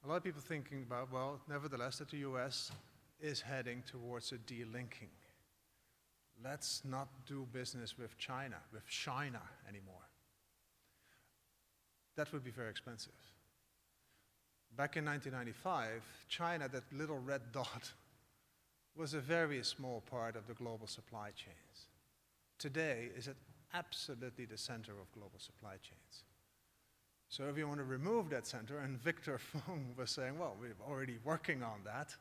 a lot of people thinking about, well, nevertheless, that the US is heading towards a delinking. Let's not do business with China anymore. That would be very expensive. Back in 1995, China, that little red dot, was a very small part of the global supply chains. Today is at absolutely the center of global supply chains. So if you want to remove that center, and Victor Fung was saying, well, we're already working on that,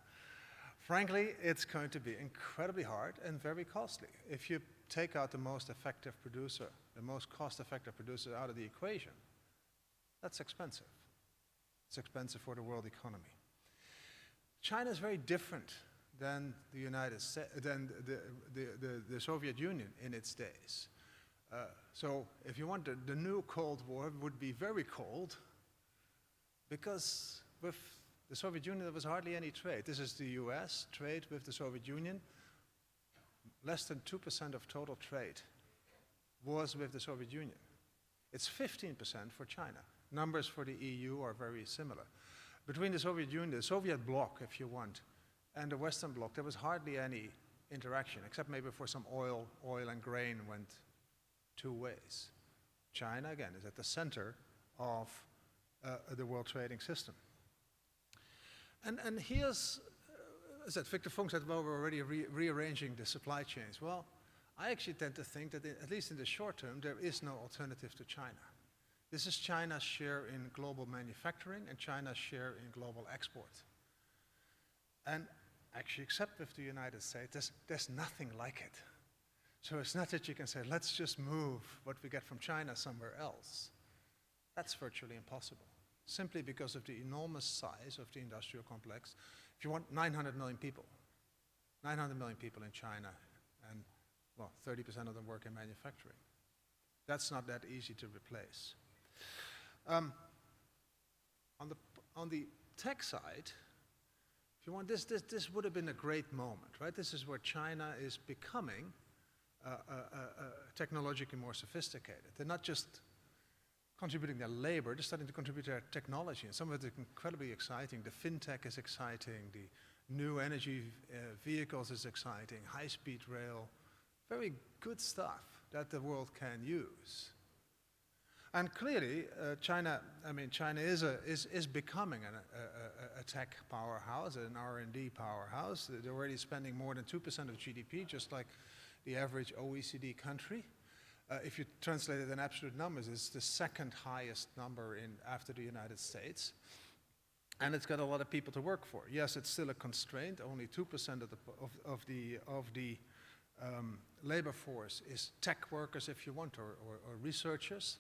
frankly, it's going to be incredibly hard and very costly. If you take out the most effective producer, the most cost-effective producer out of the equation, that's expensive. It's expensive for the world economy. China is very different than the United States, than the Soviet Union in its days. So if you want the new Cold War would be very cold, because with the Soviet Union there was hardly any trade. This is the US trade with the Soviet Union. Less than 2% of total trade was with the Soviet Union. It's 15% for China. Numbers for the EU are very similar. Between the Soviet Union, the Soviet bloc, if you want, and the Western bloc, there was hardly any interaction, except maybe for some oil and grain went two ways. China, again, is at the center of the world trading system. And here's, as I said, Victor Fung said, well, we're already rearranging the supply chains. Well, I actually tend to think that, at least in the short term, there is no alternative to China. This is China's share in global manufacturing and China's share in global export. And actually, except with the United States, there's nothing like it. So it's not that you can say, let's just move what we get from China somewhere else. That's virtually impossible, simply because of the enormous size of the industrial complex. If you want 900 million people in China, and well, 30% of them work in manufacturing. That's not that easy to replace. On the tech side, if you want, this would have been a great moment, right? This is where China is becoming technologically more sophisticated. They're not just contributing their labor, they're starting to contribute their technology, and some of it is incredibly exciting. The fintech is exciting, the new energy vehicles is exciting, high-speed rail, very good stuff that the world can use. And clearly, China is becoming a tech powerhouse, an R&D powerhouse. They're already spending more than 2% of GDP, just like the average OECD country. If you translate it in absolute numbers, it's the second highest number after the United States. And it's got a lot of people to work for. Yes, it's still a constraint. Only 2% of the labor force is tech workers, if you want, or researchers.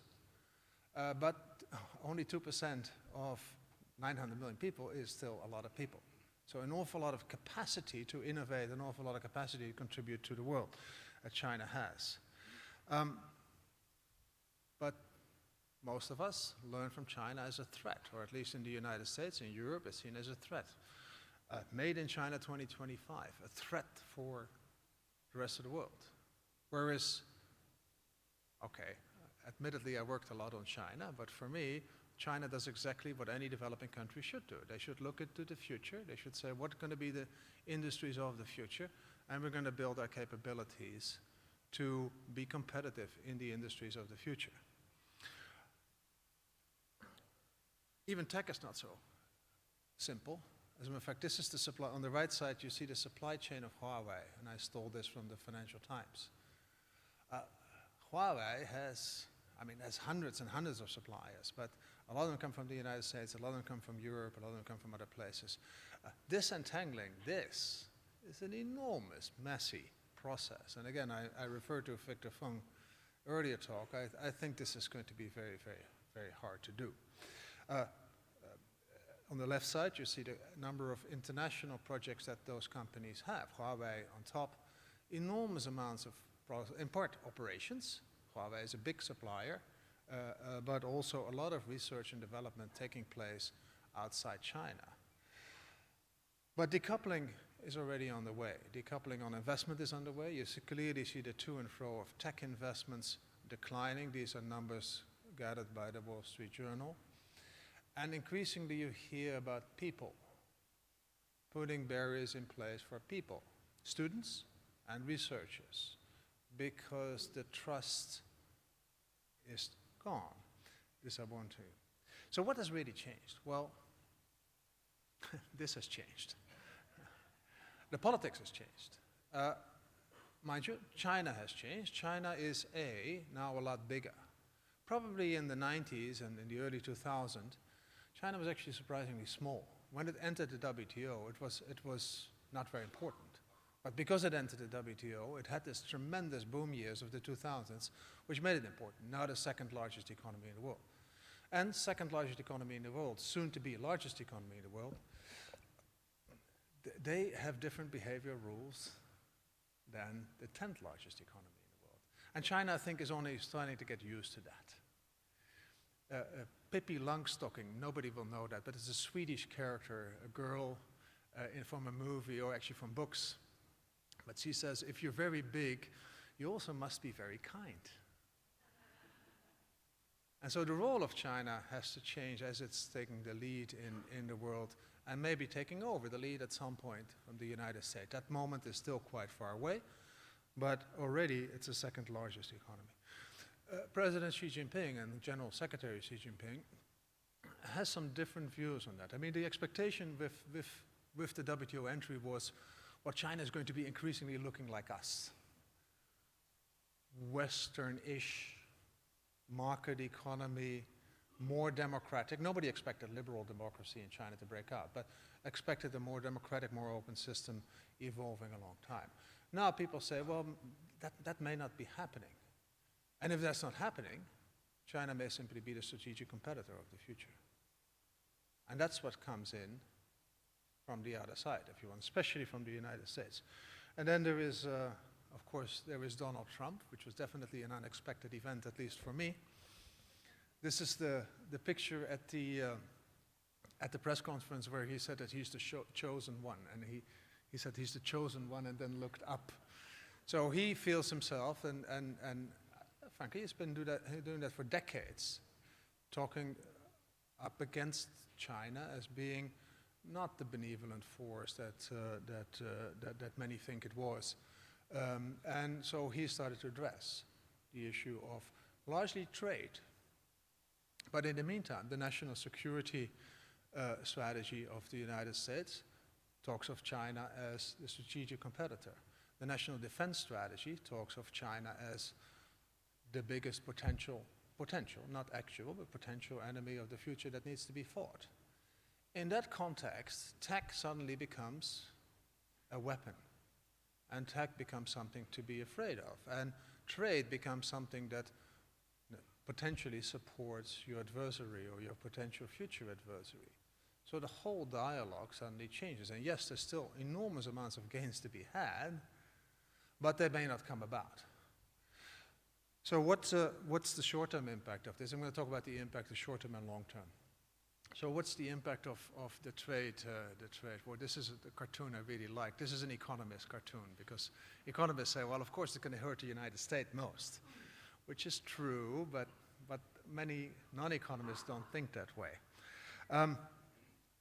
But only 2% of 900 million people is still a lot of people. So an awful lot of capacity to innovate, an awful lot of capacity to contribute to the world that China has. But most of us learn from China as a threat, or at least in the United States, in Europe, it's seen as a threat. Made in China 2025, a threat for the rest of the world. Whereas, okay, admittedly I worked a lot on China, but for me, China does exactly what any developing country should do. They should look into the future. They should say, what are going to be the industries of the future? And we're going to build our capabilities to be competitive in the industries of the future. Even tech is not so simple. As a matter of fact, this is the supply. On the right side, you see the supply chain of Huawei, and I stole this from the Financial Times. Huawei has hundreds and hundreds of suppliers, but a lot of them come from the United States, a lot of them come from Europe, a lot of them come from other places. Disentangling this is an enormous, messy process. And again, I referred to Victor Fung earlier talk. I think this is going to be very, very, very hard to do. On the left side, you see the number of international projects that those companies have. Huawei on top, enormous amounts of import operations. Huawei is a big supplier, but also a lot of research and development taking place outside China. But decoupling is already on the way. Decoupling on investment is underway. You clearly see the to and fro of tech investments declining. These are numbers gathered by the Wall Street Journal. And increasingly you hear about people, putting barriers in place for people, students and researchers, because the trust is gone. This I want to. So what has really changed? Well, this has changed. The politics has changed. Mind you, China has changed. China is now a lot bigger. Probably in the 90s and in the early 2000s, China was actually surprisingly small. When it entered the WTO, it was not very important. But because it entered the WTO, it had this tremendous boom years of the 2000s, which made it important. Now the second largest economy in the world. And second largest economy in the world, soon to be largest economy in the world, they have different behavior rules than the 10th largest economy in the world. And China, I think, is only starting to get used to that. Pippi Longstocking, nobody will know that, but it's a Swedish character, a girl from a movie or actually from books. But she says, if you're very big, you also must be very kind. And so the role of China has to change as it's taking the lead in the world and maybe taking over the lead at some point from the United States. That moment is still quite far away, but already it's the second largest economy. President Xi Jinping and General Secretary Xi Jinping has some different views on that. I mean, the expectation with the WTO entry was, well, China is going to be increasingly looking like us. Western-ish, market economy, more democratic. Nobody expected liberal democracy in China to break out, but expected a more democratic, more open system evolving a long time. Now people say, well, that may not be happening. And if that's not happening, China may simply be the strategic competitor of the future. And that's what comes in from the other side, if you want, especially from the United States. And then there is, of course, there is Donald Trump, which was definitely an unexpected event, at least for me. This is the picture at the press conference where he said that he's the chosen one, and he said he's the chosen one and then looked up. So he feels himself, and frankly, he's been doing that for decades, talking up against China as being not the benevolent force that many think it was. And so he started to address the issue of largely trade. But in the meantime, the national security strategy of the United States talks of China as the strategic competitor. The national defense strategy talks of China as the biggest potential, not actual, but potential enemy of the future that needs to be fought. In that context, tech suddenly becomes a weapon, and tech becomes something to be afraid of, and trade becomes something that potentially supports your adversary or your potential future adversary. So the whole dialogue suddenly changes, and yes, there's still enormous amounts of gains to be had, but they may not come about. So what's the short-term impact of this? I'm going to talk about the impact of short-term and long-term. So what's the impact of the trade? Well, this is a cartoon I really like. This is an economist cartoon, because economists say, well, of course it's going to hurt the United States most, which is true, but many non-economists don't think that way.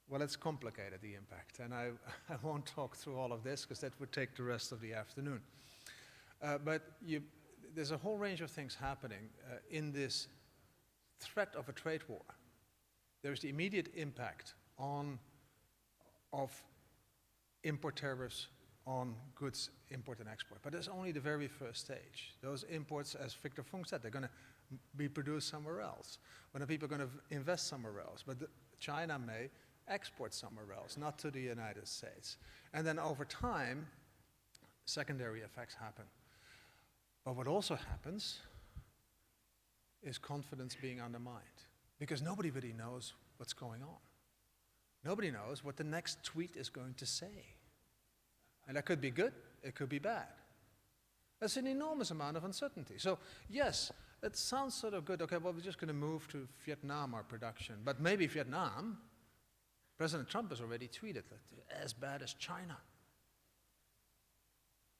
Well, it's complicated, the impact, and I won't talk through all of this because that would take the rest of the afternoon. But there's a whole range of things happening in this threat of a trade war. There's the immediate impact of import tariffs on goods import and export. But that's only the very first stage. Those imports, as Victor Funk said, they're going to be produced somewhere else. When the people are going to invest somewhere else. But China may export somewhere else, not to the United States. And then over time, secondary effects happen. But what also happens is confidence being undermined, because nobody really knows what's going on. Nobody knows what the next tweet is going to say. And that could be good, it could be bad. That's an enormous amount of uncertainty. So yes, it sounds sort of good. Okay, well, we're just going to move to Vietnam, our production. But maybe Vietnam, President Trump has already tweeted that as bad as China.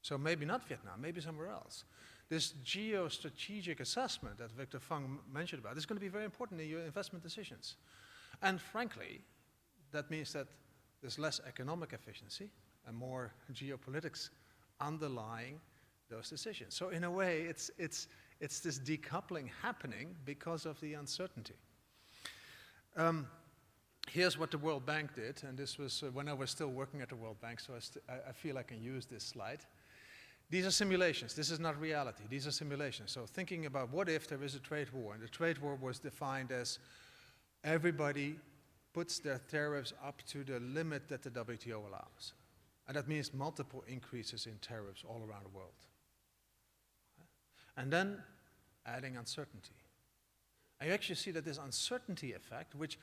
So maybe not Vietnam, maybe somewhere else. This geostrategic assessment that Victor Fung mentioned about is going to be very important in your investment decisions. And frankly, that means that there's less economic efficiency and more geopolitics underlying those decisions. So in a way, it's this decoupling happening because of the uncertainty. Here's what the World Bank did, and this was when I was still working at the World Bank, so I feel I can use this slide. These are simulations. This is not reality. These are simulations. So thinking about what if there is a trade war, and the trade war was defined as everybody puts their tariffs up to the limit that the WTO allows. And that means multiple increases in tariffs all around the world. And then adding uncertainty. And you actually see that this uncertainty effect, which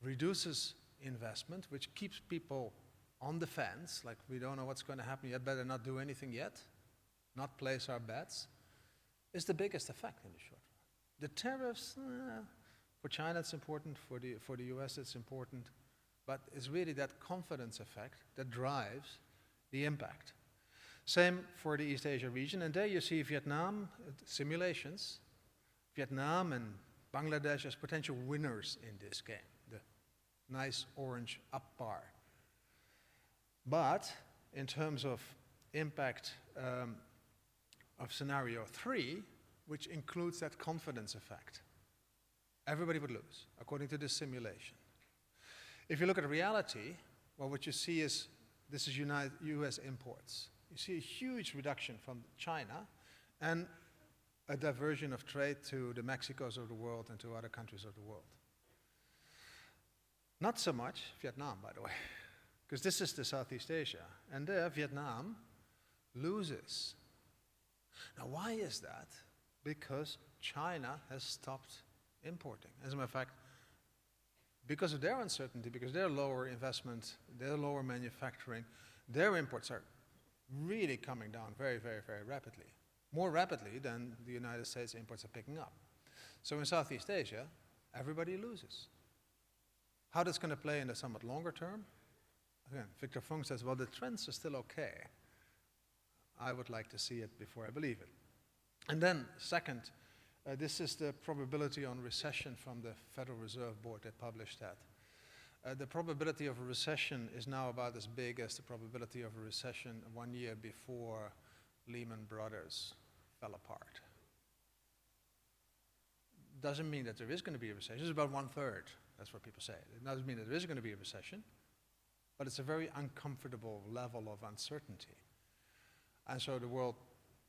reduces investment, which keeps people on the fence, like we don't know what's going to happen yet, better not do anything yet, not place our bets, is the biggest effect in the short run. The tariffs, for China it's important, for the US it's important, but it's really that confidence effect that drives the impact. Same for the East Asia region, and there you see Vietnam, simulations, Vietnam and Bangladesh as potential winners in this game, the nice orange up bar. But in terms of impact of scenario 3, which includes that confidence effect, everybody would lose, according to this simulation. If you look at reality, well, what you see is, this is US imports. You see a huge reduction from China and a diversion of trade to the Mexicos of the world and to other countries of the world. Not so much Vietnam, by the way, because this is the Southeast Asia, and there Vietnam loses. Now, why is that? Because China has stopped importing. As a matter of fact, because of their uncertainty, because their lower investment, their lower manufacturing, their imports are really coming down very, very, very rapidly. More rapidly than the United States imports are picking up. So in Southeast Asia, everybody loses. How that's going to play in the somewhat longer term? Again, Victor Fung says, well, the trends are still okay. I would like to see it before I believe it. And then, second, this is the probability on recession from the Federal Reserve Board that published that. The probability of a recession is now about as big as the probability of a recession 1 year before Lehman Brothers fell apart. Doesn't mean that there is going to be a recession. It's about 1/3. That's what people say. It doesn't mean that there is going to be a recession, but it's a very uncomfortable level of uncertainty. And so the world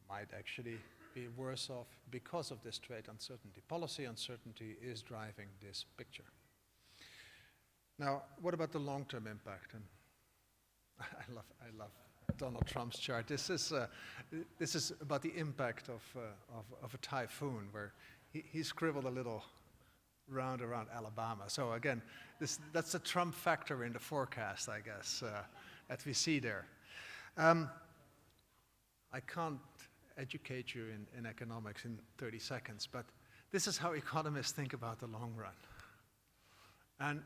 might actually be worse off because of this trade uncertainty. Policy uncertainty is driving this picture. Now, what about the long-term impact? And I love Donald Trump's chart. This is about the impact of a typhoon, where he scribbled a little round around Alabama. So again, that's the Trump factor in the forecast, I guess, that we see there. I can't educate you in economics in 30 seconds, but this is how economists think about the long run.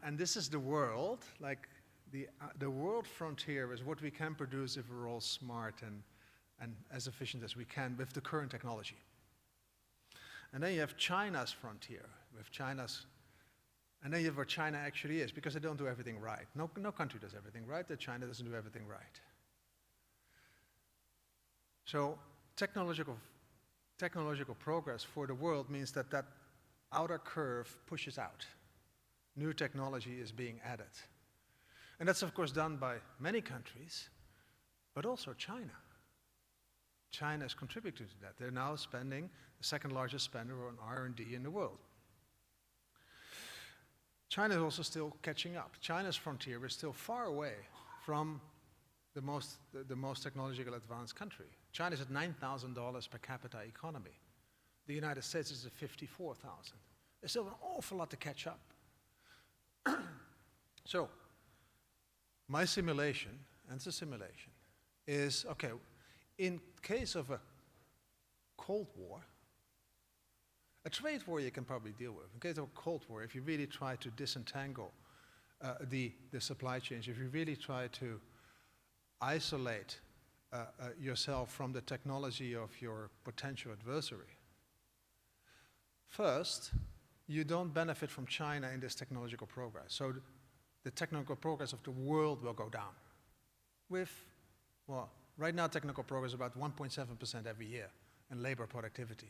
And this is the world, like the world frontier is what we can produce if we're all smart and as efficient as we can with the current technology. And then you have China's frontier, and then you have where China actually is, because they don't do everything right. No country does everything right, that China doesn't do everything right. So technological progress for the world means that that outer curve pushes out. New technology is being added. And that's, of course, done by many countries, but also China. China is contributing to that. They're now spending the second largest spender on R&D in the world. China is also still catching up. China's frontier is still far away from the most technologically advanced country. China's at $9,000 per capita economy. The United States is at $54,000. There's still an awful lot to catch up. So, my simulation, and it's a simulation, is, okay, in case of a Cold War, a trade war you can probably deal with. In case of a Cold War, if you really try to disentangle the supply chains, if you really try to isolate yourself from the technology of your potential adversary, first, you don't benefit from China in this technological progress. So the technical progress of the world will go down. With, well, right now technical progress is about 1.7% every year in labor productivity.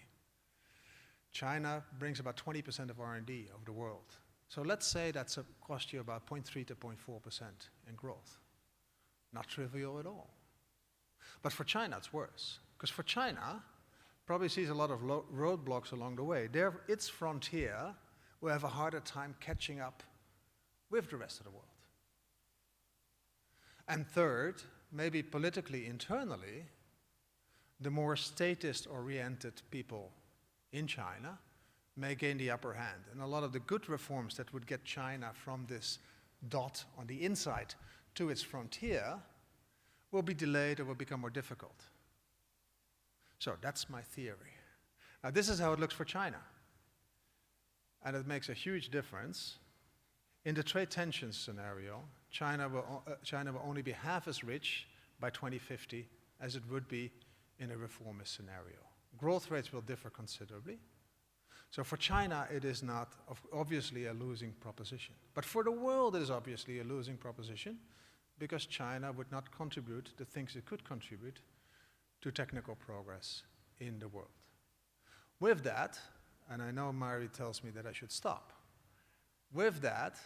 China brings about 20% of R&D of the world. So let's say that's cost you about 0.3 to 0.4% in growth. Not trivial at all. But for China, it's worse. Because for China, probably sees a lot of roadblocks along the way. Its frontier will have a harder time catching up with the rest of the world. And third, maybe politically, internally, the more statist-oriented people in China may gain the upper hand. And a lot of the good reforms that would get China from this dot on the inside to its frontier will be delayed or will become more difficult. So that's my theory. Now this is how it looks for China. And it makes a huge difference. In the trade tensions scenario, China will only be half as rich by 2050 as it would be in a reformist scenario. Growth rates will differ considerably. So for China, it is not obviously a losing proposition. But for the world, it is obviously a losing proposition because China would not contribute the things it could contribute to technical progress in the world. With that, and I know Mari tells me that I should stop, with that,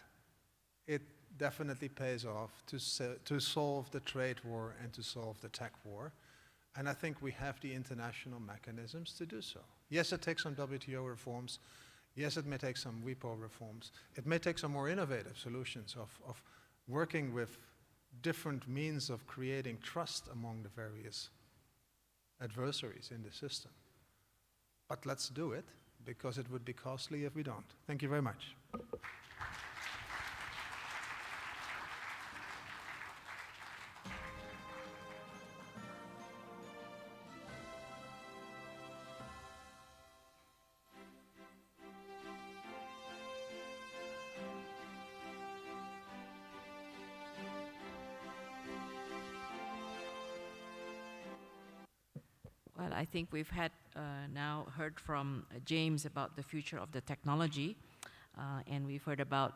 it definitely pays off to solve the trade war and to solve the tech war. And I think we have the international mechanisms to do so. Yes, it takes some WTO reforms. Yes, it may take some WIPO reforms. It may take some more innovative solutions of working with different means of creating trust among the various adversaries in the system. But let's do it, because it would be costly if we don't. Thank you very much. Well, I think we've now heard from James about the future of the technology, and we've heard about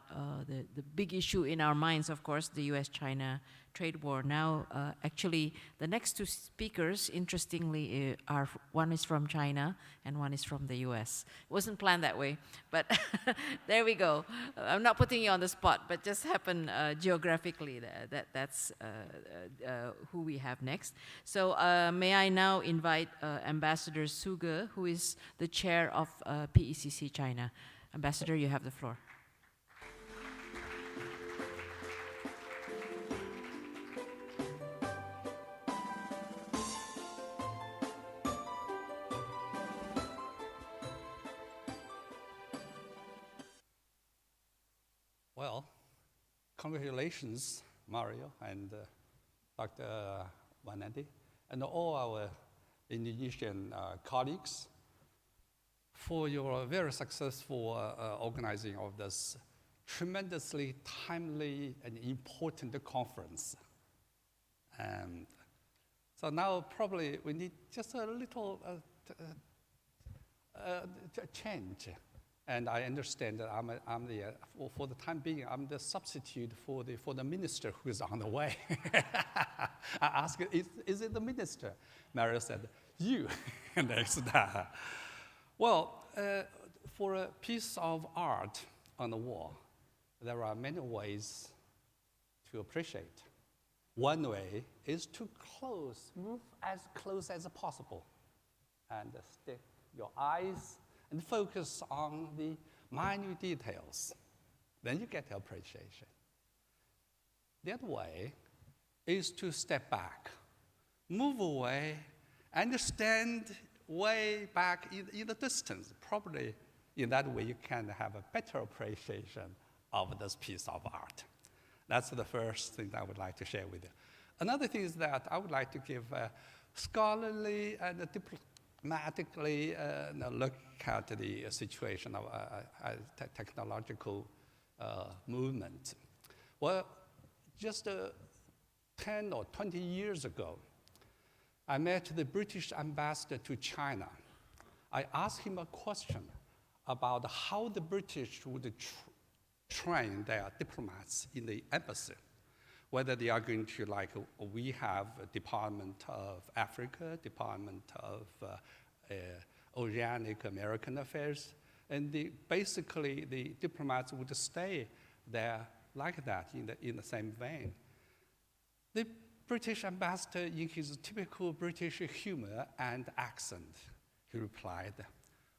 the big issue in our minds, of course, the US-China trade war. Now, actually, the next two speakers, interestingly, one is from China and one is from the US. It wasn't planned that way, but there we go. I'm not putting you on the spot, but just happened geographically that's who we have next. So may I now invite Ambassador Suge, who is the chair of PECC China. Ambassador, you have the floor. Well, congratulations, Mario and Dr. Vanandi, and all our Indonesian colleagues for your very successful organizing of this tremendously timely and important conference. And so now probably we need just a little change. And I understand that for the time being, I'm the substitute for the minister who is on the way. I asked, is it the minister? Mario said, you. Next. Well, for a piece of art on the wall, there are many ways to appreciate. One way is to move as close as possible, and stick your eyes and focus on the minute details. Then you get appreciation. The other way is to step back, move away, understand way back in the distance. Probably in that way you can have a better appreciation of this piece of art. That's the first thing I would like to share with you. Another thing is that I would like to give a scholarly and diplomatically look at the situation of technological movement. Well, just 10 or 20 years ago, I met the British ambassador to China. I asked him a question. about how the British would train their diplomats in the embassy, whether they are going to, like, we have a Department of Africa, Department of Oceanic American Affairs, and basically the diplomats would stay there like that in the same vein. The British ambassador, in his typical British humor and accent, he replied,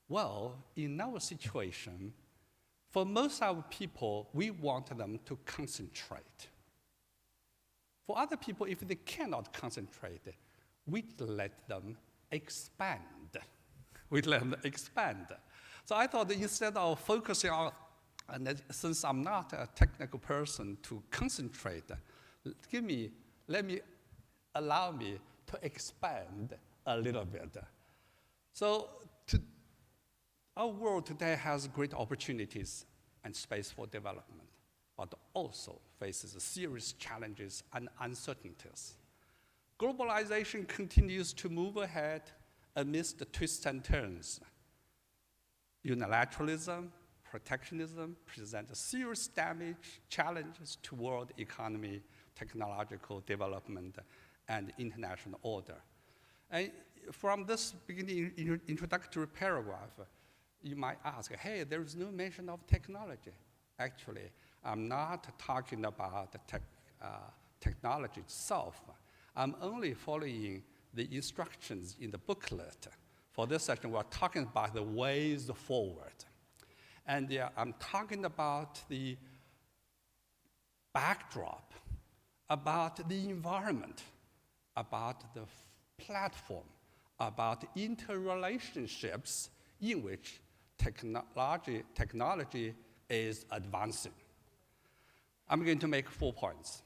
well, in our situation, for most of our people, we want them to concentrate. For other people, if they cannot concentrate, we let them expand. We let them expand. So I thought that instead of focusing on, and since I'm not a technical person to concentrate, allow me to expand a little bit. So our world today has great opportunities and space for development, but also faces serious challenges and uncertainties. Globalization continues to move ahead amidst the twists and turns. Unilateralism, protectionism present serious challenges to world economy, technological development, and international order. And from this beginning introductory paragraph, you might ask, hey, there is no mention of technology. Actually, I'm not talking about the technology itself. I'm only following the instructions in the booklet. For this session, we're talking about the ways forward. And I'm talking about the backdrop, about the environment, about the platform, about interrelationships in which technology is advancing. I'm going to make 4 points.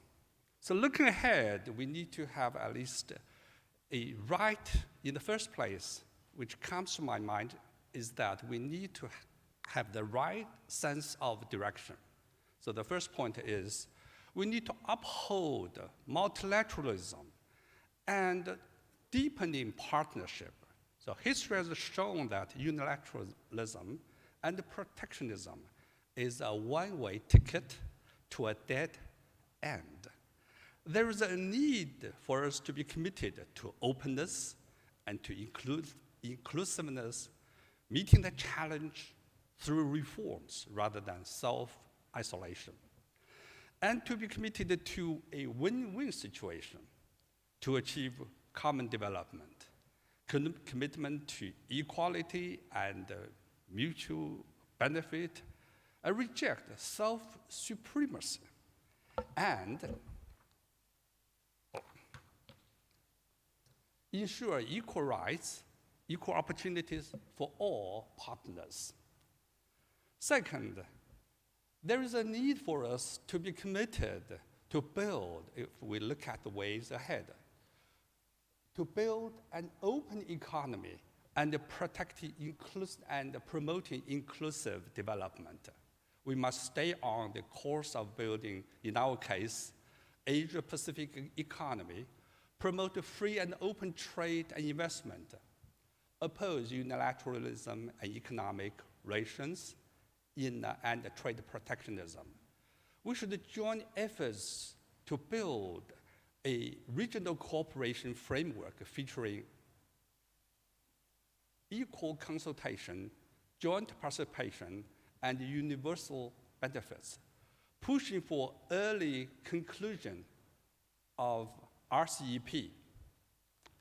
So looking ahead, we need to have at least a right, in the first place, which comes to my mind, is that we need to have the right sense of direction. So the first point is we need to uphold multilateralism and deepening partnership. So history has shown that unilateralism and protectionism is a one-way ticket to a dead end. There is a need for us to be committed to openness and to inclusiveness, meeting the challenge through reforms rather than self-isolation, and to be committed to a win-win situation to achieve common development, commitment to equality and mutual benefit, reject self-supremacy, and ensure equal rights, equal opportunities for all partners. Second, there is a need for us to be committed to build, if we look at the ways ahead, to build an open economy and protecting and promoting inclusive development. We must stay on the course of building, in our case, Asia-Pacific economy, promote free and open trade and investment, oppose unilateralism and economic relations, and trade protectionism. We should join efforts to build a regional cooperation framework featuring equal consultation, joint participation, and universal benefits, pushing for early conclusion of RCEP,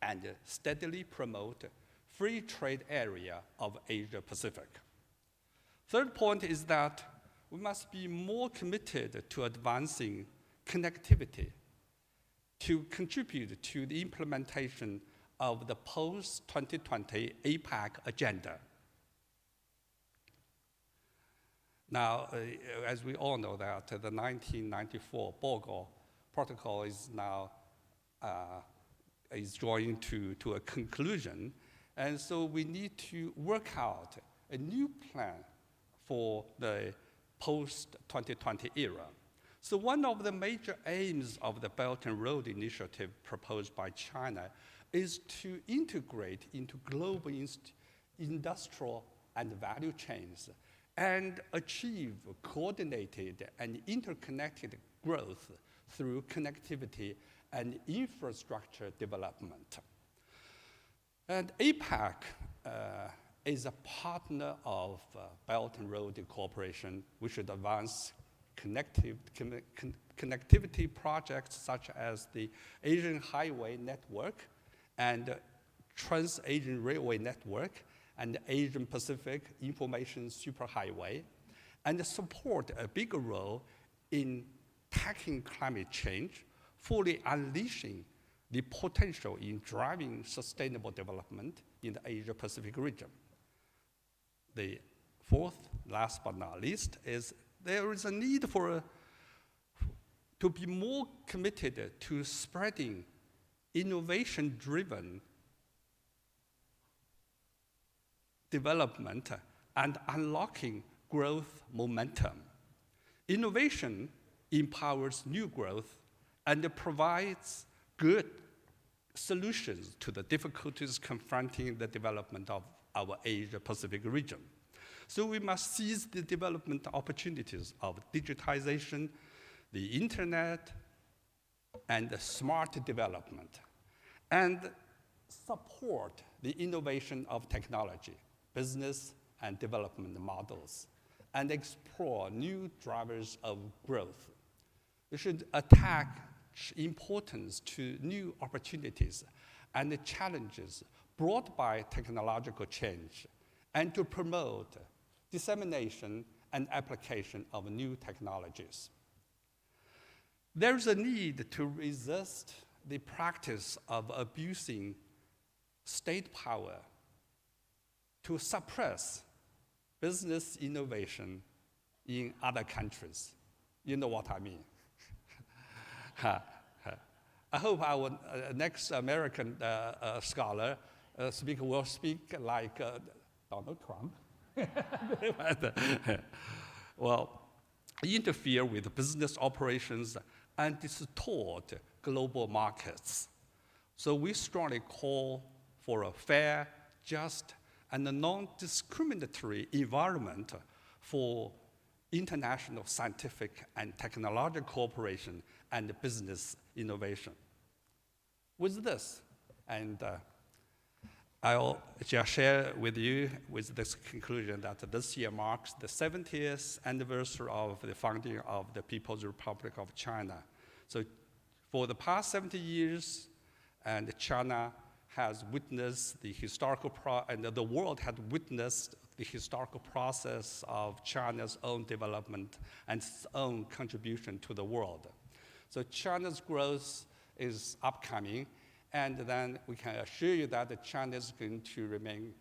and steadily promote free trade area of Asia Pacific. Third point is that we must be more committed to advancing connectivity to contribute to the implementation of the post-2020 APEC agenda. Now, as we all know that the 1994 Bogo Protocol is now is drawing to a conclusion, and so we need to work out a new plan for the post-2020 era. So one of the major aims of the Belt and Road Initiative proposed by China is to integrate into global industrial and value chains and achieve coordinated and interconnected growth through connectivity and infrastructure development. And APAC is a partner of Belt and Road Cooperation. We should advance connectivity projects such as the Asian Highway Network and Trans-Asian Railway Network and Asian Pacific Information Superhighway, and support a bigger role in tackling climate change, fully unleashing the potential in driving sustainable development in the Asia-Pacific region. The fourth, last but not least, is there is a need to be more committed to spreading innovation-driven development and unlocking growth momentum. Innovation empowers new growth and provides good solutions to the difficulties confronting the development of our Asia-Pacific region. So we must seize the development opportunities of digitization, the internet, and the smart development, and support the innovation of technology, business, and development models, and explore new drivers of growth. We should attach importance to new opportunities and the challenges brought by technological change, and to promote dissemination and application of new technologies. There's a need to resist the practice of abusing state power to suppress business innovation in other countries. You know what I mean. I hope our next American scholar speaker will speak like Donald Trump. Well, interfere with business operations and distort global markets. So we strongly call for a fair, just, and a non-discriminatory environment for international scientific and technological cooperation and business innovation. With this, and I'll just share with you with this conclusion that this year marks the 70th anniversary of the founding of the People's Republic of China. So for the past 70 years, and China has witnessed the historical, and the world had witnessed the historical process of China's own development and its own contribution to the world. So China's growth is upcoming, and then we can assure you that China is going to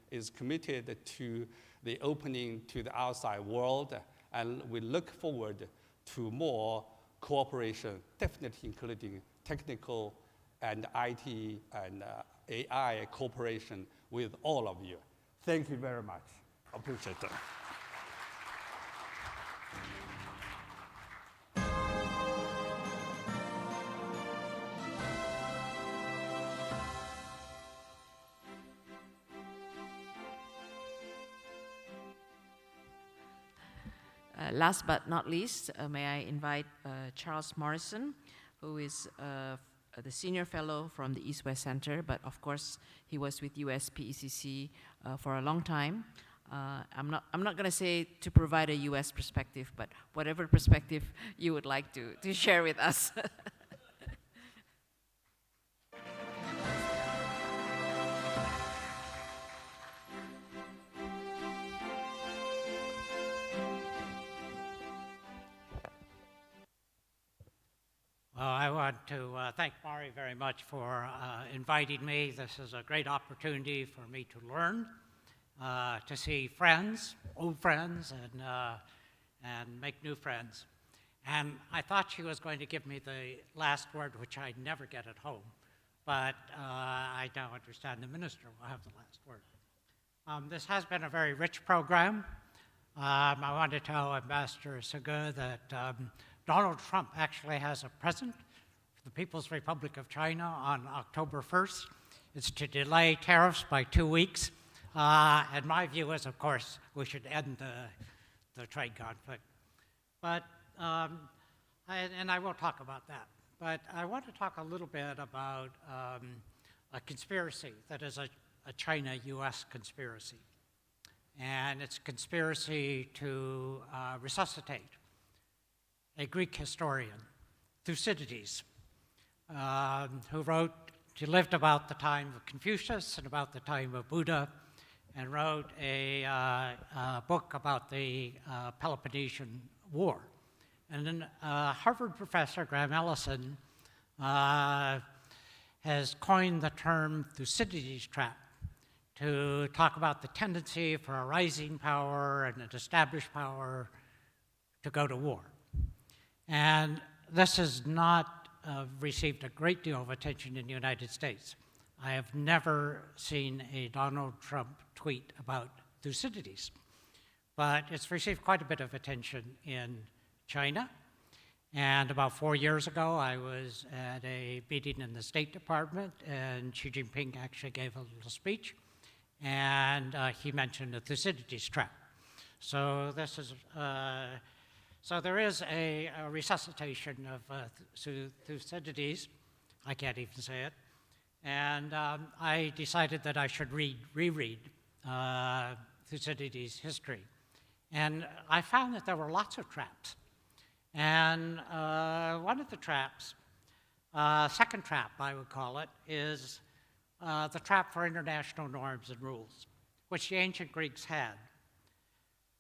is committed to the opening to the outside world, and we look forward to more cooperation, definitely including technical and IT and AI cooperation with all of you. Thank you very much. I appreciate it. Last but not least, may I invite Charles Morrison, who is the senior fellow from the East-West Center, but of course he was with US PECC for a long time. I'm not going to say to provide a US perspective, but whatever perspective you would like to share with us. Well, I want to thank Mari very much for inviting me. This is a great opportunity for me to learn, to see friends, old friends, and make new friends. And I thought she was going to give me the last word, which I never get at home. But I now understand the minister will have the last word. This has been a very rich program. I want to tell Ambassador Sege that Donald Trump actually has a present for the People's Republic of China on October 1st. It's to delay tariffs by 2 weeks. And my view is, of course, we should end the trade conflict. But, and I will talk about that. But I want to talk a little bit about a conspiracy that is a China-US conspiracy. And it's a conspiracy to resuscitate a Greek historian, Thucydides, he lived about the time of Confucius and about the time of Buddha, and wrote a book about the Peloponnesian War. And then Harvard professor Graham Ellison has coined the term Thucydides trap to talk about the tendency for a rising power and an established power to go to war. And this has not received a great deal of attention in the United States. I have never seen a Donald Trump tweet about Thucydides, but it's received quite a bit of attention in China. And about 4 years ago, I was at a meeting in the State Department, and Xi Jinping actually gave a little speech, and he mentioned the Thucydides trap. So this is, so there is a resuscitation of Thucydides. I can't even say it. And I decided that I should reread Thucydides' history. And I found that there were lots of traps. And one of the traps, second trap I would call it, is the trap for international norms and rules, which the ancient Greeks had.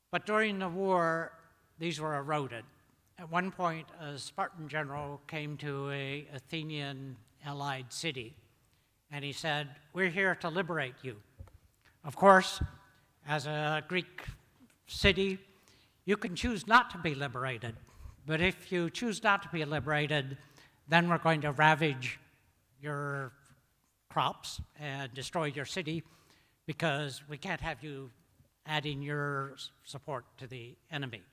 But during the war, these were eroded. At one point, a Spartan general came to an Athenian allied city, and he said, "We're here to liberate you." Of course, as a Greek city, you can choose not to be liberated. But if you choose not to be liberated, then we're going to ravage your crops and destroy your city, because we can't have you adding your support to the enemy.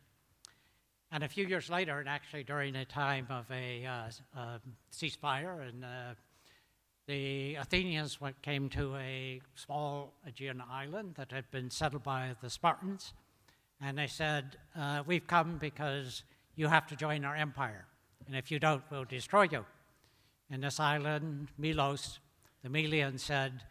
And a few years later, and actually during a time of a ceasefire, and the Athenians came to a small Aegean island that had been settled by the Spartans, and they said, "We've come because you have to join our empire, and if you don't, we'll destroy you." And this island, Milos, the Melians said,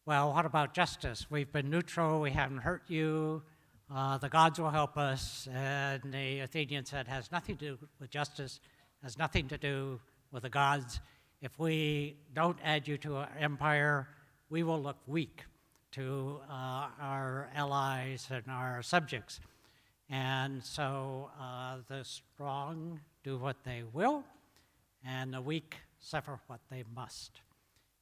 "Well, what about justice? We've been neutral, we haven't hurt you, the gods will help us." And the Athenians said, "Has nothing to do with justice, has nothing to do with the gods. If we don't add you to our empire, we will look weak to our allies and our subjects." And so the strong do what they will, and the weak suffer what they must.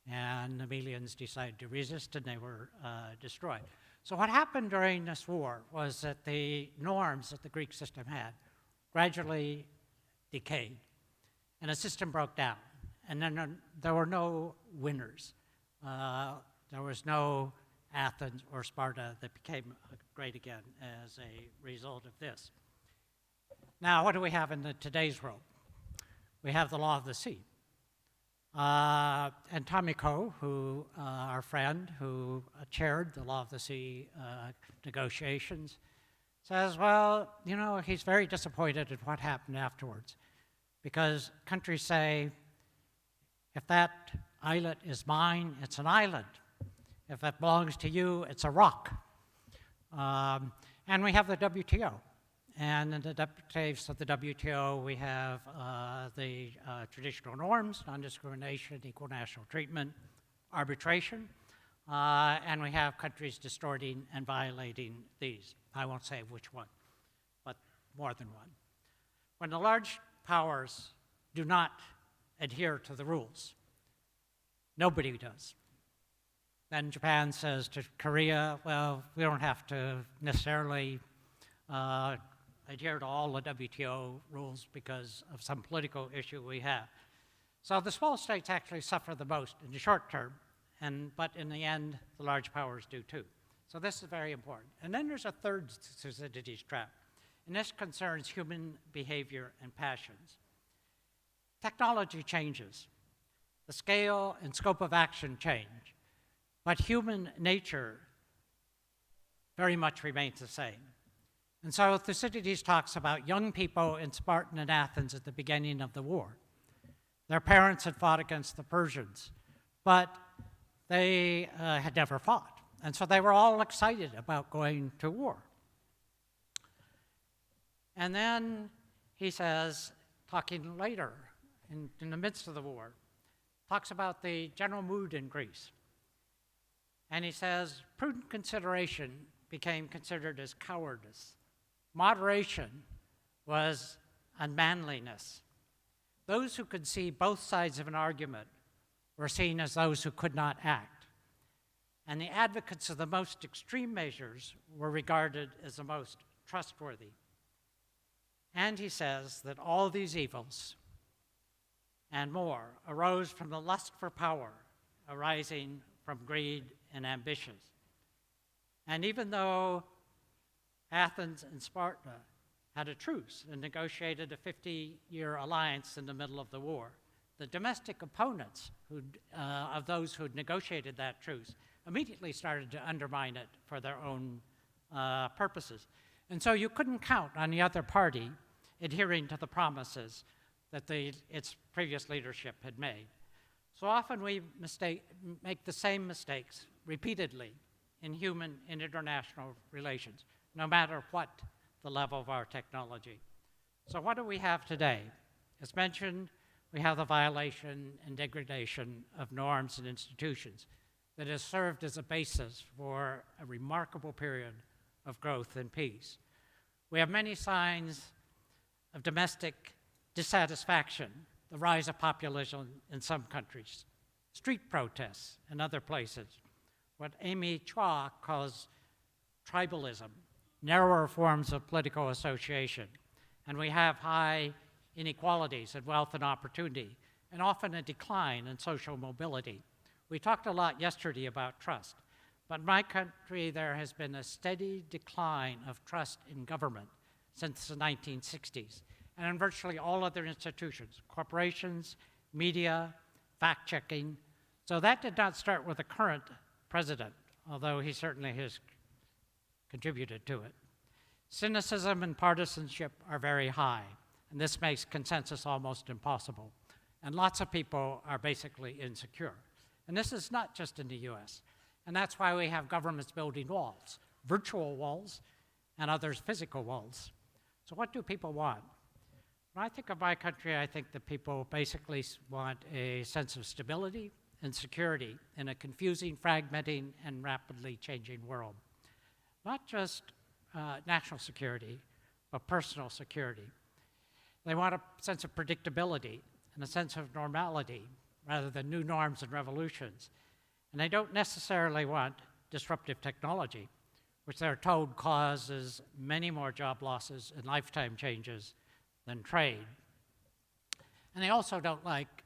And the Melians decided to resist, and they were destroyed. So what happened during this war was that the norms that the Greek system had gradually decayed, and the system broke down. And then there were no winners. There was no Athens or Sparta that became great again as a result of this. Now, what do we have in today's world? We have the law of the sea. And Tomiko, who, our friend, who chaired the law of the sea negotiations, says, well, you know, he's very disappointed at what happened afterwards, because countries say, if that islet is mine, it's an island. If it belongs to you, it's a rock. And we have the WTO. And in the case of the WTO, we have the traditional norms, non-discrimination, equal national treatment, arbitration, and we have countries distorting and violating these. I won't say which one, but more than one. When the large powers do not adhere to the rules, nobody does. Then Japan says to Korea, well, we don't have to necessarily adhere to all the WTO rules because of some political issue we have. So the small states actually suffer the most in the short term, but in the end, the large powers do too. So this is very important. And then there's a third Thucydides trap, and this concerns human behavior and passions. Technology changes. The scale and scope of action change, but human nature very much remains the same. And so Thucydides talks about young people in Sparta and Athens at the beginning of the war. Their parents had fought against the Persians, but they had never fought. And so they were all excited about going to war. And then he says, talking later, in the midst of the war, talks about the general mood in Greece. And he says, prudent consideration became considered as cowardice. Moderation was unmanliness. Those who could see both sides of an argument were seen as those who could not act. And the advocates of the most extreme measures were regarded as the most trustworthy. And he says that all these evils and more arose from the lust for power arising from greed and ambition. And even though Athens and Sparta had a truce and negotiated a 50-year alliance in the middle of the war, the domestic opponents of those who had negotiated that truce immediately started to undermine it for their own purposes. And so you couldn't count on the other party adhering to the promises that its previous leadership had made. So often we make the same mistakes repeatedly in human and international relations, no matter what the level of our technology. So what do we have today? As mentioned, we have the violation and degradation of norms and institutions that has served as a basis for a remarkable period of growth and peace. We have many signs of domestic dissatisfaction, the rise of populism in some countries, street protests in other places, what Amy Chua calls tribalism, narrower forms of political association. And we have high inequalities in wealth and opportunity, and often a decline in social mobility. We talked a lot yesterday about trust, but in my country there has been a steady decline of trust in government since the 1960s, and in virtually all other institutions, corporations, media, fact-checking. So that did not start with the current president, although he certainly has contributed to it. Cynicism and partisanship are very high, and this makes consensus almost impossible. And lots of people are basically insecure. And this is not just in the US. And that's why we have governments building walls, virtual walls, and others physical walls. So what do people want? When I think of my country, I think that people basically want a sense of stability and security in a confusing, fragmenting, and rapidly changing world. Not just national security, but personal security. They want a sense of predictability and a sense of normality rather than new norms and revolutions. And they don't necessarily want disruptive technology, which they're told causes many more job losses and lifetime changes than trade. And they also don't like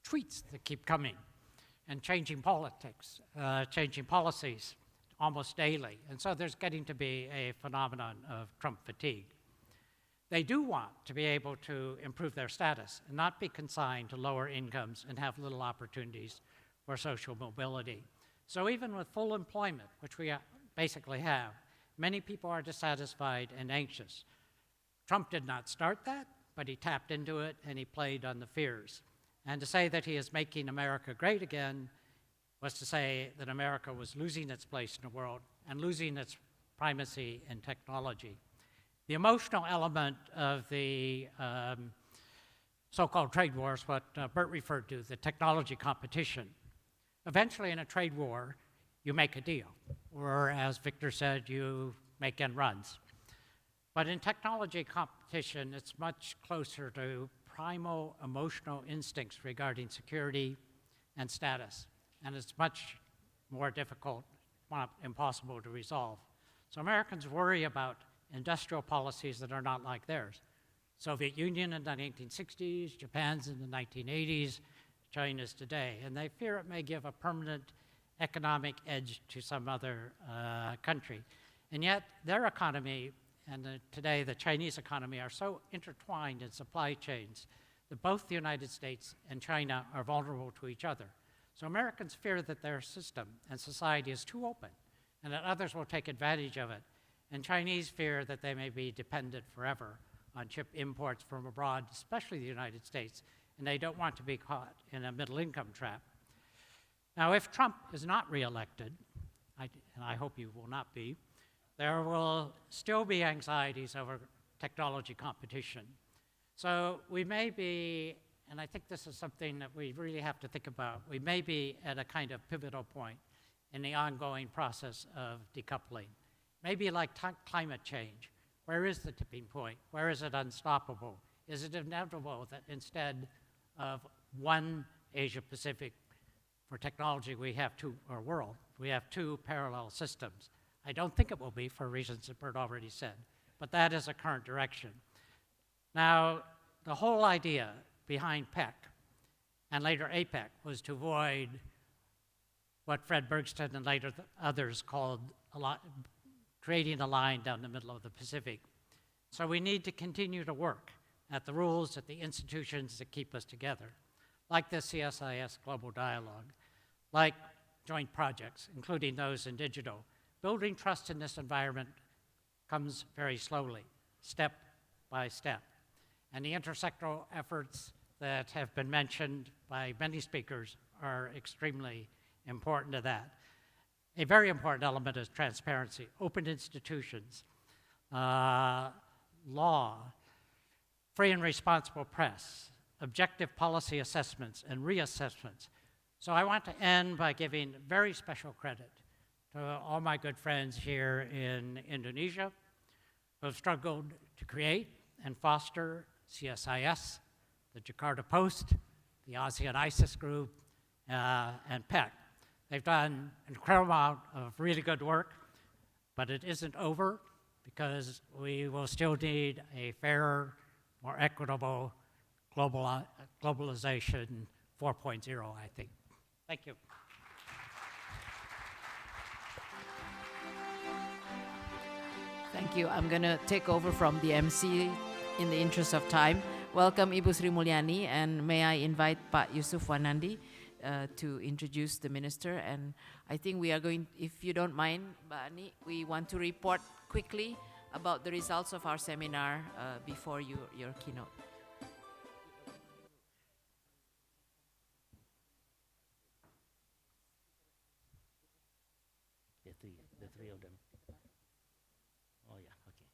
tweets that keep coming and changing politics, changing policies almost daily. And so there's getting to be a phenomenon of Trump fatigue. They do want to be able to improve their status and not be consigned to lower incomes and have little opportunities for social mobility. So even with full employment, which we basically have, many people are dissatisfied and anxious. Trump did not start that, but he tapped into it and he played on the fears. And to say that he is making America great again was to say that America was losing its place in the world and losing its primacy in technology. The emotional element of the so-called trade wars, what Bert referred to, the technology competition. Eventually in a trade war, you make a deal, or as Victor said, you make end runs. But in technology competition, it's much closer to primal emotional instincts regarding security and status, and it's much more difficult, not impossible to resolve. So Americans worry about industrial policies that are not like theirs. Soviet Union in the 1960s, Japan's in the 1980s, China's today, and they fear it may give a permanent economic edge to some other country. And yet their economy and today the Chinese economy are so intertwined in supply chains that both the United States and China are vulnerable to each other. So Americans fear that their system and society is too open and that others will take advantage of it. And Chinese fear that they may be dependent forever on chip imports from abroad, especially the United States, and they don't want to be caught in a middle income trap. Now, if Trump is not reelected, and I hope he will not be, there will still be anxieties over technology competition. So we may be, and I think this is something that we really have to think about, we may be at a kind of pivotal point in the ongoing process of decoupling. Maybe like climate change. Where is the tipping point? Where is it unstoppable? Is it inevitable that instead of one Asia-Pacific for technology, we have two, or world, we have two parallel systems? I don't think it will be for reasons that Bert already said, but that is a current direction. Now, the whole idea behind PEC and later APEC was to avoid what Fred Bergsten and later others called creating a line down the middle of the Pacific. So we need to continue to work at the rules, at the institutions that keep us together, like the CSIS Global Dialogue, like joint projects, including those in digital. Building trust in this environment comes very slowly, step by step. And the intersectoral efforts that have been mentioned by many speakers are extremely important to that. A very important element is transparency, open institutions, law, free and responsible press, objective policy assessments and reassessments. So I want to end by giving very special credit to all my good friends here in Indonesia who have struggled to create and foster CSIS, the Jakarta Post, the ASEAN ISIS group, and PEC. They've done an incredible amount of really good work, but it isn't over because we will still need a fairer, more equitable globalization 4.0, I think. Thank you. Thank you. I'm going to take over from the MC in the interest of time. Welcome, Ibu Sri Mulyani, and may I invite Pak Yusuf Wanandi to introduce the minister. And I think we are going, if you don't mind, Mbak Ani, we want to report quickly about the results of our seminar before your keynote. The three of them. Oh yeah, okay.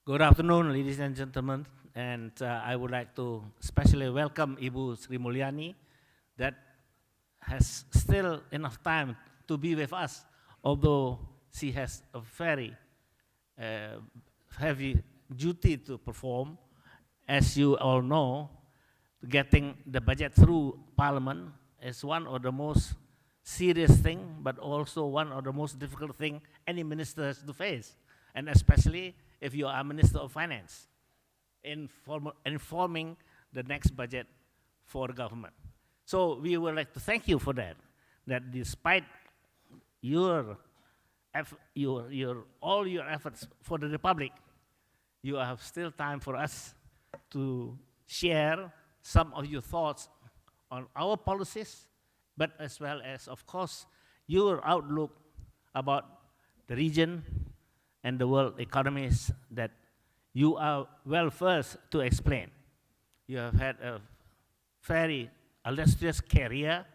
Good afternoon, ladies and gentlemen, and I would like to especially welcome Ibu Sri Mulyani that has still enough time to be with us, although she has a very heavy duty to perform. As you all know, getting the budget through Parliament is one of the most serious thing, but also one of the most difficult thing any minister has to face, and especially if you are a Minister of Finance, informing the next budget for the government. So we would like to thank you for that, that despite all your efforts for the Republic, you have still time for us to share some of your thoughts on our policies, but as well as, of course, your outlook about the region and the world economies that you are well versed to explain. You have had a very illustrious career,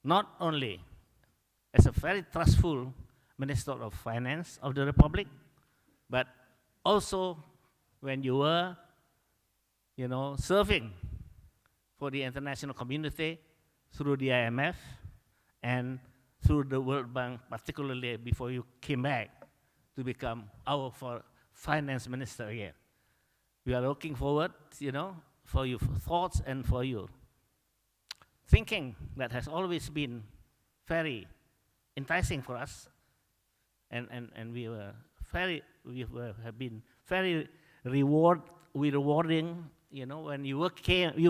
not only as a very trustful Minister of Finance of the Republic, but also when you were, serving for the international community through the IMF and through the World Bank, particularly before you came back to become our finance minister again. We are looking forward, for your thoughts and for your thinking that has always been very enticing for us, and we have been very rewarding. When you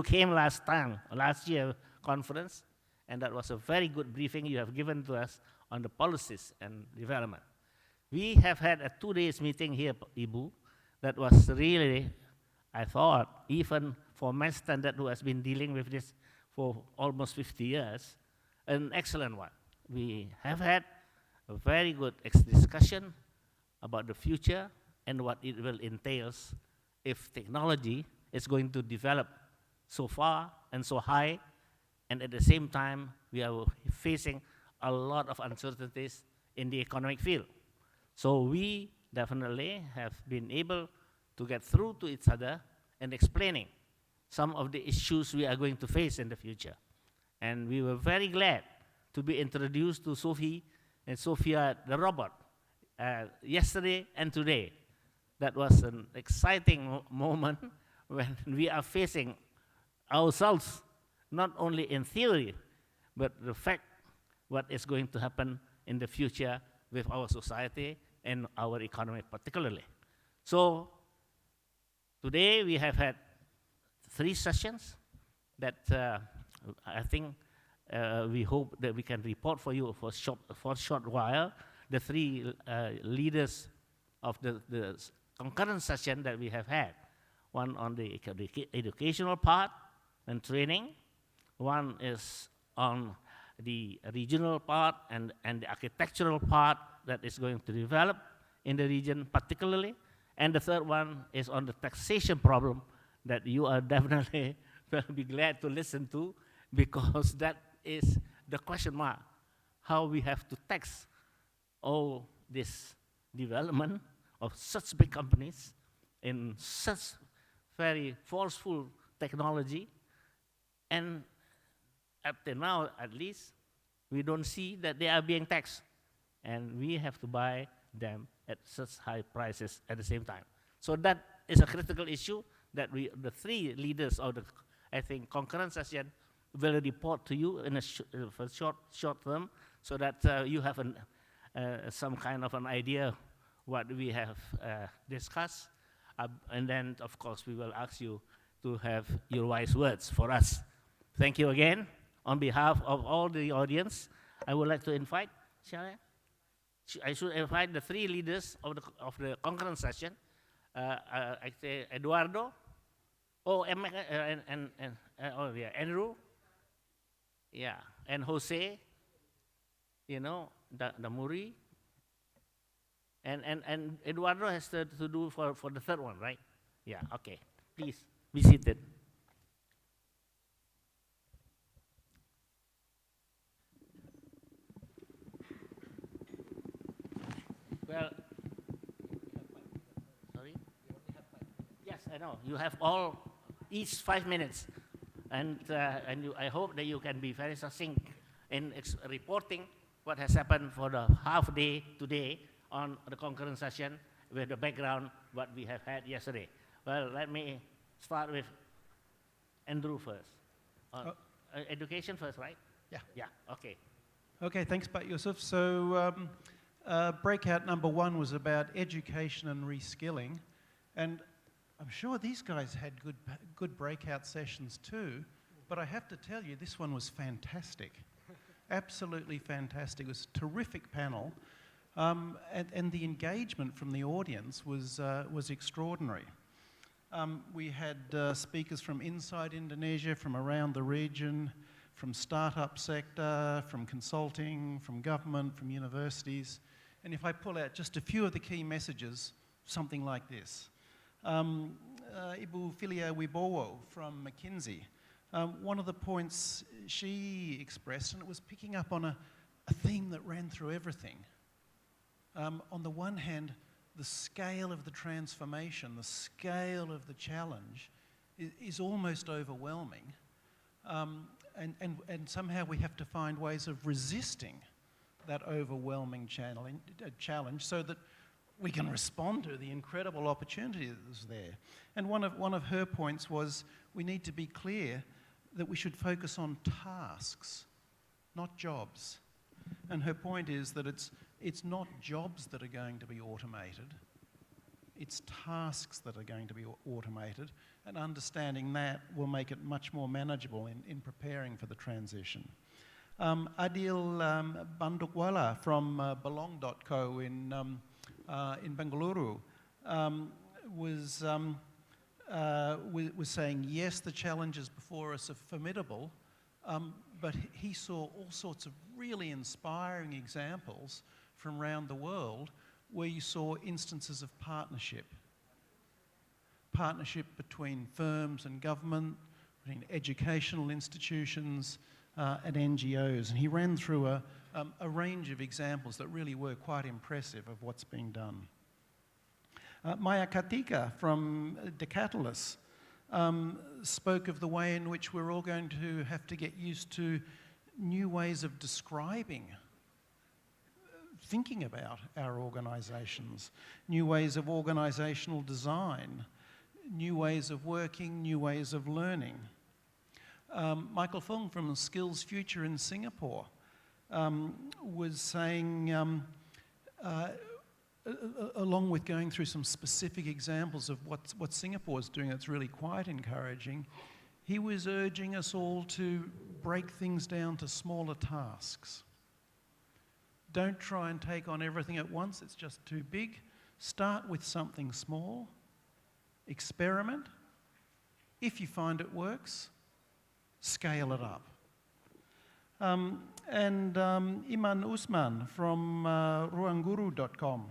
came last year conference, and that was a very good briefing you have given to us on the policies and development. We have had a 2 days meeting here, Ibu, that was really, I thought, even for my standard who has been dealing with this for almost 50 years, an excellent one. We have had a very good discussion about the future and what it will entail if technology is going to develop so far and so high, and at the same time, we are facing a lot of uncertainties in the economic field. So we definitely have been able to get through to each other and explaining some of the issues we are going to face in the future. And we were very glad to be introduced to Sophie and Sophia the robot yesterday and today. That was an exciting moment when we are facing ourselves, not only in theory, but the fact what is going to happen in the future with our society and our economy particularly. So today we have had 3 sessions that I think we hope that we can report for you for a short while. The 3 leaders of the concurrent session that we have had. One on the educational part and training. One is on the regional part and the architectural part that is going to develop in the region particularly. And the third one is on the taxation problem that you are definitely will be glad to listen to, because that is the question mark, how we have to tax all this development of such big companies in such very forceful technology. And up till now, at least, we don't see that they are being taxed. And we have to buy them at such high prices at the same time. So that is a critical issue that the 3 leaders of the, I think, concurrent session will report to you in a short term, so that you have some kind of an idea what we have discussed. And then, of course, we will ask you to have your wise words for us. Thank you again. On behalf of all the audience, I would like to invite, shall I? I should invite the 3 leaders of the concurrent session. I say Eduardo, Andrew, yeah, and Jose, Damuri, and Eduardo has to do for the third one, right? Yeah, okay. Please be seated. Well, sorry? Yes, I know. You have each 5 minutes. And I hope that you can be very succinct in reporting what has happened for the half day today on the concurrent session with the background what we have had yesterday. Well, let me start with Andrew first. Education first, right? Yeah. Yeah, okay. Okay, thanks, Pak Yusuf. So breakout number 1 was about education and reskilling. And I'm sure these guys had good breakout sessions too, but I have to tell you, this one was fantastic. Absolutely fantastic. It was a terrific panel. And the engagement from the audience was extraordinary. We had speakers from inside Indonesia, from around the region, from startup sector, from consulting, from government, from universities. And if I pull out just a few of the key messages, something like this. Ibu Filia Wibowo from McKinsey, one of the points she expressed, and it was picking up on a theme that ran through everything. On the one hand, the scale of the transformation, the scale of the challenge is almost overwhelming. And somehow we have to find ways of resisting that overwhelming challenge so that we can respond to the incredible opportunity that is there. And one of her points was we need to be clear that we should focus on tasks, not jobs. And her point is that it's not jobs that are going to be automated, it's tasks that are going to be automated, and understanding that will make it much more manageable in preparing for the transition. Adil Bandukwala from Belong.co in Bengaluru was saying, yes, the challenges before us are formidable, but he saw all sorts of really inspiring examples from around the world where you saw instances of partnership. Partnership between firms and government, between educational institutions and NGOs. And he ran through a range of examples that really were quite impressive of what's being done. Maya Kartika from Decatalis spoke of the way in which we're all going to have to get used to new ways of describing, thinking about our organisations, new ways of organisational design, new ways of working, new ways of learning. Michael Fung from Skills Future in Singapore was saying, along with going through some specific examples of what Singapore is doing that's really quite encouraging, he was urging us all to break things down to smaller tasks. Don't try and take on everything at once, it's just too big. Start with something small, experiment. If you find it works, scale it up. Iman Usman from ruangguru.com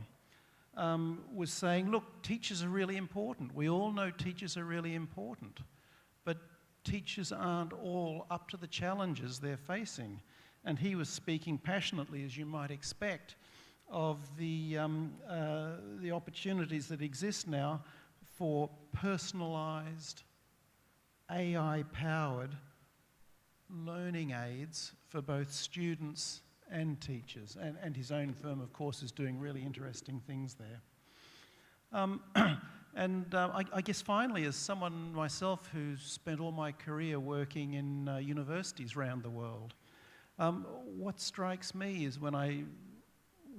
was saying, look, teachers are really important. We all know teachers are really important, but teachers aren't all up to the challenges they're facing. And he was speaking passionately, as you might expect, of the opportunities that exist now for personalised, AI-powered learning aids for both students and teachers. And his own firm, of course, is doing really interesting things there. I guess finally, as someone myself who's spent all my career working in universities around the world, what strikes me is when I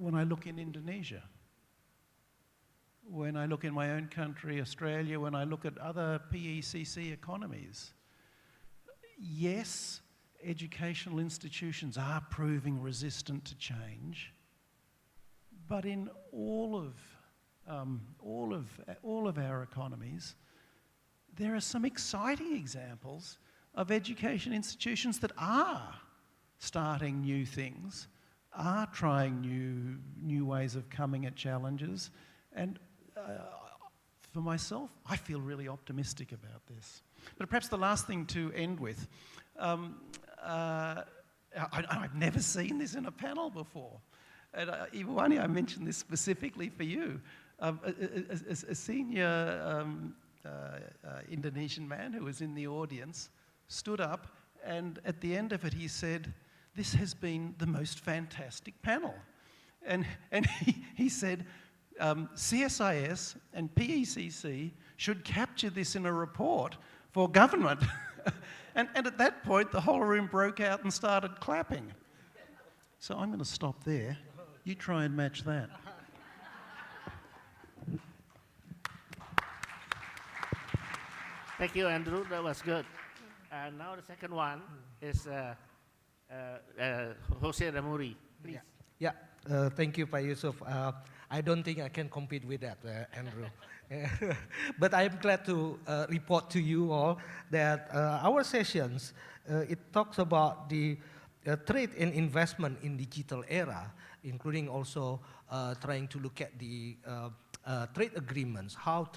look in Indonesia, when I look in my own country, Australia, when I look at other PECC economies, yes, educational institutions are proving resistant to change, but in all of our economies, there are some exciting examples of education institutions that are starting new things, are trying new ways of coming at challenges, and for myself, I feel really optimistic about this. But perhaps the last thing to end with, I've never seen this in a panel before. And Iwani, I mentioned this specifically for you. A senior Indonesian man who was in the audience stood up, and at the end of it he said, "This has been the most fantastic panel." And he said, CSIS and PECC should capture this in a report for government. and at that point, the whole room broke out and started clapping. So I'm going to stop there. You try and match that. Thank you, Andrew. That was good. And now the second one is Jose Ramuri. Please. Yeah. Thank you, Pak Yusuf. I don't think I can compete with that, Andrew. But I'm glad to report to you all that our sessions, it talks about the trade and investment in digital era, including also trying to look at the trade agreements, how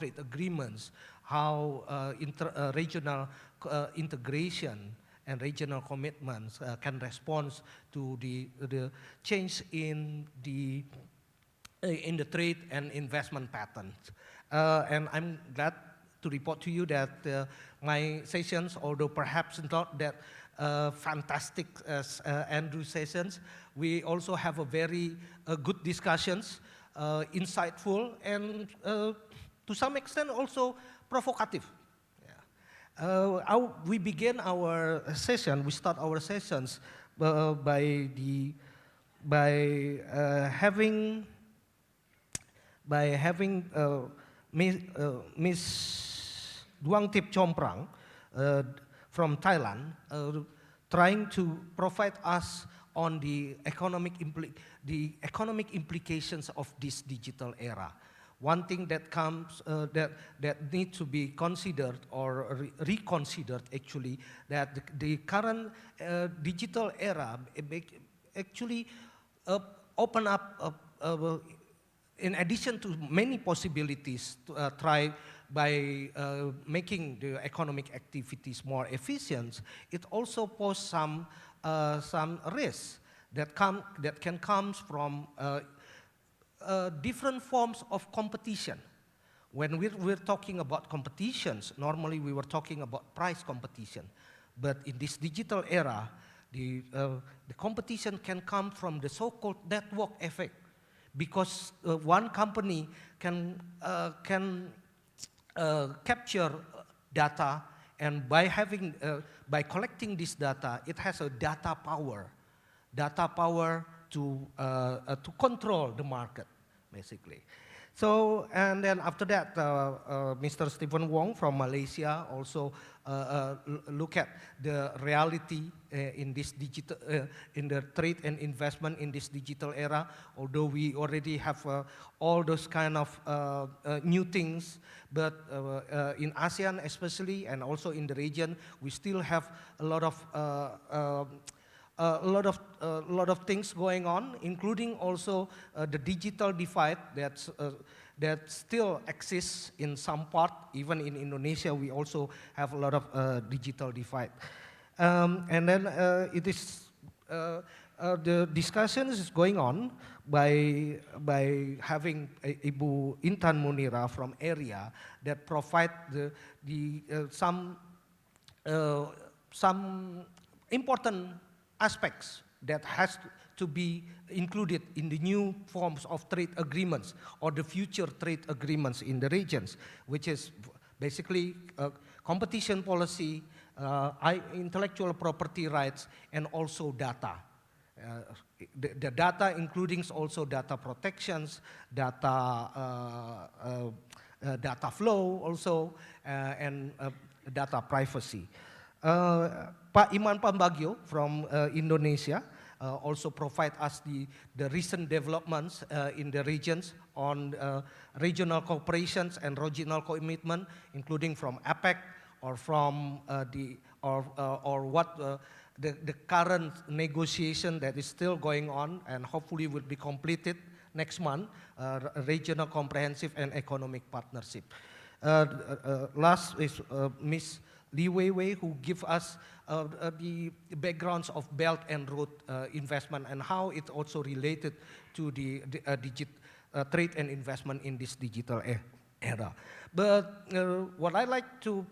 regional integration and regional commitments can respond to the change in the trade and investment patterns. And I'm glad to report to you that my sessions, although perhaps not that fantastic as Andrew's sessions, we also have a very good discussions, insightful, and to some extent also provocative. We begin our session, we start our sessions by having Miss Duangtip Chomprang from Thailand trying to provide us on the economic implications of this digital era. One thing that comes that needs to be considered or reconsidered actually, that the current digital era actually open up, in addition to many possibilities, to try by making the economic activities more efficient, it also poses some risks that can come from different forms of competition. When we're talking about competitions, normally we were talking about price competition. But in this digital era, the competition can come from the so-called network effect, because one company can capture data, and by collecting this data, it has a data power to control the market, basically. So, and then after that, Mr. Stephen Wong from Malaysia also look at the reality in this digital, in the trade and investment in this digital era. Although we already have all those kind of new things, but in ASEAN especially, and also in the region, we still have a lot of things going on, including also the digital divide that still exists in some part. Even in Indonesia, we also have a lot of digital divide. And then it is the discussion is going on by having Ibu Intan Munira from area that provide some important aspects that has to be included in the new forms of trade agreements or the future trade agreements in the regions, which is basically competition policy, intellectual property rights, and also data. The data including also data protections, data flow also, and data privacy. Pak Iman Pambagio from Indonesia also provide us the recent developments in the regions on regional cooperations and regional commitment, including from APEC or from the current negotiation that is still going on and hopefully will be completed next month, regional comprehensive and economic partnership. Last is Ms. Li Weiwei, who give us the backgrounds of Belt and Road investment and how it also related to the trade and investment in this digital era. But what I like to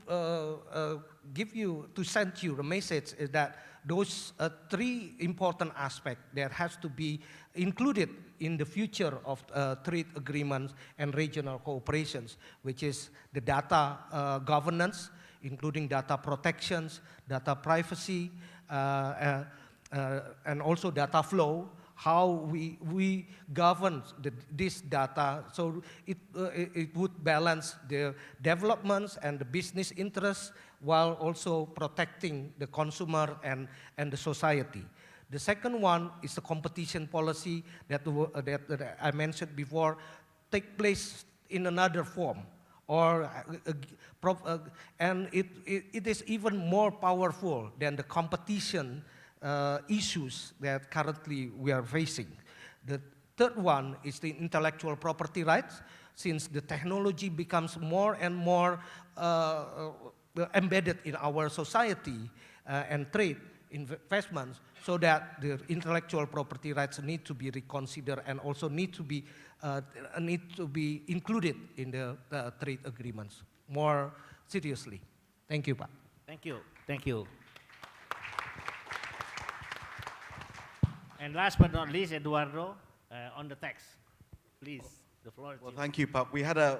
send you the message is that those three important aspects that has to be included in the future of trade agreements and regional cooperations, which is the data governance, including data protections, data privacy, and also data flow, how we govern this data so it would balance the developments and the business interests while also protecting the consumer and the society. The second one is the competition policy that I mentioned before, take place in another form. And it is even more powerful than the competition issues that currently we are facing. The third one is the intellectual property rights, since the technology becomes more and more embedded in our society and trade investments, so that the intellectual property rights need to be reconsidered and also need to be included in the trade agreements more seriously. Thank you, Pak. Thank you. Thank you. And last but not least, Eduardo, on the text. Please, the floor is yours. Well, thank you, Pak.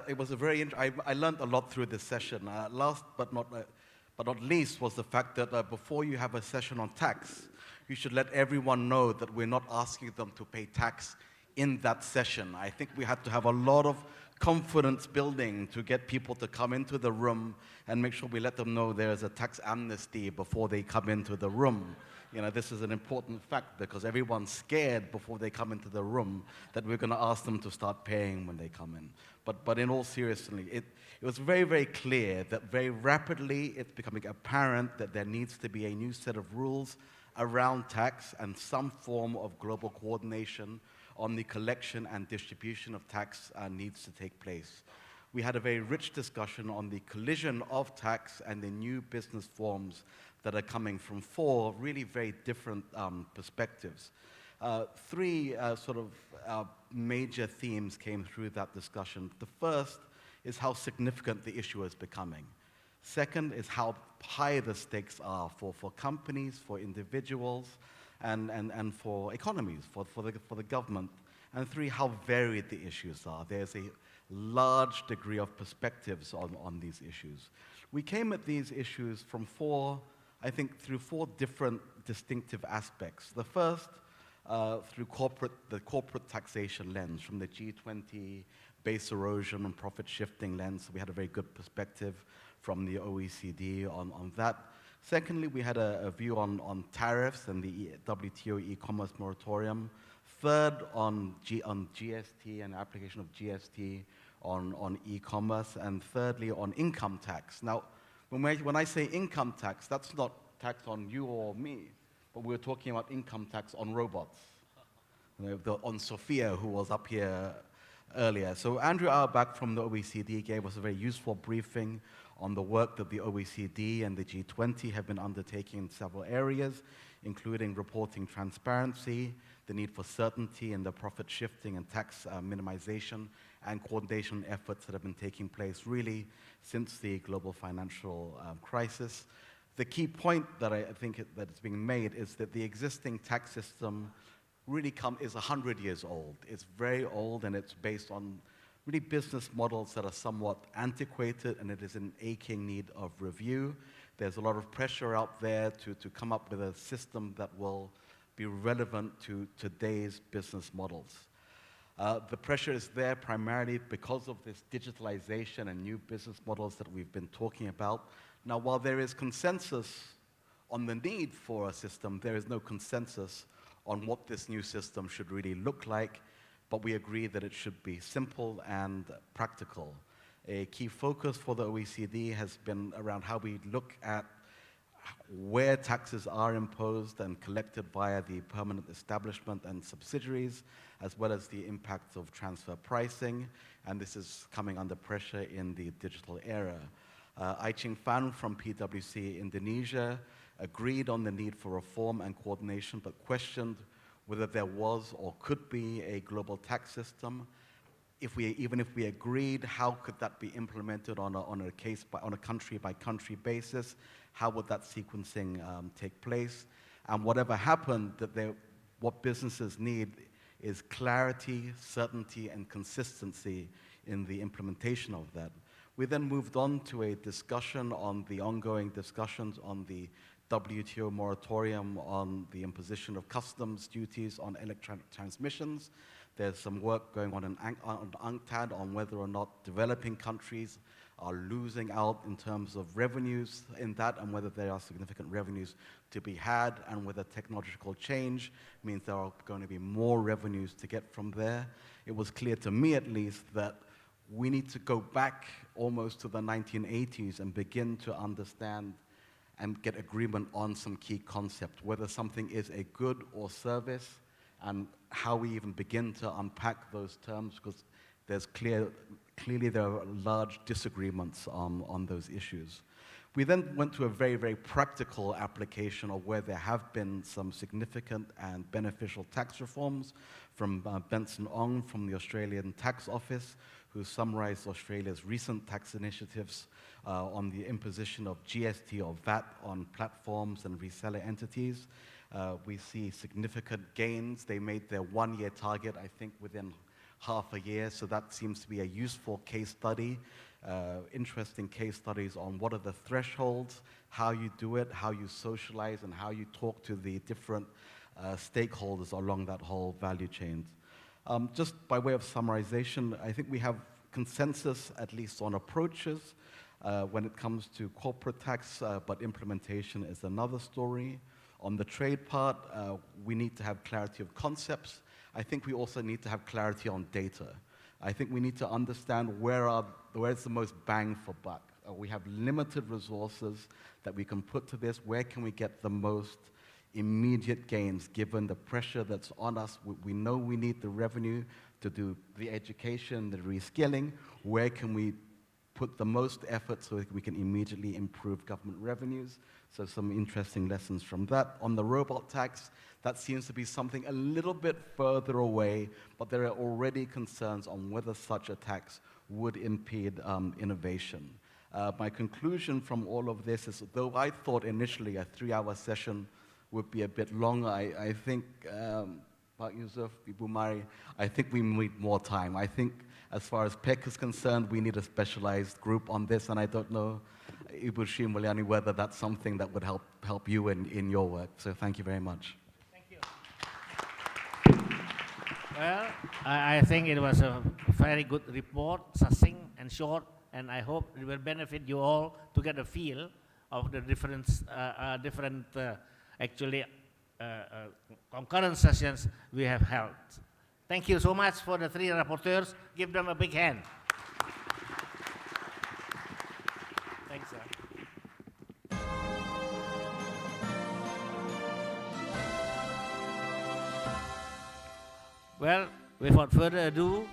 It was a very, I learned a lot through this session. Last but not least was the fact that before you have a session on tax, you should let everyone know that we're not asking them to pay tax in that session. I think we had to have a lot of confidence building to get people to come into the room and make sure we let them know there is a tax amnesty before they come into the room. You know, this is an important fact because everyone's scared before they come into the room that we're going to ask them to start paying when they come in. But in all seriousness, it was very, very clear that very rapidly it's becoming apparent that there needs to be a new set of rules around tax and some form of global coordination on the collection and distribution of tax needs to take place. We had a very rich discussion on the collision of tax and the new business forms that are coming from 4 really very different perspectives. 3 major themes came through that discussion. The first is how significant the issue is becoming. Second is how high the stakes are for companies, for individuals, and for economies, for the government. And 3, how varied the issues are. There's a large degree of perspectives on these issues. We came at these issues from through 4 different distinctive aspects. The first, through the corporate taxation lens, from the G20 base erosion and profit shifting lens. We had a very good perspective from the OECD on that. Secondly, we had a view on tariffs and the WTO e-commerce moratorium. Third, on GST and application of GST on e-commerce. And thirdly, on income tax. Now, when I say income tax, that's not tax on you or me, but we're talking about income tax on robots. On Sophia, who was up here earlier. So Andrew Auerbach from the OECD gave us a very useful briefing on the work that the OECD and the G20 have been undertaking in several areas, including reporting transparency, the need for certainty in the profit shifting and tax minimization, and coordination efforts that have been taking place really since the global financial crisis. The key point that I think that is being made is that the existing tax system really is 100 years old. It's very old, and it's based on really business models that are somewhat antiquated, and it is in aching need of review. There's a lot of pressure out there to come up with a system that will be relevant to today's business models. The pressure is there primarily because of this digitalization and new business models that we've been talking about. Now, while there is consensus on the need for a system, there is no consensus on what this new system should really look like, but we agree that it should be simple and practical. A key focus for the OECD has been around how we look at where taxes are imposed and collected via the permanent establishment and subsidiaries, as well as the impact of transfer pricing, and this is coming under pressure in the digital era. Ai Ching Fan from PwC Indonesia agreed on the need for reform and coordination, but questioned whether there was or could be a global tax system. Even if we agreed, how could that be implemented on a country-by-country basis? How would that sequencing take place? And whatever happened, what businesses need is clarity, certainty, and consistency in the implementation of that. We then moved on to a discussion on the ongoing discussions on the WTO moratorium on the imposition of customs duties on electronic transmissions. There's some work going on UNCTAD on whether or not developing countries are losing out in terms of revenues in that, and whether there are significant revenues to be had, and whether technological change means there are going to be more revenues to get from there. It was clear to me, at least, that we need to go back almost to the 1980s and begin to understand and get agreement on some key concepts, whether something is a good or service, and how we even begin to unpack those terms, because there's clearly there are large disagreements on those issues. We then went to a very, very practical application of where there have been some significant and beneficial tax reforms from Benson Ong from the Australian Tax Office, who summarized Australia's recent tax initiatives on the imposition of GST or VAT on platforms and reseller entities. We see significant gains. They made their one-year target, I think, within half a year, so that seems to be a useful case study. Interesting case studies on what are the thresholds, how you do it, how you socialize, and how you talk to the different stakeholders along that whole value chain. Just by way of summarization, I think we have consensus, at least on approaches, when it comes to corporate tax, but implementation is another story. On the trade part, we need to have clarity of concepts. I think we also need to have clarity on data. I think we need to understand where's the most bang for buck. We have limited resources that we can put to this. Where can we get the most immediate gains given the pressure that's on us. We know we need the revenue to do the education, the reskilling. Where can we put the most effort so that we can immediately improve government revenues? So some interesting lessons from that. On the robot tax, that seems to be something a little bit further away, but there are already concerns on whether such a tax would impede innovation. My conclusion from all of this is, though I thought initially a 3-hour session would be a bit longer, I think, Pak Yusuf, Ibu Mari, I think we need more time. I think as far as PEC is concerned, we need a specialized group on this, and I don't know, Ibu Sri Mulyani, whether that's something that would help you in your work. So thank you very much. Thank you. Well, I think it was a very good report, succinct and short, and I hope it will benefit you all to get a feel of the different concurrent sessions we have held. Thank you so much for the 3 rapporteurs. Give them a big hand. Thanks, sir. Well, without further ado,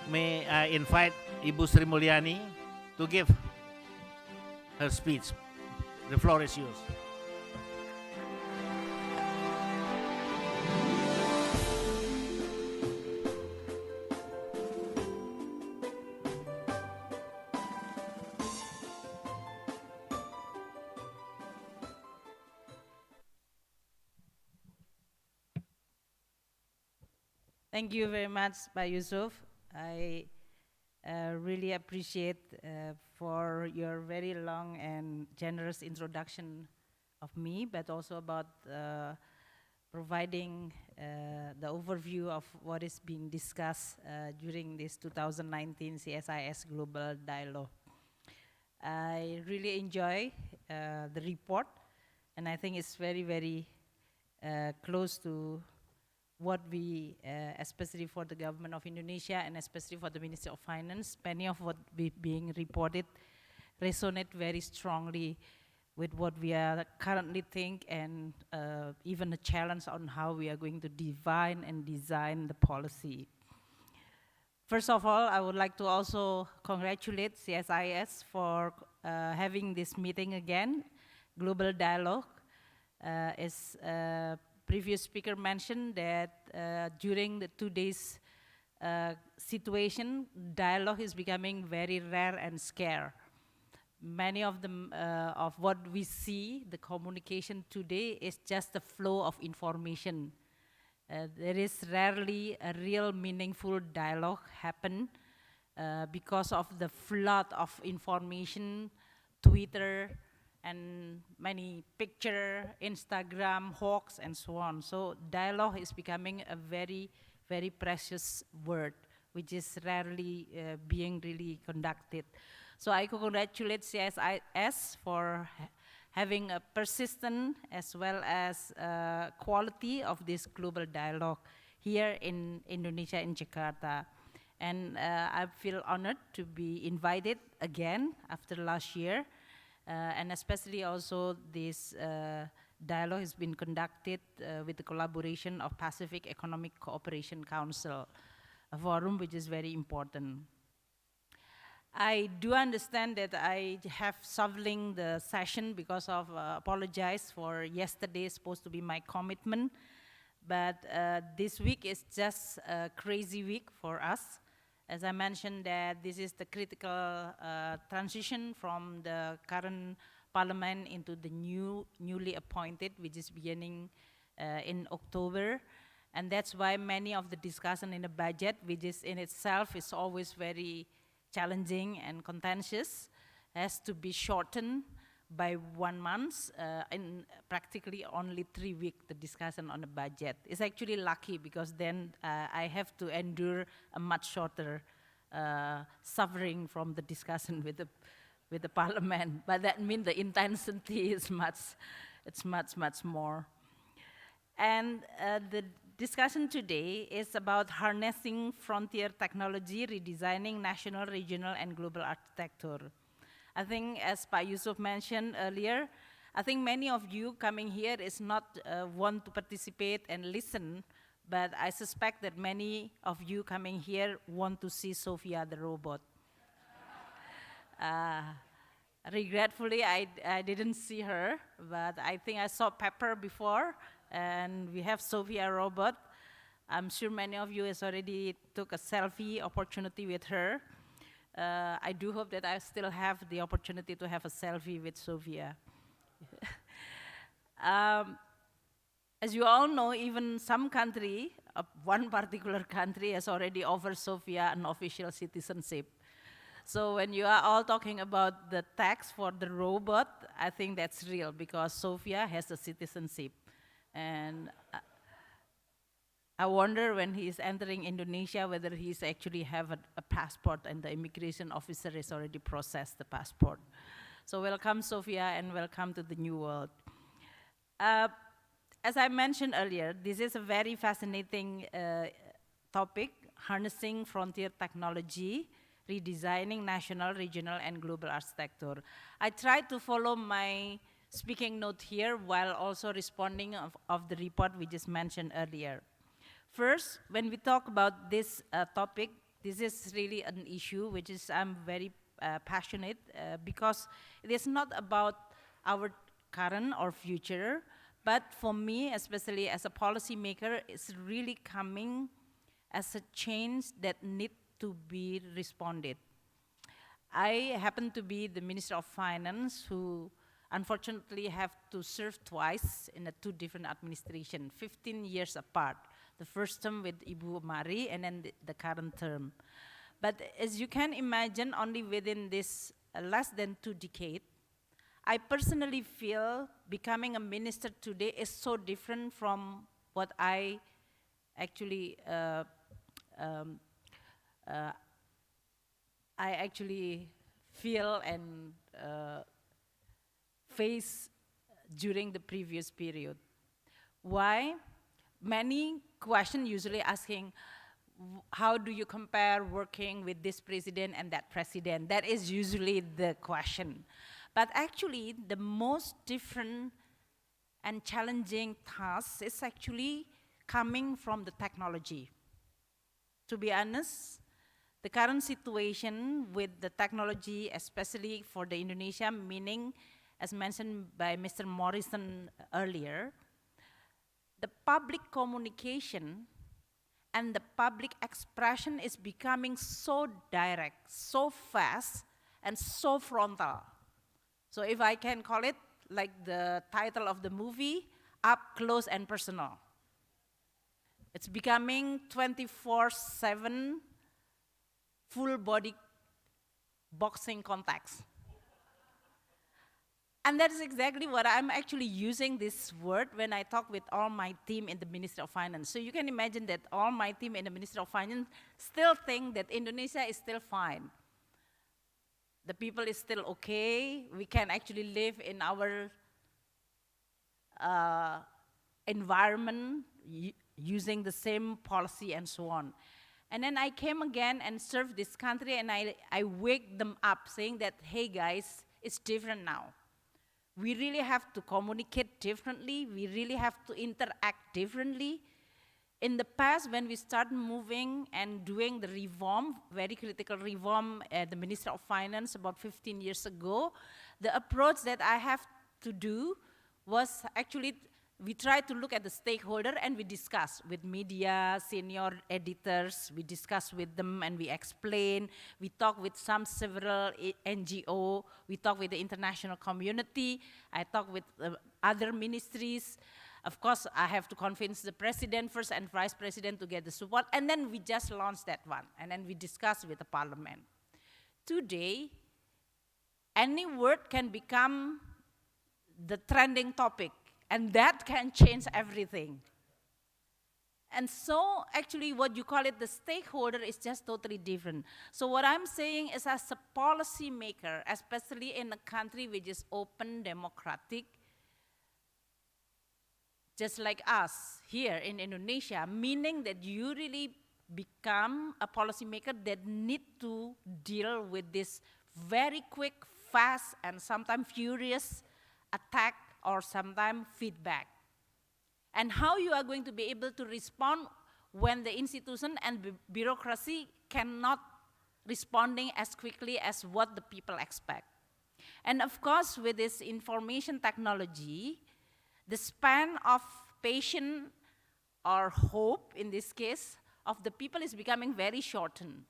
may I invite Ibu Sri Mulyani to give her speech. The floor is yours. Thank you very much, Pak Yusuf. I really appreciate for your very long and generous introduction of me, but also about providing the overview of what is being discussed during this 2019 CSIS Global Dialogue. I really enjoy the report, and I think it's very, very close to what we, especially for the government of Indonesia and especially for the Ministry of Finance, many of what being reported resonate very strongly with what we are currently think, and even a challenge on how we are going to define and design the policy. First of all, I would like to also congratulate CSIS for having this meeting again, Global Dialogue. As previous speaker mentioned that during the 2 days situation, dialogue is becoming very rare and scarce. Many of them, of what we see, the communication today is just the flow of information. There is rarely a real meaningful dialogue happen because of the flood of information, Twitter, and many picture, Instagram, hoax, and so on. So dialogue is becoming a very, very precious word, which is rarely being really conducted. So I congratulate CSIS for having a persistent as well as quality of this global dialogue here in Indonesia, in Jakarta. And I feel honored to be invited again after last year. And especially also this dialogue has been conducted with the collaboration of Pacific Economic Cooperation Council, a forum which is very important. I do understand that I have shoveling the session because of apologize for yesterday supposed to be my commitment, but this week is just a crazy week for us. As I mentioned that this is the critical transition from the current parliament into the newly appointed, which is beginning in October. And that's why many of the discussion in the budget, which is in itself is always very challenging and contentious, has to be shortened by 1 month, in practically only 3 weeks, the discussion on the budget. It's actually lucky because then I have to endure a much shorter suffering from the discussion with the parliament. But that means the intensity is much more. And the discussion today is about harnessing frontier technology, redesigning national, regional, and global architecture. I think, as Pak Yusuf mentioned earlier, I think many of you coming here is not want to participate and listen, but I suspect that many of you coming here want to see Sophia the robot. Regretfully, I didn't see her, but I think I saw Pepper before, and we have Sophia robot. I'm sure many of you has already took a selfie opportunity with her. I do hope that I still have the opportunity to have a selfie with Sophia. As you all know, even some country, one particular country has already offered Sophia an official citizenship. So when you are all talking about the tax for the robot, I think that's real because Sophia has a citizenship. And I wonder when he is entering Indonesia whether he's actually have a passport and the immigration officer has already processed the passport. So welcome, Sophia, and welcome to the new world. As I mentioned earlier, this is a very fascinating topic, harnessing frontier technology, redesigning national, regional, and global architecture. I tried to follow my speaking note here while also responding of the report we just mentioned earlier. First, when we talk about this topic, this is really an issue which is I'm very passionate because it is not about our current or future, but for me, especially as a policymaker, it's really coming as a change that needs to be responded. I happen to be the Minister of Finance who unfortunately have to serve twice in two different administrations, 15 years apart. The first term with Ibu Mari and then the current term. But as you can imagine, only within this less than 2 decades, I personally feel becoming a minister today is so different from what I actually feel and face during the previous period. Why? Many questions usually asking, how do you compare working with this president and that president? That is usually the question. But actually, the most different and challenging task is actually coming from the technology. To be honest, the current situation with the technology, especially for the Indonesia, meaning, as mentioned by Mr. Morrison earlier, the public communication and the public expression is becoming so direct, so fast, and so frontal. So if I can call it like the title of the movie, Up Close and Personal. It's becoming 24/7 full body boxing contacts. And that is exactly what I'm actually using this word when I talk with all my team in the Ministry of Finance. So you can imagine that all my team in the Ministry of Finance still think that Indonesia is still fine. The people is still okay. We can actually live in our environment using the same policy and so on. And then I came again and served this country and I wake them up saying that, hey guys, it's different now. We really have to communicate differently. We really have to interact differently. In the past, when we started moving and doing the reform, very critical reform at the Ministry of Finance about 15 years ago, the approach that I have to do was actually, we try to look at the stakeholder and we discuss with media, senior editors, we discuss with them and we explain. We talk with several NGO, we talk with the international community, I talk with other ministries. Of course, I have to convince the president first and vice president to get the support, and then we just launched that one, and then we discuss with the parliament. Today, any word can become the trending topic, and that can change everything. And so, actually, what you call it, the stakeholder is just totally different. So what I'm saying is as a policy maker, especially in a country which is open, democratic, just like us here in Indonesia, meaning that you really become a policymaker that need to deal with this very quick, fast, and sometimes furious attack or sometimes feedback. And how you are going to be able to respond when the institution and bureaucracy cannot responding as quickly as what the people expect. And of course, with this information technology, the span of patience or hope, in this case, of the people is becoming very shortened.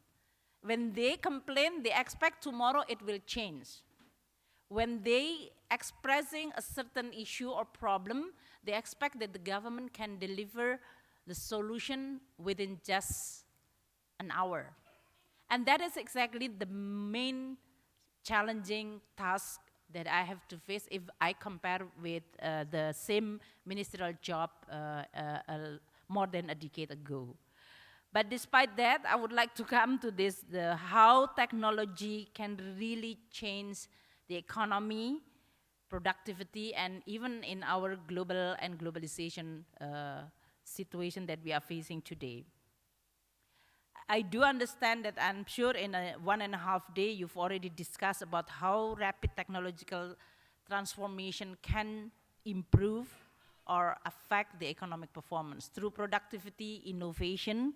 When they complain, they expect tomorrow it will change. When they expressing a certain issue or problem, they expect that the government can deliver the solution within just an hour. And that is exactly the main challenging task that I have to face if I compare with the same ministerial job more than a decade ago. But despite that, I would like to come to this, how technology can really change the economy, productivity, and even in our global and globalization situation that we are facing today. I do understand that I'm sure in a 1.5 day you've already discussed about how rapid technological transformation can improve or affect the economic performance through productivity, innovation,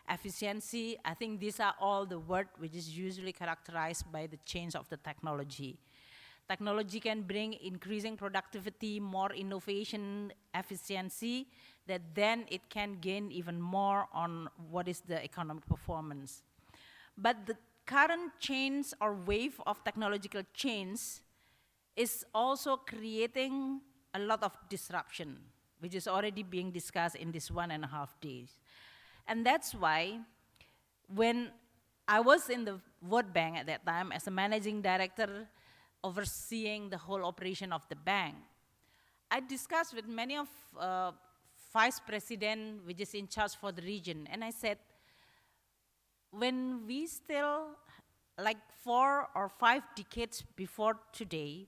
efficiency. I think these are all the words which is usually characterized by the change of the technology. Technology can bring increasing productivity, more innovation, efficiency, that then it can gain even more on what is the economic performance. But the current change or wave of technological change is also creating a lot of disruption, which is already being discussed in this 1.5 days. And that's why when I was in the World Bank at that time as a managing director overseeing the whole operation of the bank, I discussed with many of vice president which is in charge for the region, and I said, when we still, like 4 or 5 decades before today,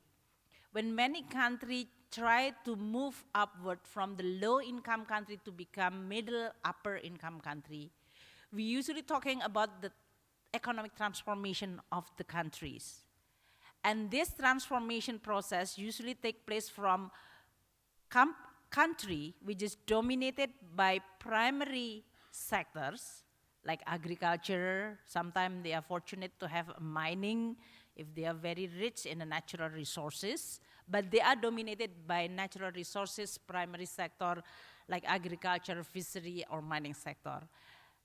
when many countries try to move upward from the low-income country to become middle, upper-income country, we usually talking about the economic transformation of the countries. And this transformation process usually takes place from country which is dominated by primary sectors, like agriculture. Sometimes they are fortunate to have mining if they are very rich in the natural resources, but they are dominated by natural resources, primary sector, like agriculture, fishery, or mining sector.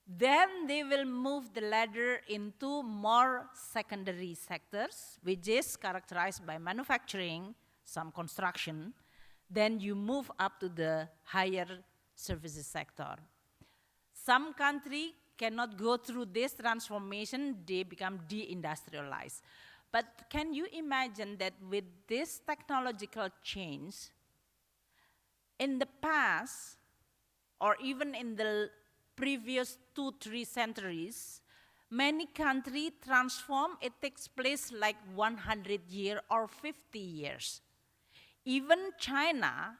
Then they will move the ladder into more secondary sectors, which is characterized by manufacturing, some construction. Then you move up to the higher services sector. Some countries cannot go through this transformation, they become deindustrialized. But can you imagine that with this technological change, in the past, or even in the previous 2-3 centuries, many countries transform, it takes place like 100 years or 50 years. Even China,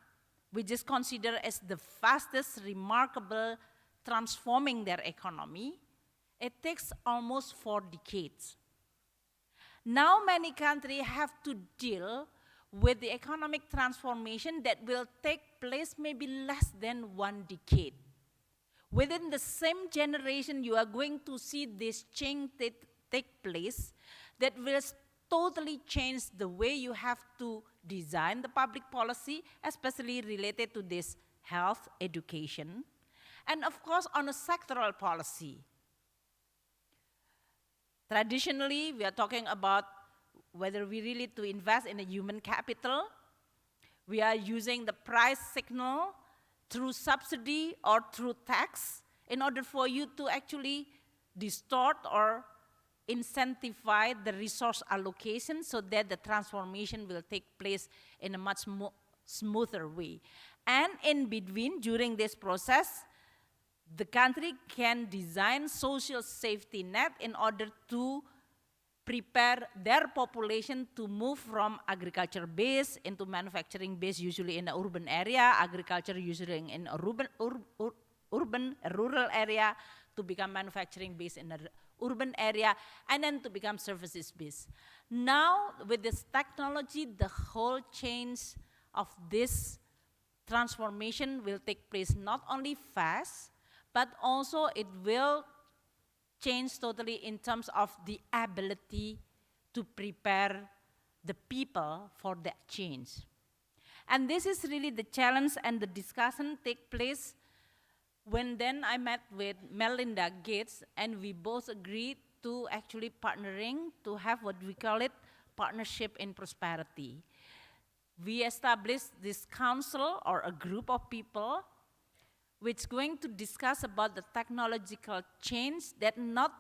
which is considered as the fastest remarkable transforming their economy, it takes almost 4 decades. Now many countries have to deal with the economic transformation that will take place maybe less than 1 decade. Within the same generation, you are going to see this change take place that will totally change the way you have to design the public policy, especially related to this health, education, and of course on a sectoral policy. Traditionally, we are talking about whether we really to invest in a human capital. We are using the price signal through subsidy or through tax in order for you to actually distort or incentivize the resource allocation so that the transformation will take place in a much more smoother way. And in between, during this process, the country can design social safety net in order to prepare their population to move from agriculture base into manufacturing base, usually in the urban area, agriculture usually in a rural area, to become manufacturing base in the urban area, and then to become services base. Now, with this technology, the whole change of this transformation will take place not only fast, but also it will change totally in terms of the ability to prepare the people for that change. And this is really the challenge, and the discussion take place when then I met with Melinda Gates, and we both agreed to actually partnering to have what we call it partnership in prosperity. We established this council or a group of people which is going to discuss about the technological change that not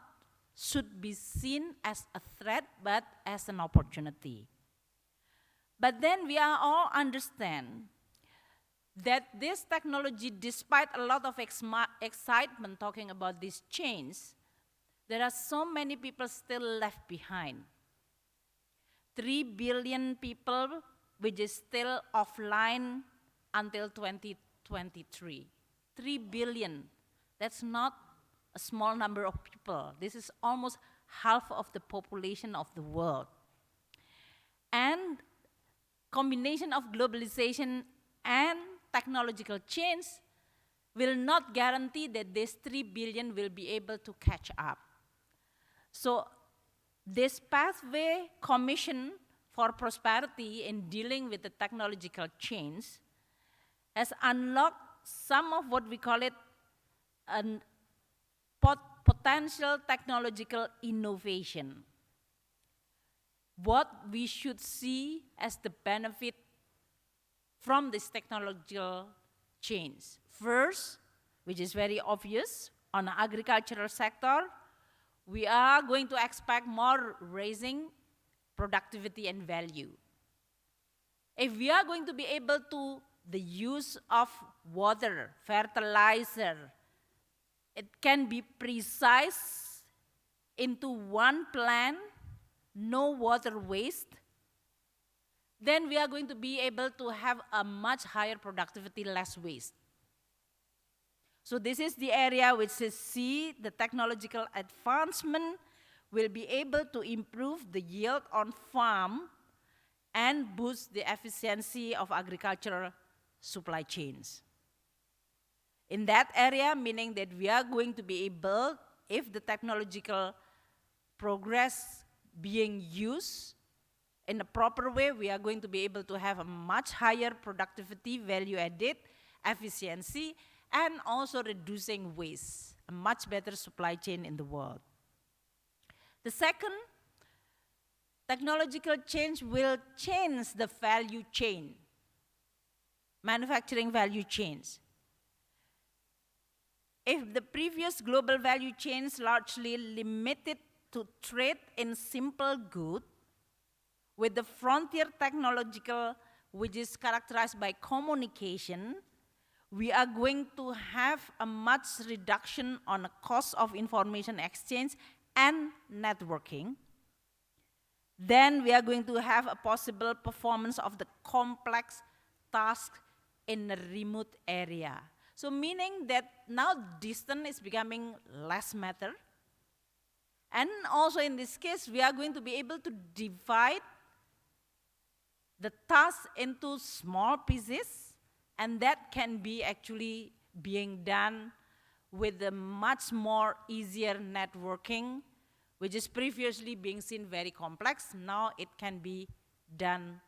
should be seen as a threat but as an opportunity. But then we are all understand that this technology, despite a lot of excitement talking about this change, there are so many people still left behind. 3 billion people, which is still offline until 2023. 3 billion, that's not a small number of people. This is almost half of the population of the world. And combination of globalization and technological change will not guarantee that this 3 billion will be able to catch up. So this pathway commission for prosperity in dealing with the technological change has unlocked some of what we call it a potential technological innovation. What we should see as the benefit from this technological change. First, which is very obvious, on the agricultural sector, we are going to expect more raising productivity and value. If we are going to be able to, the use of water, fertilizer, it can be precise into one plant, no water waste, then we are going to be able to have a much higher productivity, less waste. So this is the area which is see the technological advancement will be able to improve the yield on farm and boost the efficiency of agricultural supply chains. In that area, meaning that we are going to be able, if the technological progress being used in a proper way, we are going to be able to have a much higher productivity, value added, efficiency, and also reducing waste, a much better supply chain in the world. The second, technological change will change the value chain, manufacturing value chains. If the previous global value chains largely limited to trade in simple goods, with the frontier technological, which is characterized by communication, we are going to have a much reduction on the cost of information exchange and networking. Then we are going to have a possible performance of the complex task in a remote area. So meaning that now distance is becoming less matter. And also in this case, we are going to be able to divide the task into small pieces, and that can be actually being done with a much more easier networking, which is previously being seen very complex. Now it can be done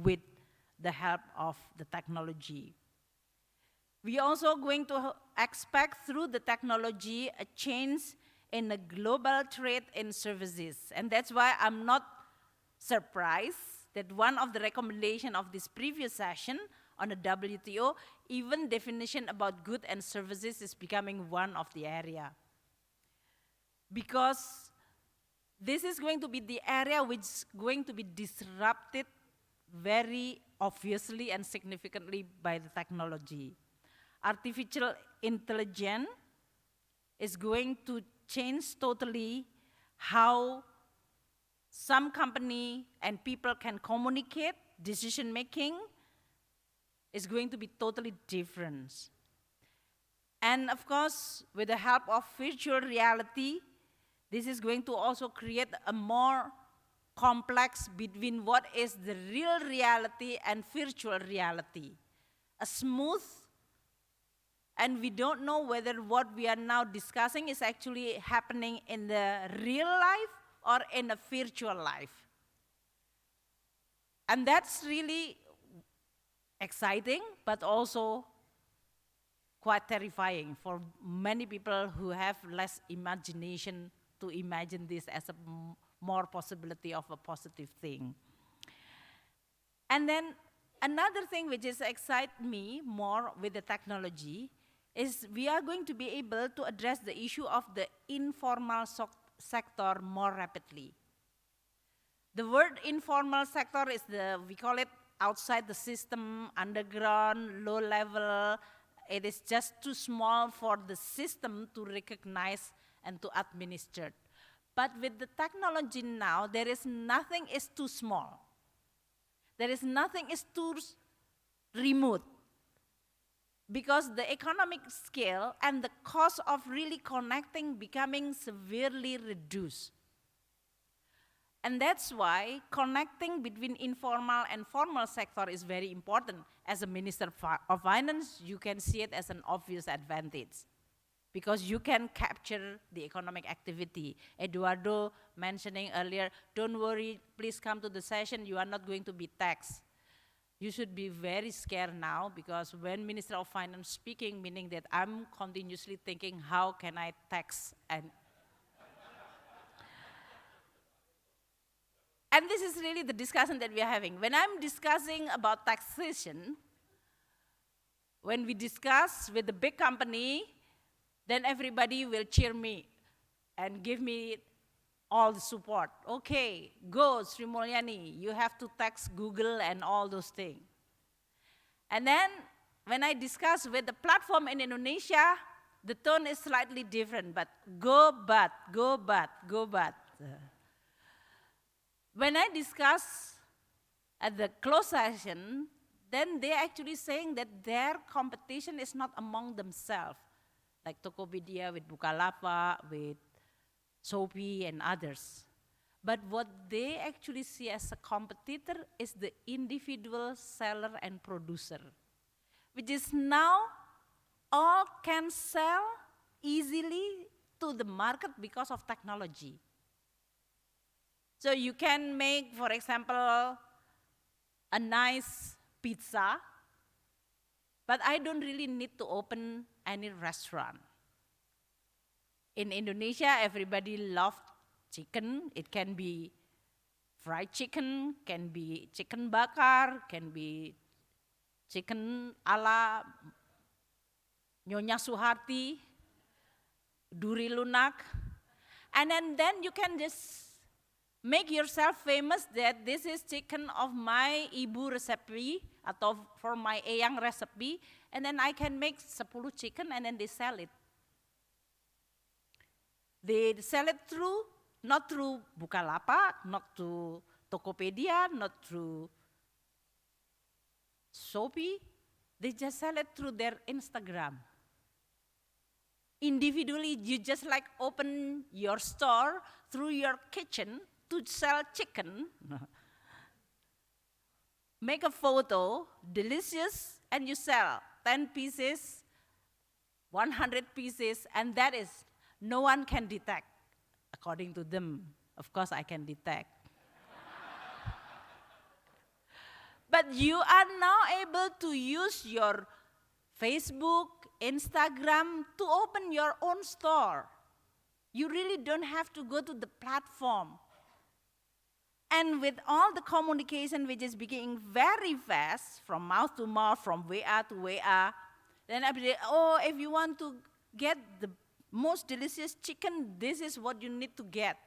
with the help of the technology. We also going to expect through the technology a change in the global trade in services. And that's why I'm not surprised that one of the recommendations of this previous session on the WTO, even definition about goods and services is becoming one of the area. Because this is going to be the area which is going to be disrupted very obviously and significantly by the technology. Artificial intelligence is going to change totally how some company and people can communicate. Decision making is going to be totally different. And of course, with the help of virtual reality, this is going to also create a more complex between what is the real reality and virtual reality. A smooth, and we don't know whether what we are now discussing is actually happening in the real life or in a virtual life. And that's really exciting, but also quite terrifying for many people who have less imagination to imagine this as a more possibility of a positive thing. And then another thing which is excite me more with the technology is we are going to be able to address the issue of the informal sector more rapidly. The word informal sector is we call it outside the system, underground, low level. It is just too small for the system to recognize and to administer. But with the technology now, there is nothing is too small. There is nothing is too remote. Because the economic scale and the cost of really connecting becoming severely reduced. And that's why connecting between informal and formal sector is very important. As a Minister of Finance, you can see it as an obvious advantage because you can capture the economic activity. Eduardo mentioning earlier, don't worry, please come to the session, you are not going to be taxed. You should be very scared now because when Minister of Finance speaking, meaning that I'm continuously thinking, how can I tax And this is really the discussion that we are having. When I'm discussing about taxation, when we discuss with the big company, then everybody will cheer me and give me all the support. Okay, go Sri Mulyani, you have to tax Google and all those things. And then when I discuss with the platform in Indonesia, the tone is slightly different, but go but. When I discuss at the closed session, then they're actually saying that their competition is not among themselves, like Tokopedia with Bukalapak, with Shopee and others. But what they actually see as a competitor is the individual seller and producer, which is now all can sell easily to the market because of technology. So you can make, for example, a nice pizza, but I don't really need to open any restaurant. In Indonesia, everybody loves chicken. It can be fried chicken, can be chicken bakar, can be chicken ala Nyonya Suharti, duri lunak. And then you can just make yourself famous that this is chicken of my ibu recipe atau for my eyang recipe, and then I can make 10 chicken and then they sell it. They sell it through, not through Bukalapak, not through Tokopedia, not through Shopee. They just sell it through their Instagram. Individually, you just like open your store through your kitchen to sell chicken. Make a photo, delicious, and you sell 10 pieces, 100 pieces, and that is, no one can detect, according to them. Of course, I can detect. But you are now able to use your Facebook, Instagram to open your own store. You really don't have to go to the platform. And with all the communication which is becoming very fast, from mouth to mouth, from WA to WA, then everybody, oh, if you want to get the most delicious chicken, this is what you need to get.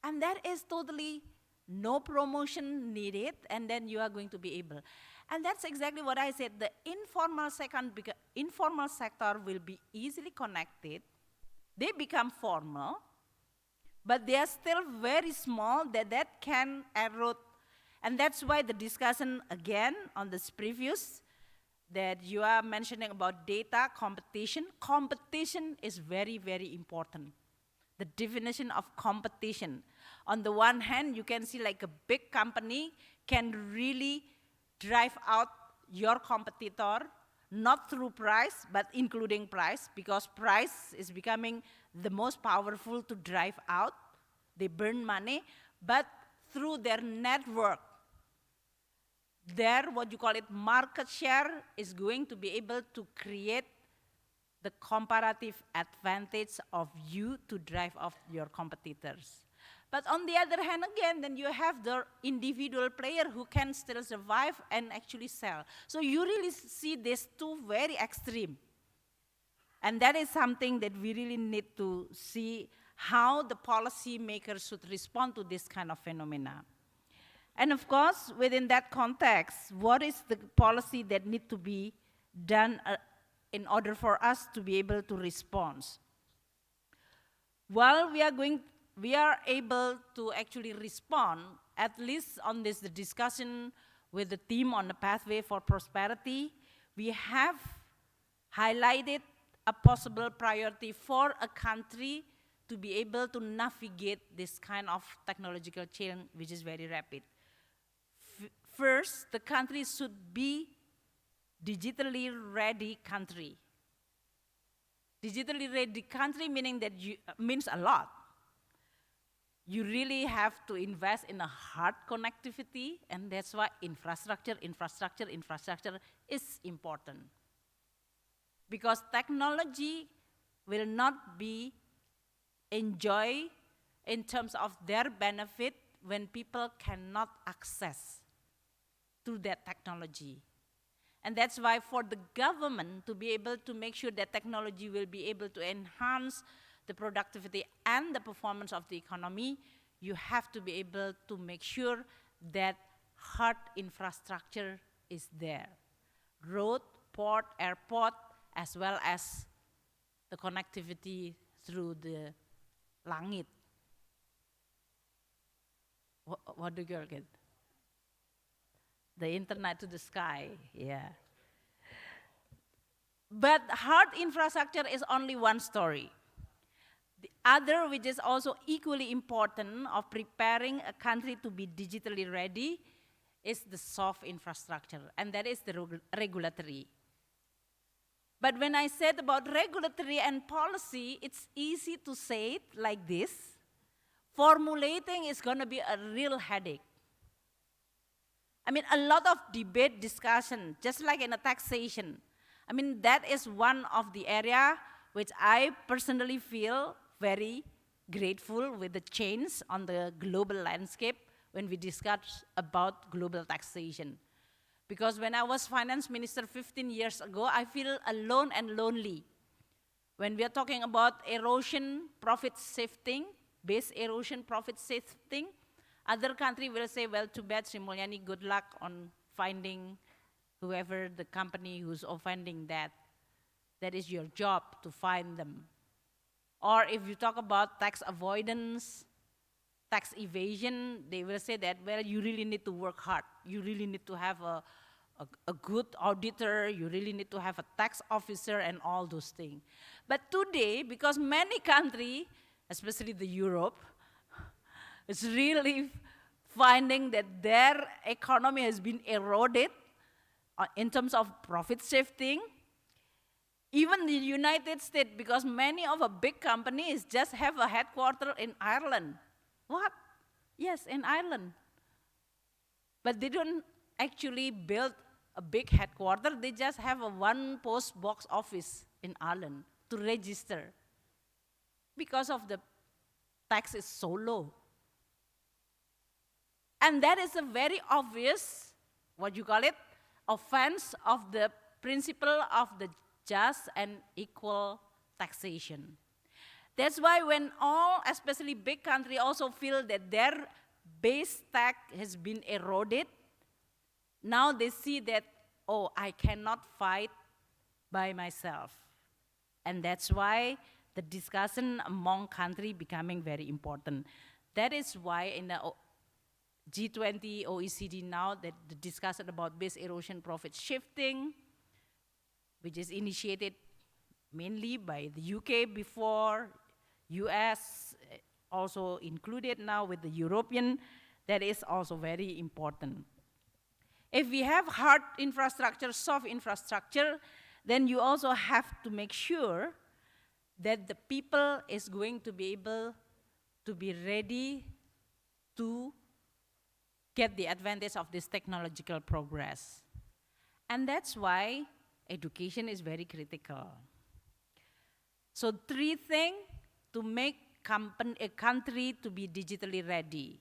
And that is totally no promotion needed, and then you are going to be able. And that's exactly what I said. The informal sector will be easily connected. They become formal, but they are still very small that can erode. And that's why the discussion again on this previous that you are mentioning about data competition. Competition is very, very important. The definition of competition. On the one hand, you can see like a big company can really drive out your competitor, not through price, but including price, because price is becoming the most powerful to drive out. They burn money, but through their network, their, what you call it, market share is going to be able to create the comparative advantage of you to drive off your competitors. But on the other hand, again, then you have the individual player who can still survive and actually sell. So you really see these two very extreme. And that is something that we really need to see how the policymakers should respond to this kind of phenomena. And of course, within that context, what is the policy that need to be done in order for us to be able to respond? Well, we are able to actually respond, at least on this the discussion with the team on the pathway for prosperity. We have highlighted a possible priority for a country to be able to navigate this kind of technological change, which is very rapid. First, the country should be digitally ready country. Digitally ready country meaning that means a lot. You really have to invest in a hard connectivity, and that's why infrastructure is important. Because technology will not be enjoyed in terms of their benefit when people cannot access to that technology. And that's why for the government to be able to make sure that technology will be able to enhance the productivity and the performance of the economy, you have to be able to make sure that hard infrastructure is there. Road, port, airport, as well as the connectivity through the langit. What do you get? The internet to the sky, yeah. But hard infrastructure is only one story. The other, which is also equally important of preparing a country to be digitally ready, is the soft infrastructure, and that is the regulatory. But when I said about regulatory and policy, it's easy to say it like this. Formulating is going to be a real headache. I mean, a lot of debate, discussion, just like in a taxation. I mean, that is one of the area which I personally feel very grateful with the change on the global landscape when we discuss about global taxation. Because when I was finance minister 15 years ago, I feel alone and lonely. When we are talking about erosion, profit shifting, base erosion, profit shifting, other country will say, well, too bad, Sri Mulyani, good luck on finding whoever the company who's offending that. That is your job to find them. Or if you talk about tax avoidance, tax evasion, they will say that, well, you really need to work hard. You really need to have a good auditor. You really need to have a tax officer and all those things. But today, because many countries, especially the Europe, is really finding that their economy has been eroded in terms of profit shifting. Even the United States, because many of the big companies just have a headquarters in Ireland. What? Yes, in Ireland. But they don't actually build a big headquarters. They just have a one post box office in Ireland to register because of the tax is so low. And that is a very obvious, what you call it, offense of the principle of the just and equal taxation. That's why when all, especially big countries, also feel that their base tax has been eroded, now they see that, oh, I cannot fight by myself. And that's why the discussion among countries becoming very important. That is why in the G20, OECD now, that the discussion about base erosion profit shifting, which is initiated mainly by the UK before, US, also included now with the European, that is also very important. If we have hard infrastructure, soft infrastructure, then you also have to make sure that the people is going to be able to be ready to get the advantage of this technological progress. And that's why education is very critical. So 3 things to make a country to be digitally ready: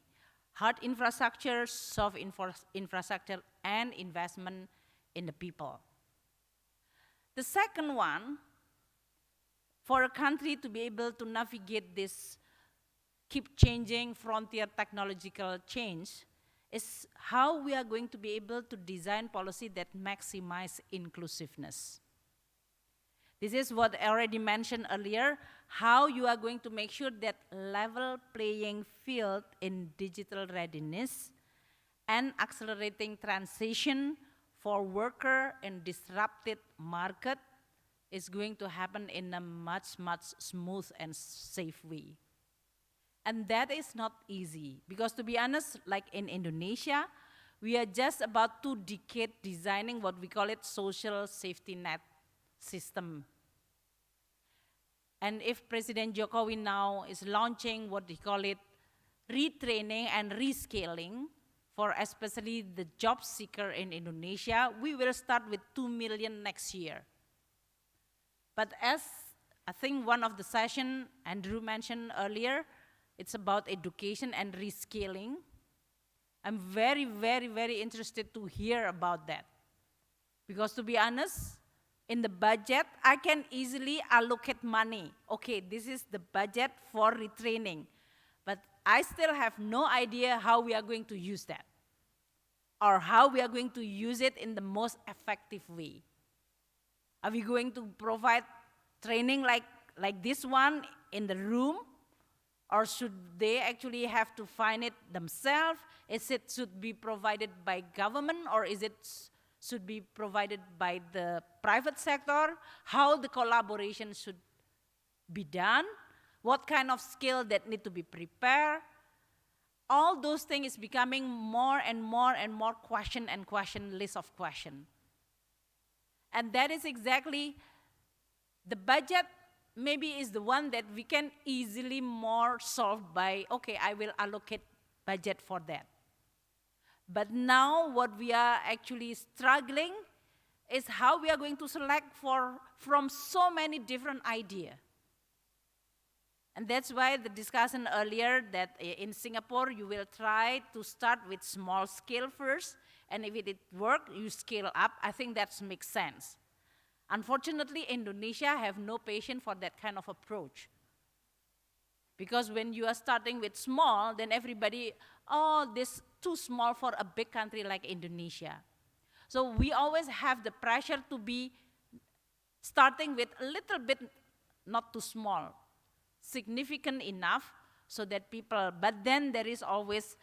hard infrastructure, soft infrastructure, and investment in the people. The second one, for a country to be able to navigate this keep changing frontier technological change, is how we are going to be able to design policy that maximize inclusiveness. This is what I already mentioned earlier, how you are going to make sure that level playing field in digital readiness and accelerating transition for worker in disrupted market is going to happen in a much, much smooth and safe way. And that is not easy, because to be honest, like in Indonesia, we are just about 2 decades designing what we call it social safety net system. And if President Jokowi now is launching what they call it retraining and rescaling for especially the job seeker in Indonesia, we will start with 2 million next year. But as I think one of the session Andrew mentioned earlier, it's about education and rescaling. I'm very, very, very interested to hear about that. Because to be honest, in the budget, I can easily allocate money. Okay, this is the budget for retraining. But I still have no idea how we are going to use that, or how we are going to use it in the most effective way. Are we going to provide training like this one in the room? Or should they actually have to find it themselves? Is it should be provided by government, or is it should be provided by the private sector? How the collaboration should be done? What kind of skill that need to be prepared? All those things is becoming more and more and more question and question, list of question. And that is exactly the budget. Maybe is the one that we can easily more solve by, okay, I will allocate budget for that. But now what we are actually struggling is how we are going to select from so many different ideas. And that's why the discussion earlier that in Singapore, you will try to start with small scale first, and if it works, you scale up. I think that makes sense. Unfortunately, Indonesia have no patience for that kind of approach. Because when you are starting with small, then everybody, oh, this too small for a big country like Indonesia. So we always have the pressure to be starting with a little bit, not too small, significant enough so that people, but then there is always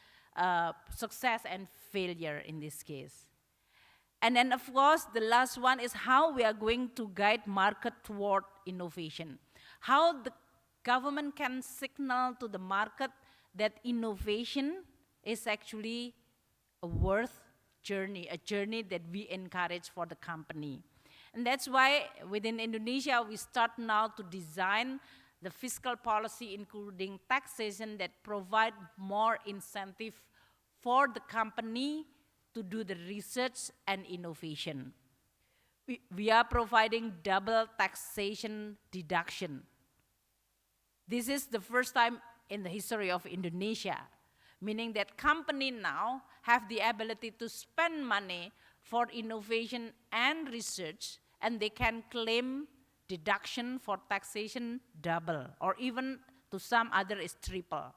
success and failure in this case. And then, of course, the last one is how we are going to guide market toward innovation. How the government can signal to the market that innovation is actually a worth journey, a journey that we encourage for the company. And that's why within Indonesia, we start now to design the fiscal policy, including taxation, that provide more incentive for the company to do the research and innovation. We are providing double taxation deduction. This is the first time in the history of Indonesia, meaning that companies now have the ability to spend money for innovation and research, and they can claim deduction for taxation double, or even to some other is triple.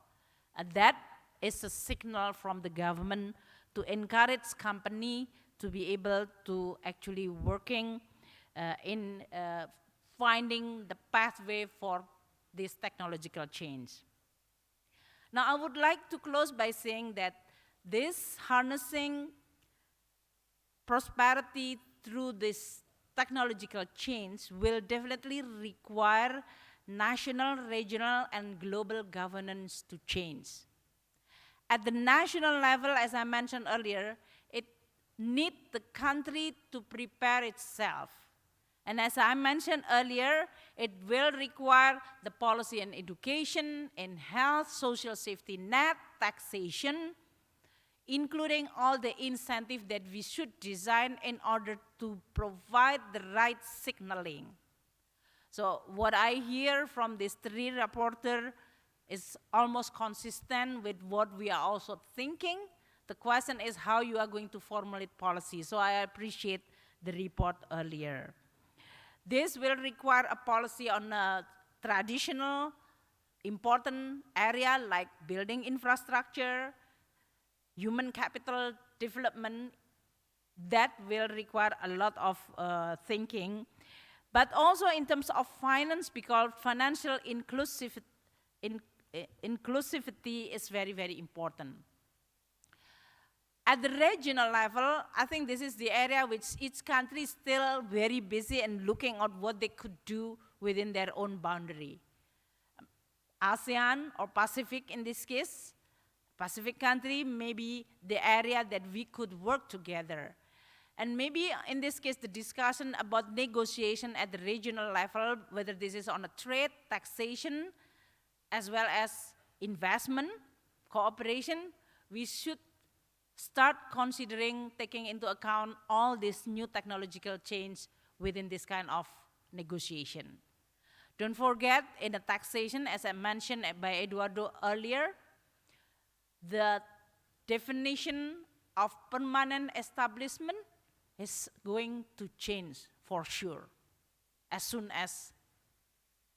And that is a signal from the government to encourage company to be able to actually working in finding the pathway for this technological change. Now, I would like to close by saying that this harnessing prosperity through this technological change will definitely require national, regional, and global governance to change. At the national level, as I mentioned earlier, it needs the country to prepare itself. And as I mentioned earlier, it will require the policy in education, in health, social safety net, taxation, including all the incentives that we should design in order to provide the right signaling. So what I hear from these three reporters is almost consistent with what we are also thinking. The question is how you are going to formulate policy. So I appreciate the report earlier. This will require a policy on a traditional, important area like building infrastructure, human capital development. That will require a lot of thinking. But also in terms of finance, because financial inclusivity is very, very important. At the regional level, I think this is the area which each country is still very busy and looking at what they could do within their own boundary. ASEAN or Pacific in this case, Pacific country may be the area that we could work together. And maybe in this case, the discussion about negotiation at the regional level, whether this is on a trade, taxation, as well as investment, cooperation, we should start considering taking into account all this new technological change within this kind of negotiation. Don't forget, in the taxation, as I mentioned by Eduardo earlier, the definition of permanent establishment is going to change for sure as soon as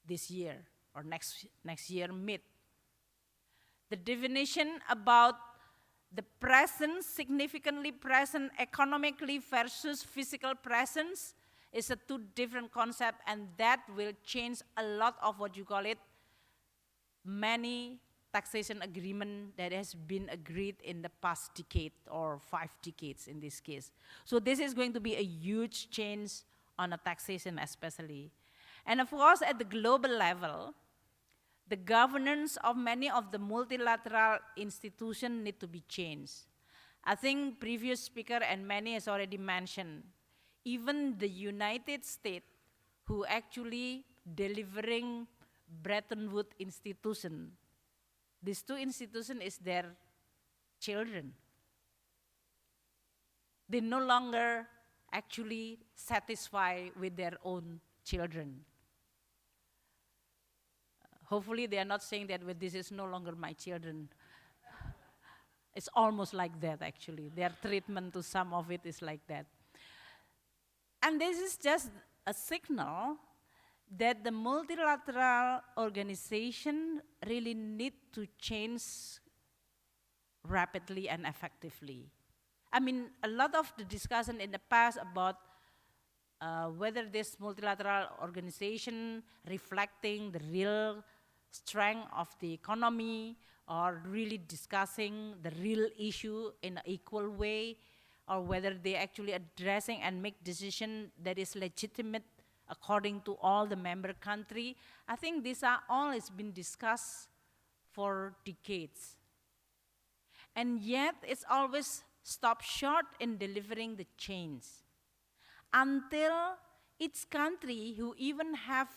this year or next year mid. The definition about the presence, significantly present economically versus physical presence is a two different concept, and that will change a lot of what you call it, many taxation agreement that has been agreed in the past decade or 5 decades in this case. So this is going to be a huge change on a taxation especially. And of course, at the global level, the governance of many of the multilateral institutions need to be changed. I think previous speaker and many has already mentioned, even the United States, who actually delivering Bretton Woods institution, these two institutions is their children. They no longer actually satisfy with their own children. Hopefully they are not saying that well, this is no longer my children. It's almost like that actually. Their treatment to some of it is like that. And this is just a signal that the multilateral organization really need to change rapidly and effectively. I mean, a lot of the discussion in the past about whether this multilateral organization reflecting the real strength of the economy or really discussing the real issue in an equal way, or whether they actually addressing and make decision that is legitimate according to all the member country. I think these are all has been discussed for decades. And yet it's always stopped short in delivering the change. Until each country who even have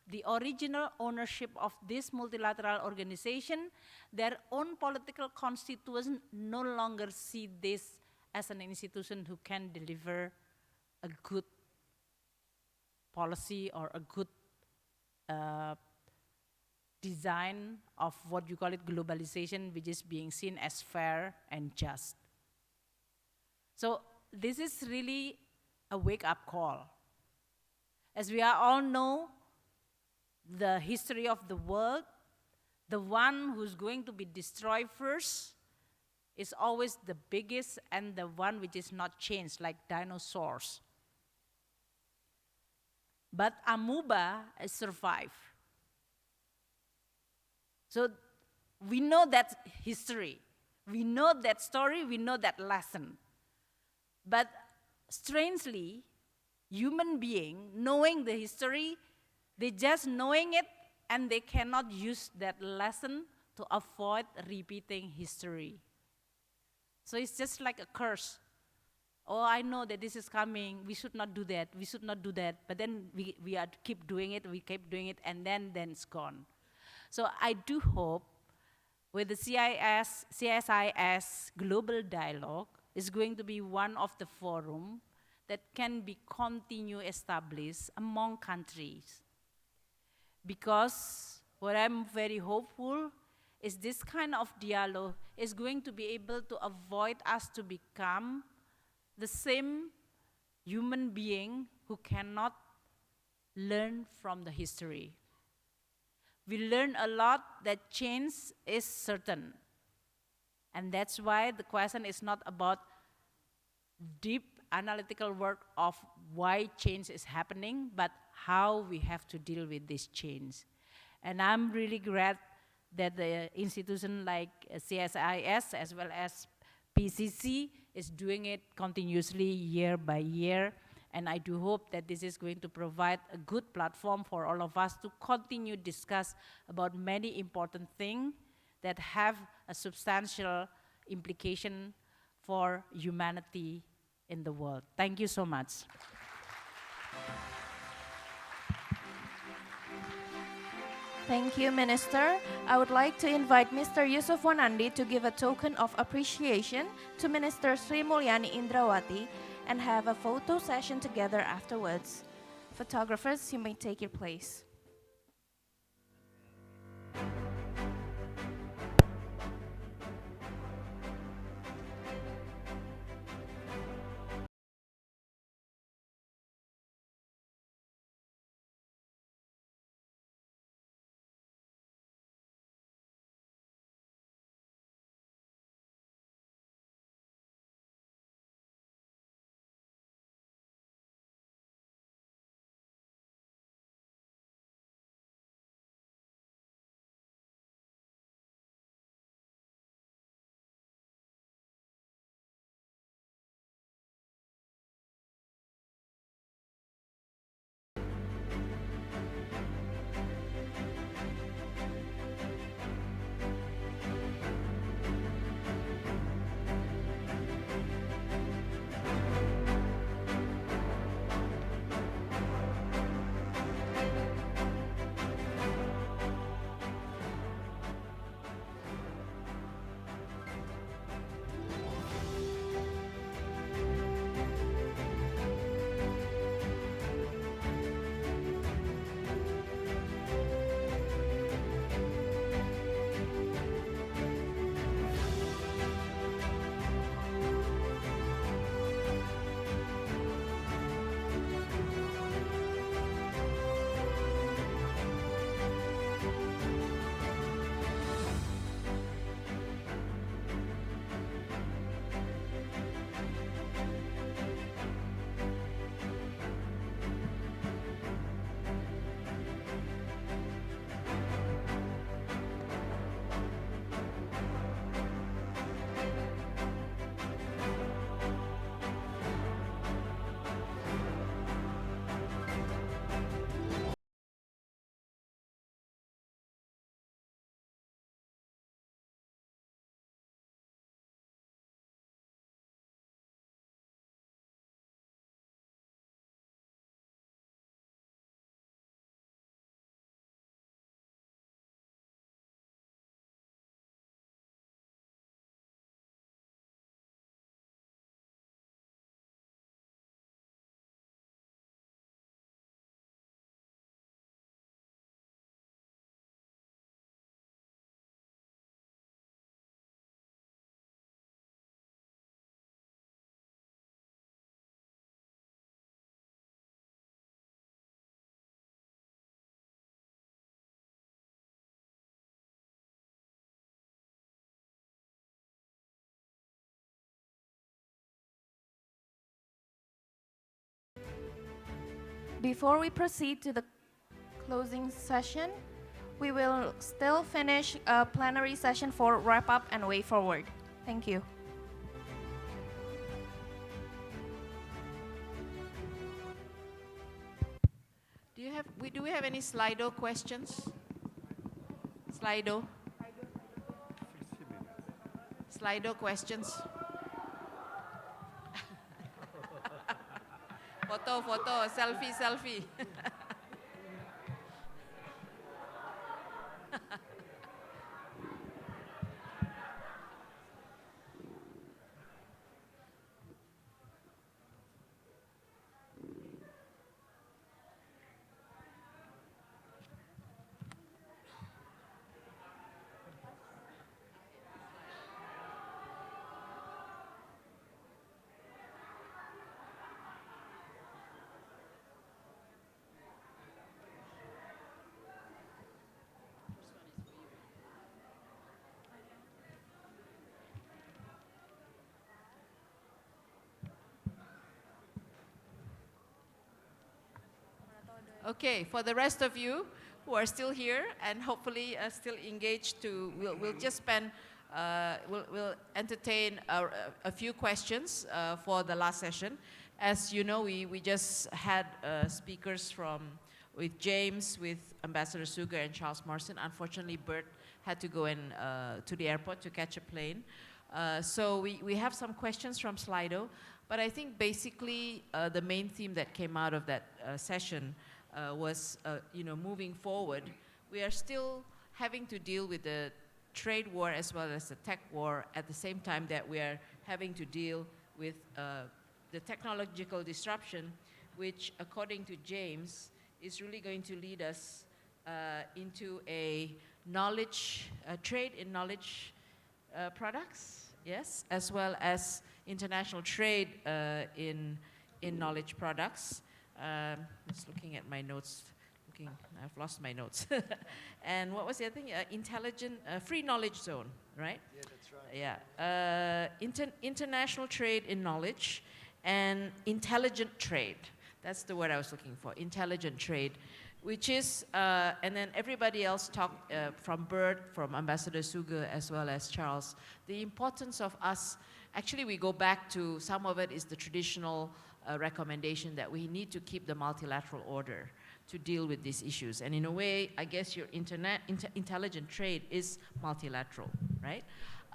the original ownership of this multilateral organization, their own political constituents no longer see this as an institution who can deliver a good policy or a good design of what you call it globalization, which is being seen as fair and just. So this is really a wake-up call. As we all know, the history of the world, the one who's going to be destroyed first is always the biggest and the one which is not changed, like dinosaurs. But amoeba has survived. So we know that history, we know that story, we know that lesson. But strangely, human being, knowing the history, they just knowing it and they cannot use that lesson to avoid repeating history. So it's just like a curse. Oh, I know that this is coming, we should not do that, we should not do that, but then we are keep doing it, and then it's gone. So I do hope with the CSIS Global Dialogue is going to be one of the forum that can be continue established among countries. Because what I'm very hopeful is this kind of dialogue is going to be able to avoid us to become the same human being who cannot learn from the history. We learn a lot that change is certain. And that's why the question is not about deep analytical work of why change is happening, but how we have to deal with this change. And I'm really glad that the institution like CSIS as well as PCC is doing it continuously year by year. And I do hope that this is going to provide a good platform for all of us to continue discuss about many important things that have a substantial implication for humanity in the world. Thank you so much. Thank you, Minister. I would like to invite Mr. Yusuf Wanandi to give a token of appreciation to Minister Sri Mulyani Indrawati and have a photo session together afterwards. Photographers, you may take your place. Before we proceed to the closing session, we will still finish a plenary session for wrap up and way forward. Thank you. Do we have any Slido questions? Slido. Slido questions. Photo, selfie. Okay, for the rest of you who are still here and hopefully still engaged, we'll just spend, we'll entertain a few questions for the last session. As you know, we just had speakers with James, with Ambassador Suga and Charles Morrison. Unfortunately, Bert had to go to the airport to catch a plane. So we have some questions from Slido, but I think basically the main theme that came out of that session was, moving forward, we are still having to deal with the trade war as well as the tech war at the same time that we are having to deal with the technological disruption, which, according to James, is really going to lead us into a trade in knowledge products, yes, as well as international trade in knowledge products. Just looking at my notes, I've lost my notes. And what was the other thing? Free knowledge zone, right? Yeah, that's right. Yeah. International trade in knowledge and intelligent trade. That's the word I was looking for, intelligent trade, which is, and then everybody else talked from Bert, from Ambassador Suga, as well as Charles, the importance of us, actually we go back to, some of it is the traditional recommendation that we need to keep the multilateral order to deal with these issues. And in a way, I guess your intelligent trade is multilateral, right?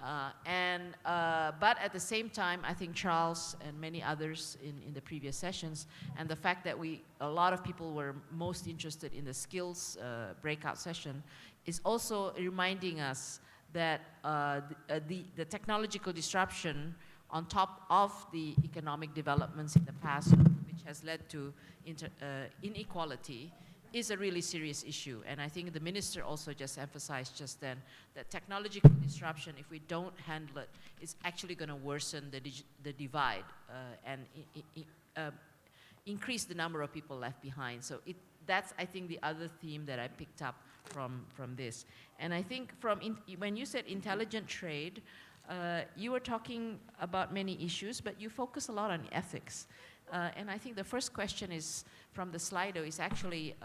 But at the same time, I think Charles and many others in the previous sessions, and the fact that a lot of people were most interested in the skills breakout session, is also reminding us that the technological disruption on top of the economic developments in the past, which has led to inequality, is a really serious issue. And I think the minister also just emphasized just then that technological disruption, if we don't handle it, is actually going to worsen the divide and increase the number of people left behind. So that's, I think, the other theme that I picked up from this. And I think when you said intelligent trade, you were talking about many issues, but you focus a lot on ethics. And I think the first question is from the Slido is actually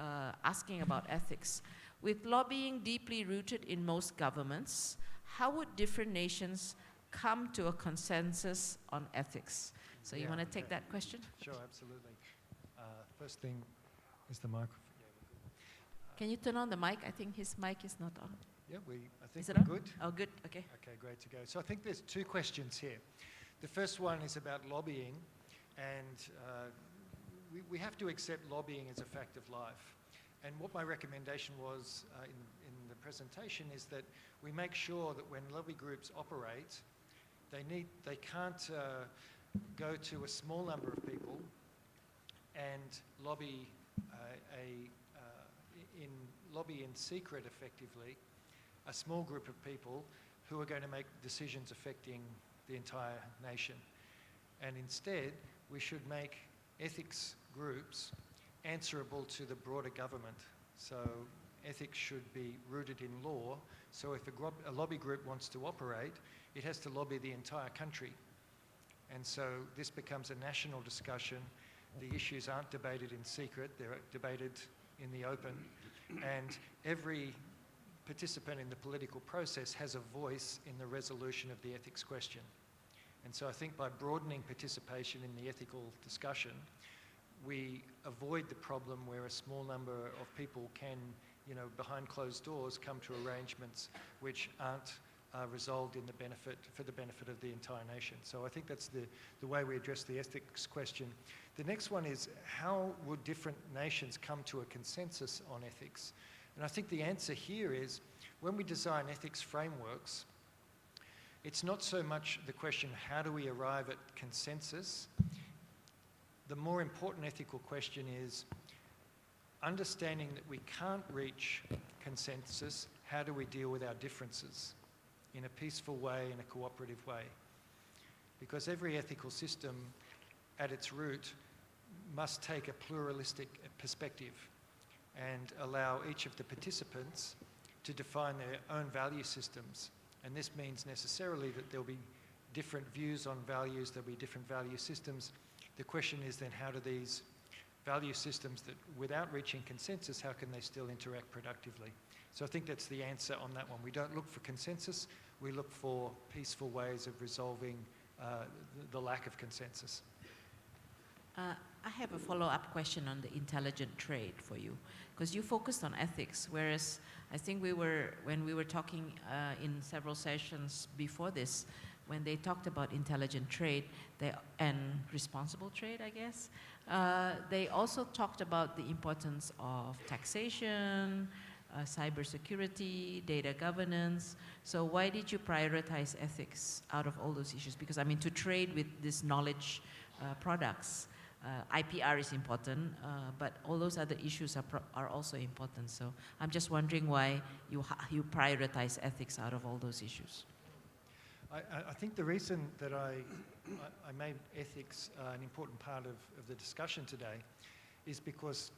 asking about ethics. With lobbying deeply rooted in most governments, how would different nations come to a consensus on ethics? So you want to take that question? Sure, absolutely. First thing is the microphone. Can you turn on the mic? I think his mic is not on. Yeah, I think is it we're on? good. Oh, good, okay. Okay, great to go. So I think there's two questions here. The first one is about lobbying, and we have to accept lobbying as a fact of life. And what my recommendation was in the presentation is that we make sure that when lobby groups operate, they can't go to a small number of people and lobby in secret, effectively, a small group of people who are going to make decisions affecting the entire nation. And instead, we should make ethics groups answerable to the broader government. So ethics should be rooted in law. So if a lobby group wants to operate, it has to lobby the entire country. And so this becomes a national discussion. The issues aren't debated in secret, they're debated in the open. And every participant in the political process has a voice in the resolution of the ethics question. And so I think by broadening participation in the ethical discussion, we avoid the problem where a small number of people can behind closed doors, come to arrangements which aren't resolved for the benefit of the entire nation. So I think that's the way we address the ethics question. The next one is, how would different nations come to a consensus on ethics? And I think the answer here is, when we design ethics frameworks, it's not so much the question, how do we arrive at consensus? The more important ethical question is, understanding that we can't reach consensus, how do we deal with our differences in a peaceful way, in a cooperative way? Because every ethical system at its root must take a pluralistic perspective and allow each of the participants to define their own value systems. And this means necessarily that there'll be different views on values, there'll be different value systems. The question is then, how do these value systems that, without reaching consensus, how can they still interact productively? So I think that's the answer on that one. We don't look for consensus, we look for peaceful ways of resolving the lack of consensus. I have a follow-up question on the intelligent trade for you, because you focused on ethics, whereas I think when we were talking in several sessions before this, when they talked about intelligent trade and responsible trade, I guess, they also talked about the importance of taxation, cybersecurity, data governance. So why did you prioritize ethics out of all those issues? Because I mean, to trade with these knowledge products, IPR is important, but all those other issues are also important. So I'm just wondering why you prioritize ethics out of all those issues. I think the reason that I made ethics an important part of the discussion today is because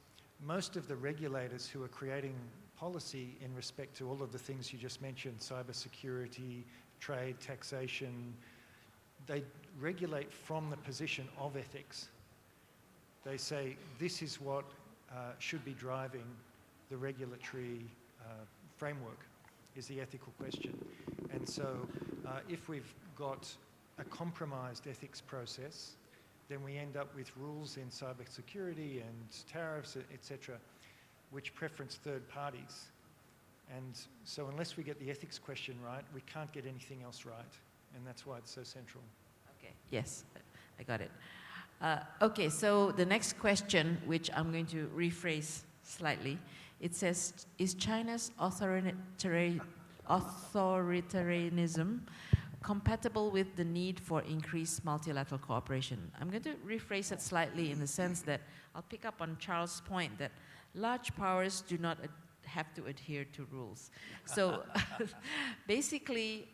most of the regulators who are creating policy in respect to all of the things you just mentioned, cybersecurity, trade, taxation, they regulate from the position of ethics. They say this is what should be driving the regulatory framework, is the ethical question. And so if we've got a compromised ethics process, then we end up with rules in cybersecurity and tariffs, etc., which preference third parties. And so unless we get the ethics question right, we can't get anything else right. And that's why it's so central. Okay, yes, I got it. Okay, so the next question, which I'm going to rephrase slightly, it says, is China's authoritarianism compatible with the need for increased multilateral cooperation? I'm going to rephrase it slightly in the sense that I'll pick up on Charles' point that large powers do not have to adhere to rules. So basically,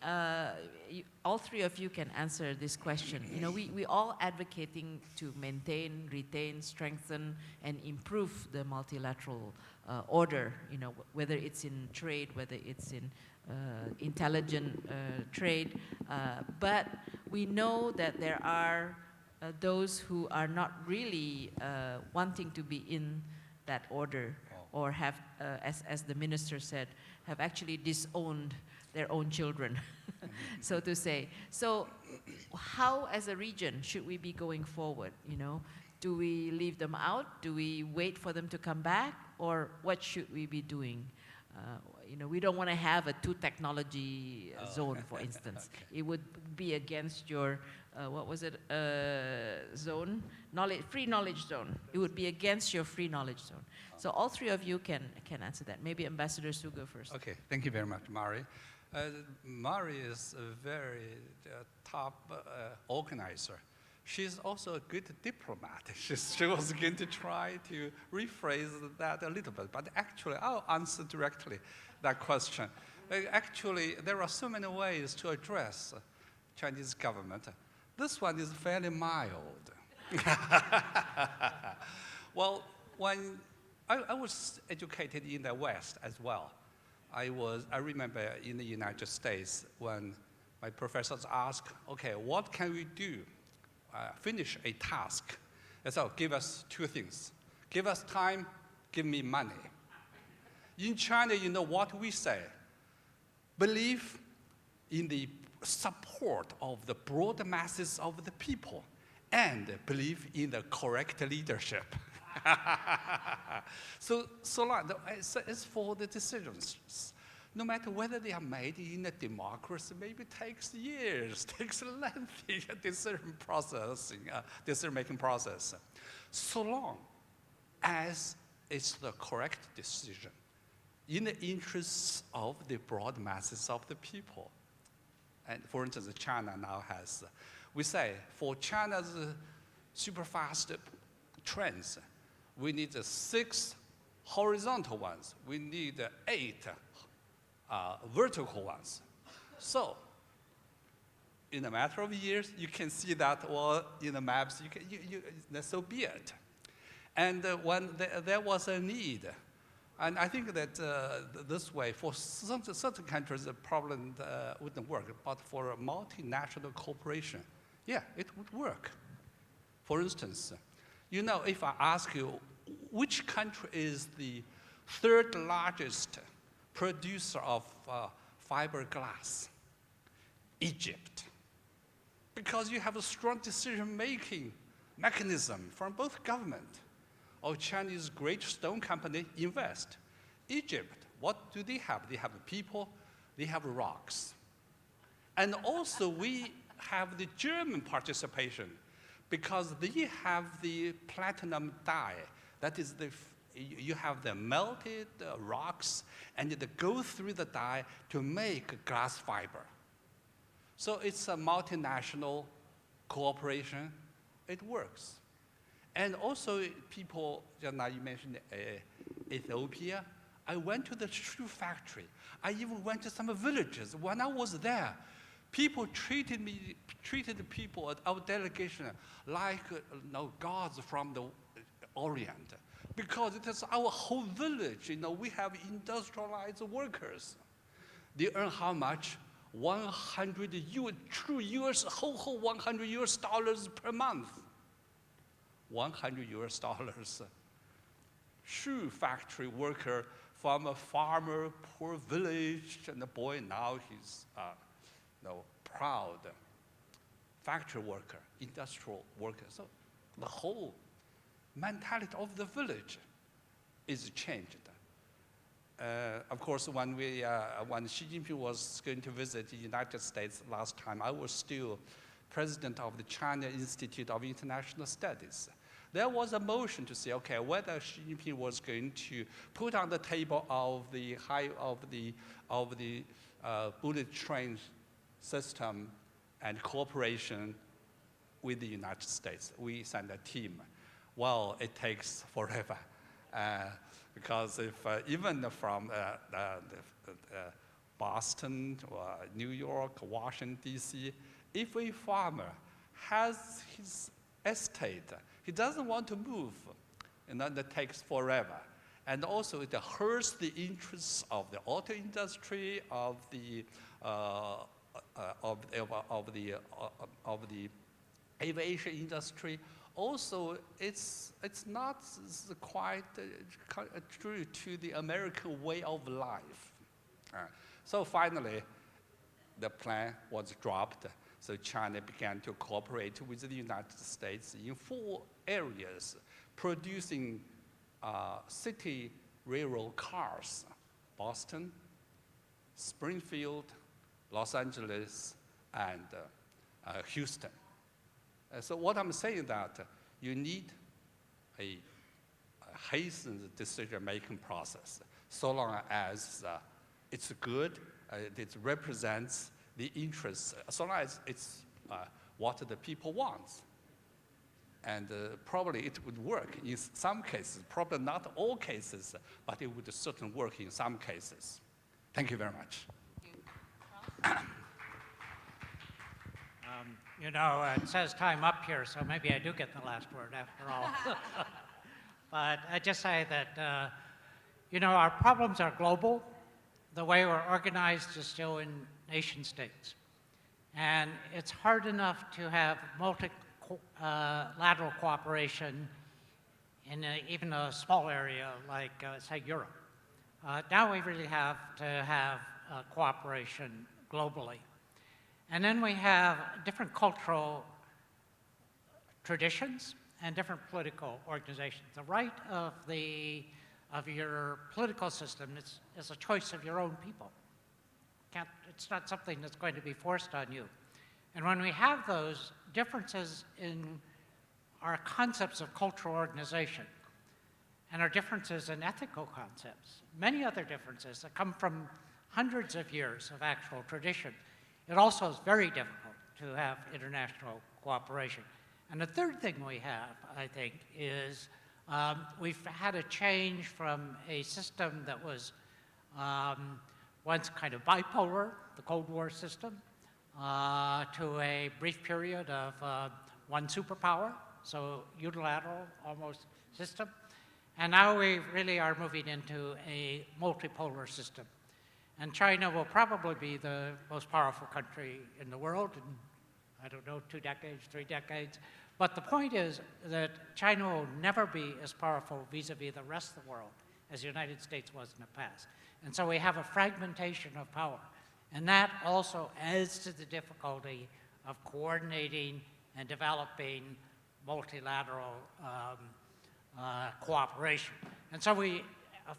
all three of you can answer this question. You know, we all advocating to maintain, retain, strengthen, and improve the multilateral order, you know, whether it's in trade, whether it's in intelligent trade. But we know that there are those who are not really wanting to be in that order, or have, as the minister said, have actually disowned their own children, so to say. So how, as a region, should we be going forward, you know? Do we leave them out? Do we wait for them to come back? Or what should we be doing? You know, we don't want to have a two-technology zone, for instance. Okay. It would be against your, what was it, zone? Free knowledge zone. It would be against your free knowledge zone. So all three of you can answer that. Maybe Ambassador Su go first. Okay, thank you very much, Mari. Mari is a very top organizer. She's also a good diplomat. She was going to try to rephrase that a little bit, but actually I'll answer directly that question. Actually, there are so many ways to address Chinese government. This one is fairly mild. Well, when I was educated in the West as well, I remember in the United States when my professors asked, okay, what can we do? Finish a task. So give us two things. Give us time, give me money. In China, you know what we say? Believe in the support of the broad masses of the people and believe in the correct leadership. So long, it's for the decisions. No matter whether they are made in a democracy, maybe it takes years, takes a lengthy decision-making process. So long as it's the correct decision in the interests of the broad masses of the people. And for instance, China now has, we say, for China's super fast trends, we need 6 horizontal ones. We need 8 vertical ones. So, in a matter of years, you can see that, well, in the maps, so be it. And when there was a need, and I think that this way, for certain countries, the problem wouldn't work, but for a multinational corporation, yeah, it would work. For instance, you know, if I ask you, which country is the 3rd largest producer of fiberglass? Egypt. Because you have a strong decision-making mechanism from both government or Chinese great stone company invest. Egypt, what do they have? They have people, they have rocks. And also we have the German participation because they have the platinum dye. That is you have the melted rocks and they go through the dye to make glass fiber. So it's a multinational cooperation. It works. And also people, just now you mentioned Ethiopia. I went to the shoe factory. I even went to some villages. When I was there, people treated the people at our delegation like gods from the Orient. Because it is our whole village, we have industrialized workers. They earn how much? 100 whole $100 per month. $100. Shoe factory worker from a farmer, poor village, and the boy now he's proud factory worker, industrial worker. So the whole mentality of the village is changed. Of course, when Xi Jinping was going to visit the United States last time, I was still president of the China Institute of International Studies. There was a motion to say, okay, whether Xi Jinping was going to put on the table of the bullet train system and cooperation with the United States. We sent a team. Well, it takes forever. Because if even from Boston, New York, Washington, D.C., if a farmer has his estate, he doesn't want to move, and then it takes forever. And also it hurts the interests of the auto industry, of the aviation industry. Also, it's not quite true to the American way of life. So finally, the plan was dropped. So China began to cooperate with the United States in 4 areas, producing city railroad cars: Boston, Springfield, Los Angeles, and Houston. So what I'm saying is that you need a hastened decision-making process, so long as it's good, it represents the interests, so long as it's what the people want. And probably it would work in some cases, probably not all cases, but it would certainly work in some cases. Thank you very much. It says time up here, so maybe I do get the last word after all. But I just say that, our problems are global. The way we're organized is still in nation states. And it's hard enough to have multilateral cooperation in even a small area like, say, Europe. Now we really have to have cooperation globally. And then we have different cultural traditions and different political organizations. The right of your political system is a choice of your own people. It's not something that's going to be forced on you. And when we have those differences in our concepts of cultural organization and our differences in ethical concepts, many other differences that come from hundreds of years of actual tradition, it also is very difficult to have international cooperation. And the third thing we have, I think, is we've had a change from a system that was once kind of bipolar, the Cold War system, to a brief period of one superpower, so unilateral almost system. And now we really are moving into a multipolar system. And China will probably be the most powerful country in the world in, I don't know, 2 decades, 3 decades. But the point is that China will never be as powerful vis-a-vis the rest of the world as the United States was in the past. And so we have a fragmentation of power. And that also adds to the difficulty of coordinating and developing multilateral cooperation. And so we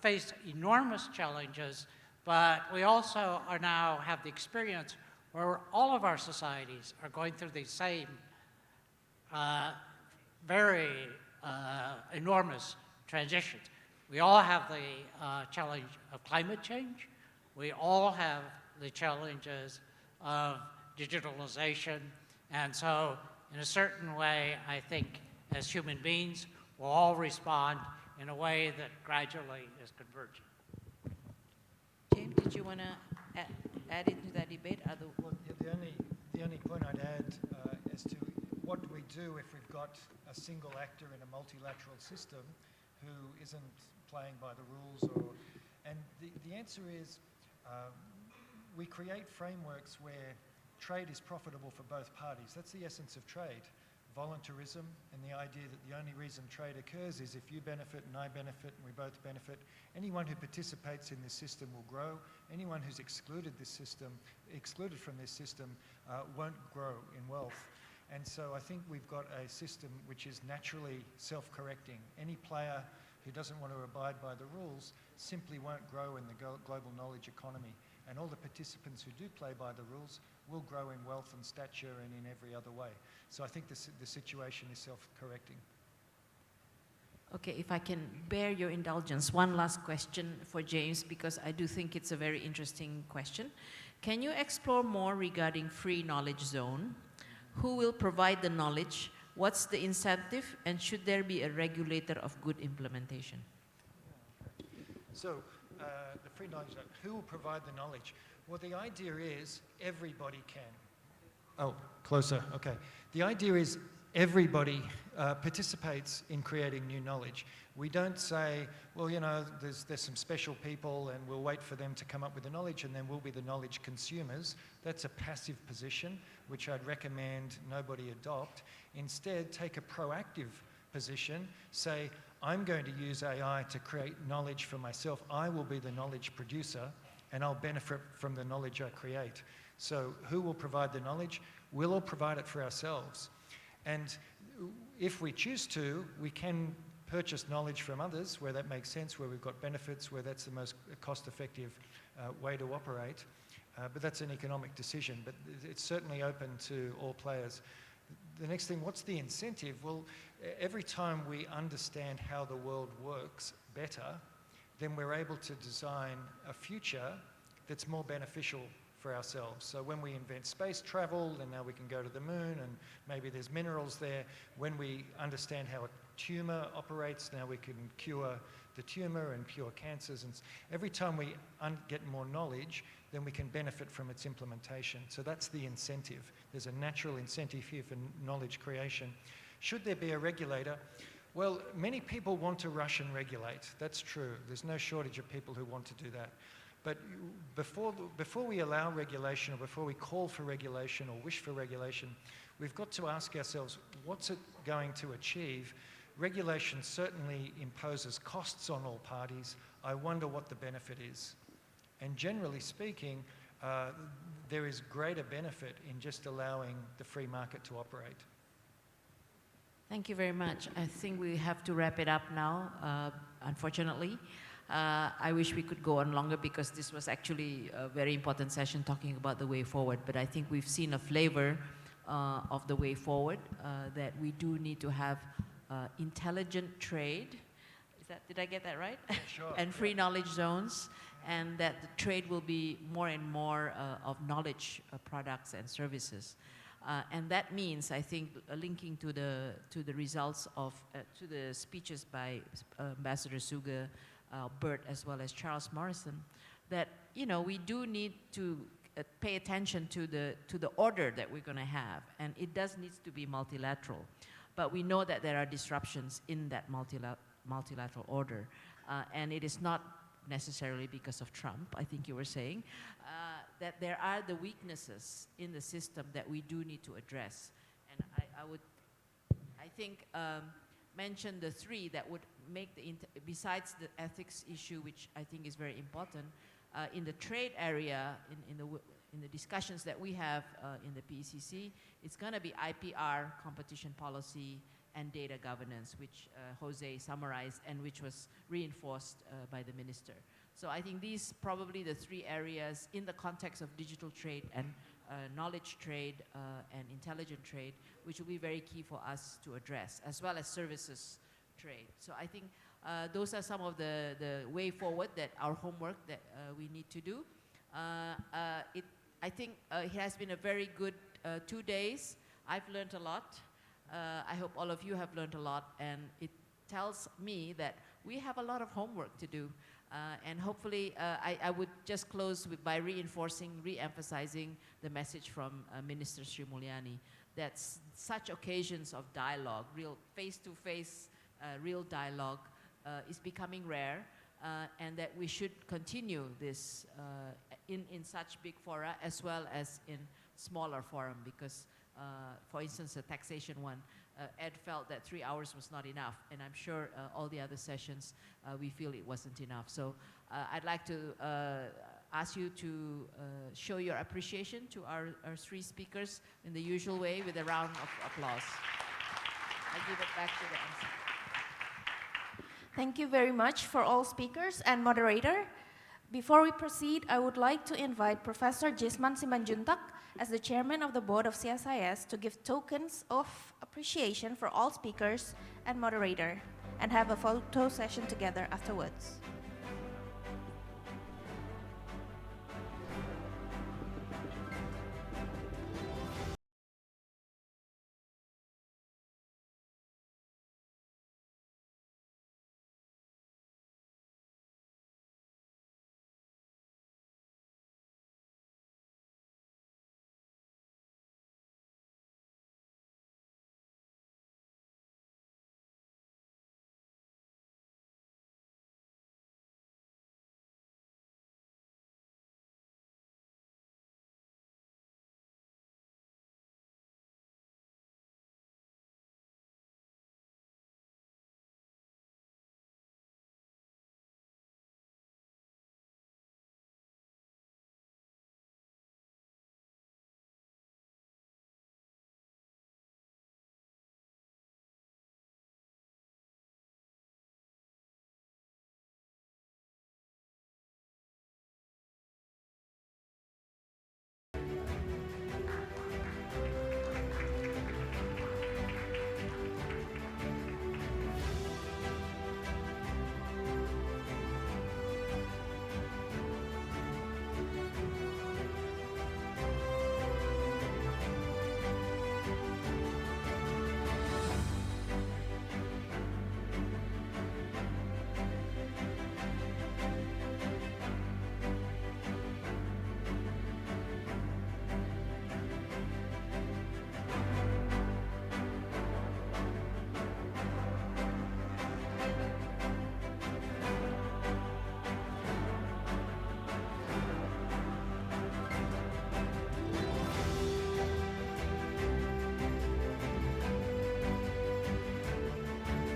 face enormous challenges, but we also are now have the experience where all of our societies are going through the same very enormous transitions. We all have the challenge of climate change. We all have the challenges of digitalization. And so, in a certain way, I think, as human beings, we'll all respond in a way that gradually is converging. James, did you want to add into that debate? Well, yeah, the only point I'd add as to what do we do if we've got a single actor in a multilateral system who isn't playing by the rules, and the answer is we create frameworks where trade is profitable for both parties. That's the essence of trade. Voluntarism and the idea that the only reason trade occurs is if you benefit and I benefit and we both benefit. Anyone who participates in this system will grow. Anyone who's excluded from this system won't grow in wealth. And so I think we've got a system which is naturally self-correcting. Any player who doesn't want to abide by the rules simply won't grow in the global knowledge economy. And all the participants who do play by the rules will grow in wealth and stature and in every other way. So I think the situation is self-correcting. Okay, if I can bear your indulgence, one last question for James, because I do think it's a very interesting question. Can you explore more regarding free knowledge zone? Who will provide the knowledge? What's the incentive? And should there be a regulator of good implementation? So, the free knowledge zone, who will provide the knowledge? Well, the idea is everybody can. Oh, closer, okay. The idea is everybody participates in creating new knowledge. We don't say, well, you know, there's some special people and we'll wait for them to come up with the knowledge and then we'll be the knowledge consumers. That's a passive position, which I'd recommend nobody adopt. Instead, take a proactive position. Say, I'm going to use AI to create knowledge for myself. I will be the knowledge producer and I'll benefit from the knowledge I create. So who will provide the knowledge? We'll all provide it for ourselves. And if we choose to, we can purchase knowledge from others where that makes sense, where we've got benefits, where that's the most cost-effective way to operate. But that's an economic decision. But it's certainly open to all players. The next thing, what's the incentive? Well, every time we understand how the world works better, then we're able to design a future that's more beneficial for ourselves. So when we invent space travel, and now we can go to the moon, and maybe there's minerals there. When we understand how a tumor operates, now we can cure the tumor and cure cancers. And every time we get more knowledge, then we can benefit from its implementation. So that's the incentive. There's a natural incentive here for knowledge creation. Should there be a regulator? Well, many people want to rush and regulate. That's true. There's no shortage of people who want to do that. But before we allow regulation, or before we call for regulation or wish for regulation, we've got to ask ourselves, what's it going to achieve? Regulation certainly imposes costs on all parties. I wonder what the benefit is. And generally speaking, there is greater benefit in just allowing the free market to operate. Thank you very much. I think we have to wrap it up now, unfortunately. I wish we could go on longer because this was actually a very important session talking about the way forward, but I think we've seen a flavor of the way forward, that we do need to have intelligent trade. Did I get that right? Yeah, sure. And free knowledge zones, and that the trade will be more and more of knowledge products and services. And that means, I think, linking to the results of, to the speeches by Ambassador Suga, Bert, as well as Charles Morrison, that, you know, we do need to pay attention to the order that we're going to have, and it does need to be multilateral. But we know that there are disruptions in that multilateral order, and it is not necessarily because of Trump, I think you were saying, that there are the weaknesses in the system that we do need to address. And I think, mention the three that would make besides the ethics issue, which I think is very important, in the trade area, in the discussions that we have in the PECC, it's going to be IPR, competition policy, and data governance, which Jose summarized and which was reinforced by the minister. So I think these probably the three areas in the context of digital trade and knowledge trade and intelligent trade, which will be very key for us to address, as well as services trade. So I think those are some of the way forward, that our homework that we need to do. I think it has been a very good 2 days. I've learned a lot. I hope all of you have learned a lot, and it tells me that we have a lot of homework to do. And hopefully, I would just close by reinforcing, re-emphasizing the message from Minister Sri Mulyani, that such occasions of dialogue, real face-to-face, real dialogue, is becoming rare, and that we should continue this in such big fora as well as in smaller forum, because for instance, the taxation one, Ed felt that 3 hours was not enough, and I'm sure all the other sessions, we feel it wasn't enough. So I'd like to ask you to show your appreciation to our three speakers in the usual way with a round of applause. I give it back to the MC. Thank you very much for all speakers and moderator. Before we proceed, I would like to invite Professor Jisman Simanjuntak as the chairman of the board of CSIS to give tokens of appreciation for all speakers and moderator, and have a photo session together afterwards.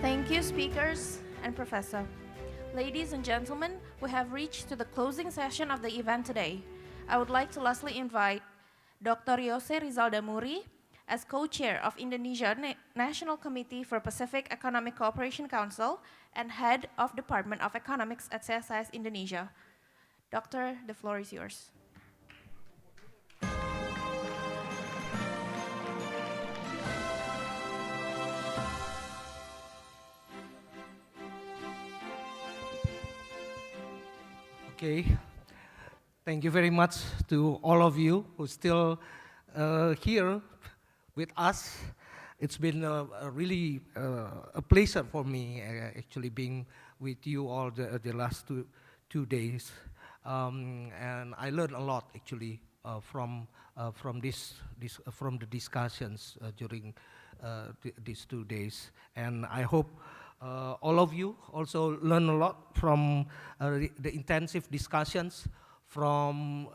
Thank you, speakers and professor. Ladies and gentlemen, we have reached to the closing session of the event today. I would like to lastly invite Dr. Yose Rizal Damuri as co-chair of Indonesia National Committee for Pacific Economic Cooperation Council and head of Department of Economics at Csis Indonesia. Doctor, the floor is yours. Okay, thank you very much to all of you who still here with us. It's been really a pleasure for me actually being with you all the last two days, and I learned a lot actually from the discussions during these 2 days, and I hope all of you also learn a lot from the intensive discussions, from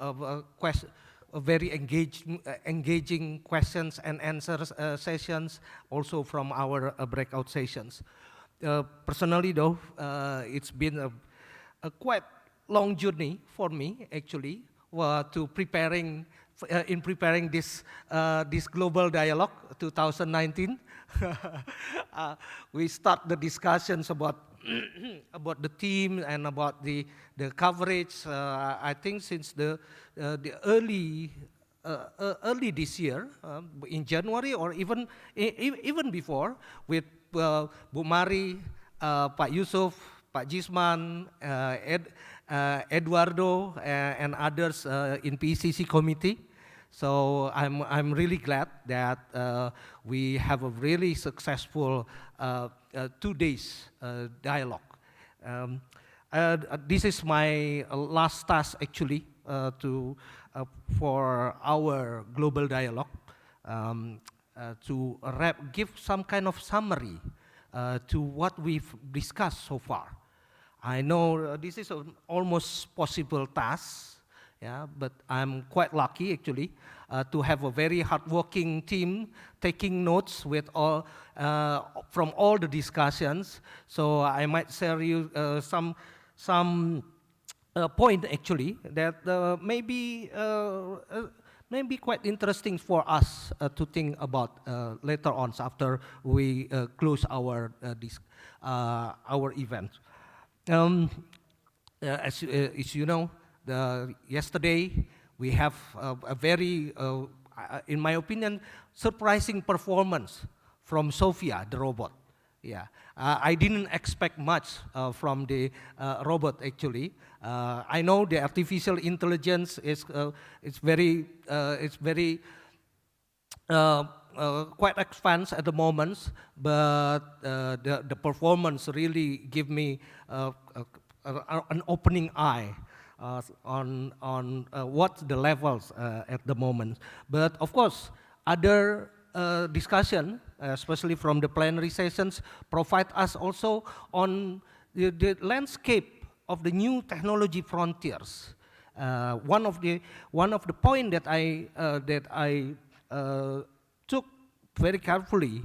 very engaging questions and answers sessions, also from our breakout sessions. Personally though, it's been a quite long journey for me actually to preparing this global dialogue 2019. We start the discussions about about the theme and about the coverage. I think since the early this year, in January or even before, with Bu Mari, Pak Yusuf, Pak Jisman, Eduardo, and others in PCC committee. So I'm really glad that we have a really successful 2 days dialogue. This is my last task actually for our global dialogue, to give some kind of summary to what we've discussed so far. I know this is an almost possible task, yeah, but I'm quite lucky actually to have a very hardworking team taking notes with all from all the discussions. So I might share you some point actually that maybe quite interesting for us to think about later on after we close our event. As you know, yesterday we have a very, in my opinion, surprising performance from Sophia, the robot. Yeah, I didn't expect much from the robot actually. I know the artificial intelligence is very quite advanced at the moment, but the performance really give me an opening eye on what the levels at the moment. But of course, other discussion, especially from the plenary sessions, provide us also on the landscape of the new technology frontiers. One of the point that I took very carefully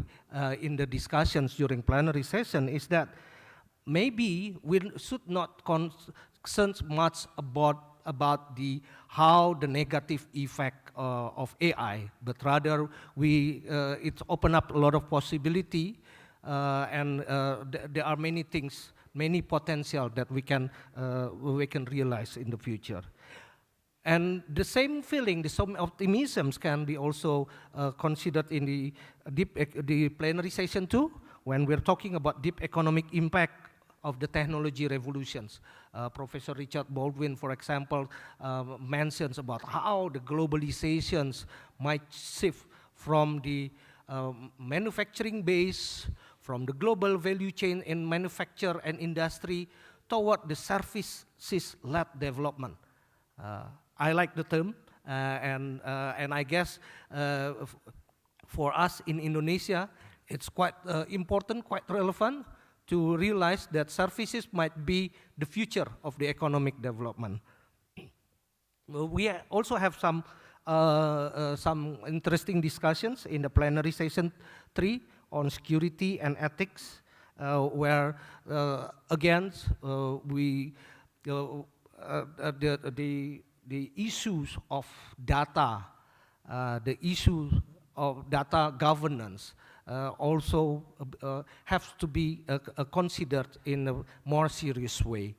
in the discussions during plenary session is that maybe we should not concern much about how the negative effect of AI, but rather it's open up a lot of possibility, and there are many things, many potential that we can realize in the future. And the same feeling, the same optimisms can be also considered in the plenary session too, when we're talking about deep economic impact of the technology revolutions. Professor Richard Baldwin, for example, mentions about how the globalizations might shift from the manufacturing base, from the global value chain in manufacture and industry toward the services-led development. I like the term, and I guess for us in Indonesia, it's quite important, quite relevant to realize that services might be the future of the economic development. We also have some interesting discussions in the plenary session 3 on security and ethics, where again the issues of data, the issues of data governance also have to be considered in a more serious way.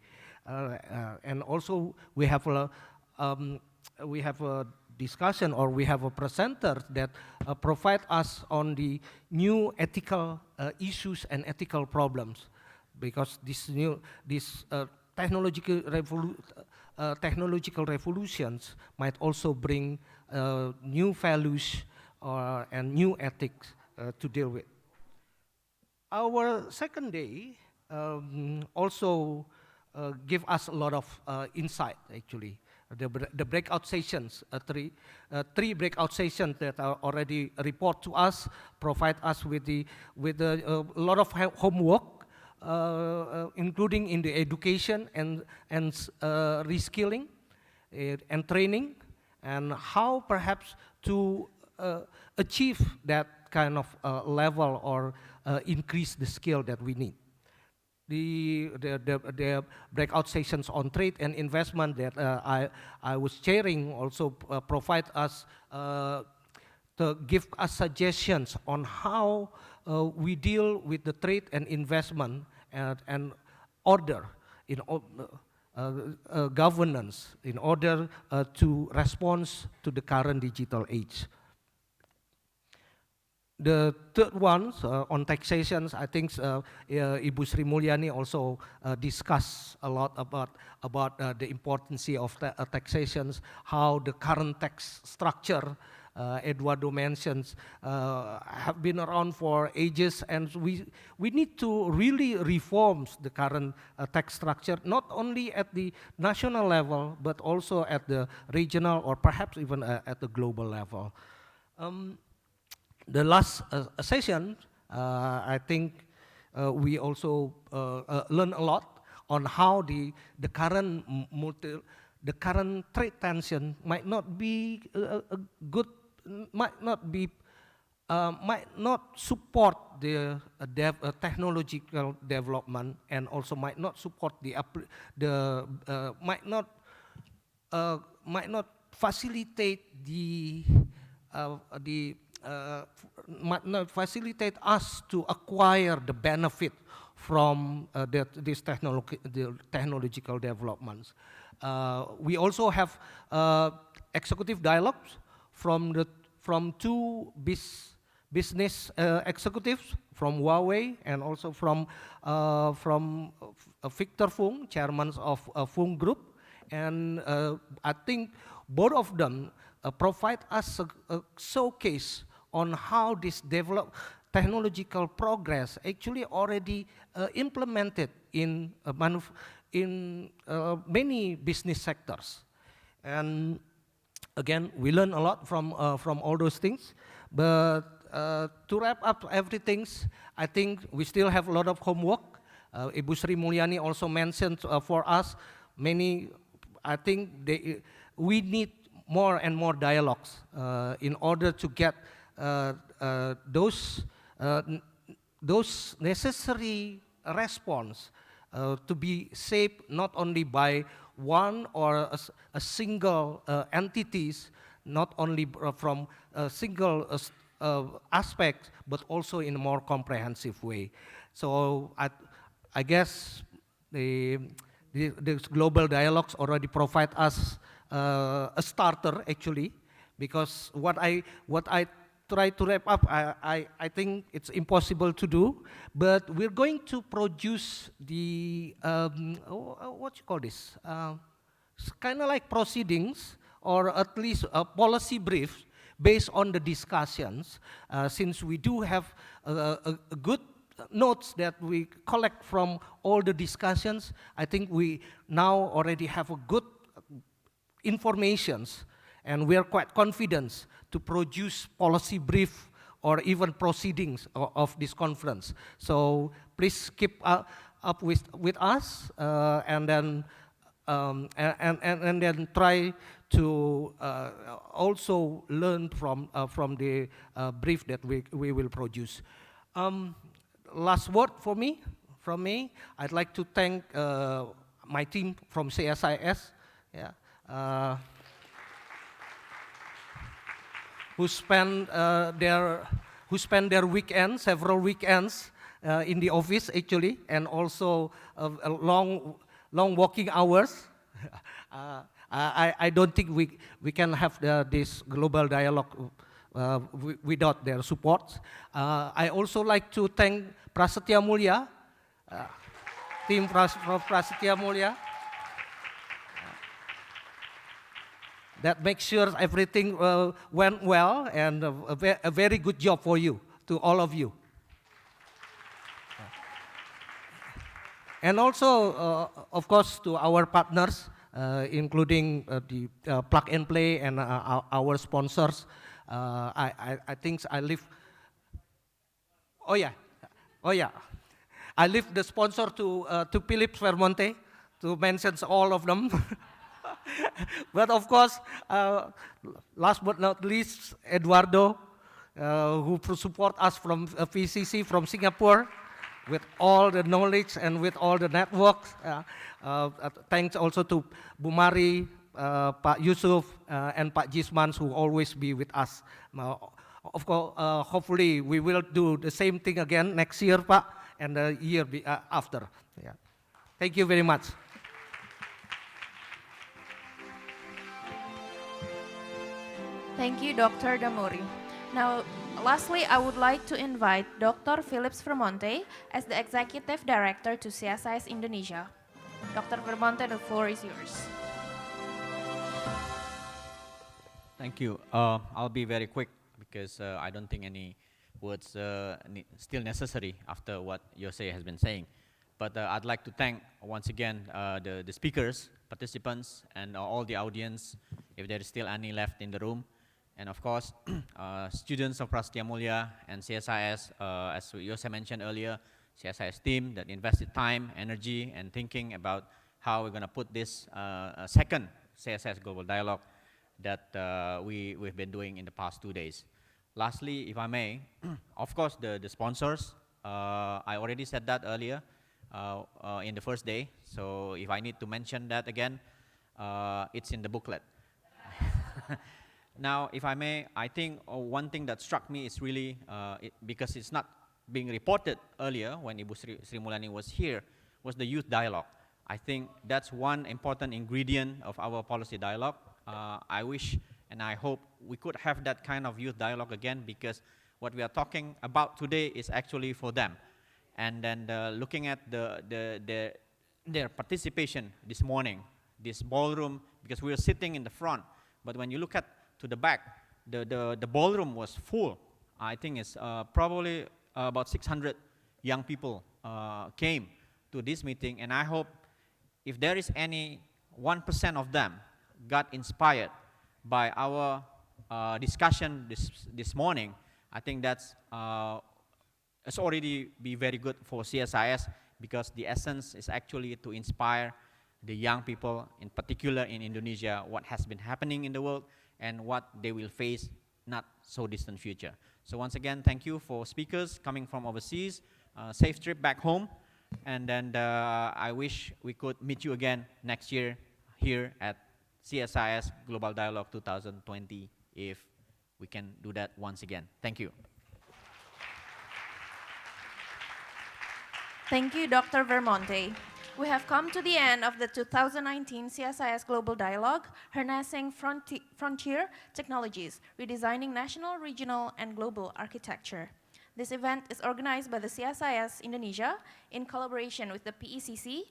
And also we have a discussion, or we have a presenter that provide us on the new ethical issues and ethical problems, because these technological revolutions might also bring new values and new ethics to deal with. Our second day also give us a lot of insight, actually. The breakout sessions, three breakout sessions that are already report to us, provide us with a lot of homework, including in the education and reskilling and training, and how perhaps to achieve that kind of level or increase the skill that we need. The breakout sessions on trade and investment that I was chairing also provide us to give us suggestions on how we deal with the trade and investment and order in governance in order to respond to the current digital age. The third one on taxations, I think Ibu Sri Mulyani also discussed a lot about the importance of taxations, how the current tax structure, Eduardo mentions, have been around for ages, and we need to really reform the current tax structure, not only at the national level, but also at the regional or perhaps even at the global level. The last session, I think we also learned a lot on how the current trade tension might not be good, might not support the technological development, and also might not support might not facilitate might not facilitate us to acquire the benefit from these technological developments. We also have executive dialogues from two business executives from Huawei, and also from Victor Fung, chairman of Fung Group, and I think both of them provide us a showcase on how this technological progress actually already implemented in many business sectors. And again, we learn a lot from all those things. But to wrap up everything, I think we still have a lot of homework. Ibu Sri Mulyani also mentioned for us I think we need more and more dialogues in order to get those necessary response to be shaped not only by one or a single entities, not only from a single aspect, but also in a more comprehensive way. So I guess the global dialogues already provide us a starter, actually, because what I try to wrap up, I think it's impossible to do, but we're going to produce the what you call this? It's kind of like proceedings, or at least a policy brief based on the discussions, since we do have a good notes that we collect from all the discussions. I think we now already have a good informations, and we are quite confident to produce policy brief or even proceedings of this conference. So please keep up with us, and then try to also learn from the brief that we will produce. Last word from me, I'd like to thank my team from CSIS. Yeah. who spend their weekends, several weekends in the office actually, and also long working hours. I don't think we can have this global dialogue without their support. I also like to thank Prasetya Mulya, team Prasetya Mulya, that makes sure everything went well, and a very good job for you, to all of you. And also, of course, to our partners, including the Plug and Play and our sponsors. I think I leave. Oh yeah. I leave the sponsor to Philips Vermonte to mention all of them. But of course, last but not least, Eduardo, who support us from VCC from Singapore, with all the knowledge and with all the networks. Thanks also to Bu Mari, Pak Yusuf, and Pak Jisman, who always be with us. Of course, hopefully we will do the same thing again next year, Pak, and the year after. Yeah. Thank you very much. Thank you, Dr. Damuri. Now, lastly, I would like to invite Dr. Philips Vermonte as the Executive Director to Csis Indonesia. Dr. Vermonte, the floor is yours. Thank you. I'll be very quick because I don't think any words still necessary after what Jose has been saying. But I'd like to thank once again the speakers, participants, and all the audience, if there is still any left in the room. And of course, students of Prasetya Mulya and CSIS, as Jose mentioned earlier, CSIS team that invested time, energy, and thinking about how we're going to put this second CSIS Global Dialogue that we've been doing in the past 2 days. Lastly, if I may, of course, the sponsors. I already said that earlier in the first day. So if I need to mention that again, it's in the booklet. Now, if I may, I think one thing that struck me is really, because it's not being reported earlier when Ibu Sri Mulyani was here, was the youth dialogue. I think that's one important ingredient of our policy dialogue. I wish and I hope we could have that kind of youth dialogue again, because what we are talking about today is actually for them. And then looking at their participation this morning, this ballroom, because we were sitting in the front, but when you look at to the back, the ballroom was full. I think it's probably about 600 young people came to this meeting, and I hope if there is any 1% of them got inspired by our discussion this morning, I think that's it's already be very good for CSIS, because the essence is actually to inspire the young people, in particular in Indonesia, what has been happening in the world and what they will face not so distant future. So once again, thank you for speakers coming from overseas. Safe trip back home. And then I wish we could meet you again next year here at CSIS Global Dialogue 2020, if we can do that once again. Thank you. Thank you, Dr. Vermonte. We have come to the end of the 2019 CSIS Global Dialogue, Harnessing Frontier Technologies, Redesigning National, Regional, and Global Architecture. This event is organized by the CSIS Indonesia in collaboration with the PECC.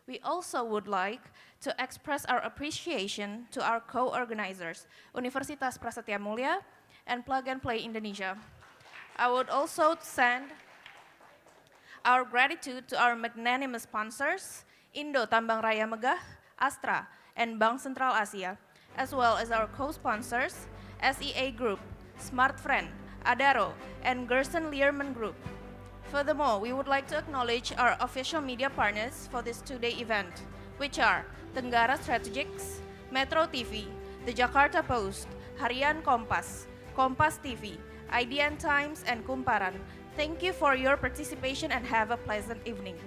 We also would like to express our appreciation to our co-organizers, Universitas Prasetya Mulya and Plug and Play Indonesia. I would also send our gratitude to our magnanimous sponsors, Indo Tambang Raya Megah, Astra, and Bank Sentral Asia, as well as our co-sponsors, SEA Group, Smart Friend, Adaro, and Gerson Learman Group. Furthermore, we would like to acknowledge our official media partners for this two-day event, which are Tenggara Strategics, Metro TV, the Jakarta Post, Harian Kompas, Kompas TV, IDN Times, and Kumparan. Thank you for your participation and have a pleasant evening.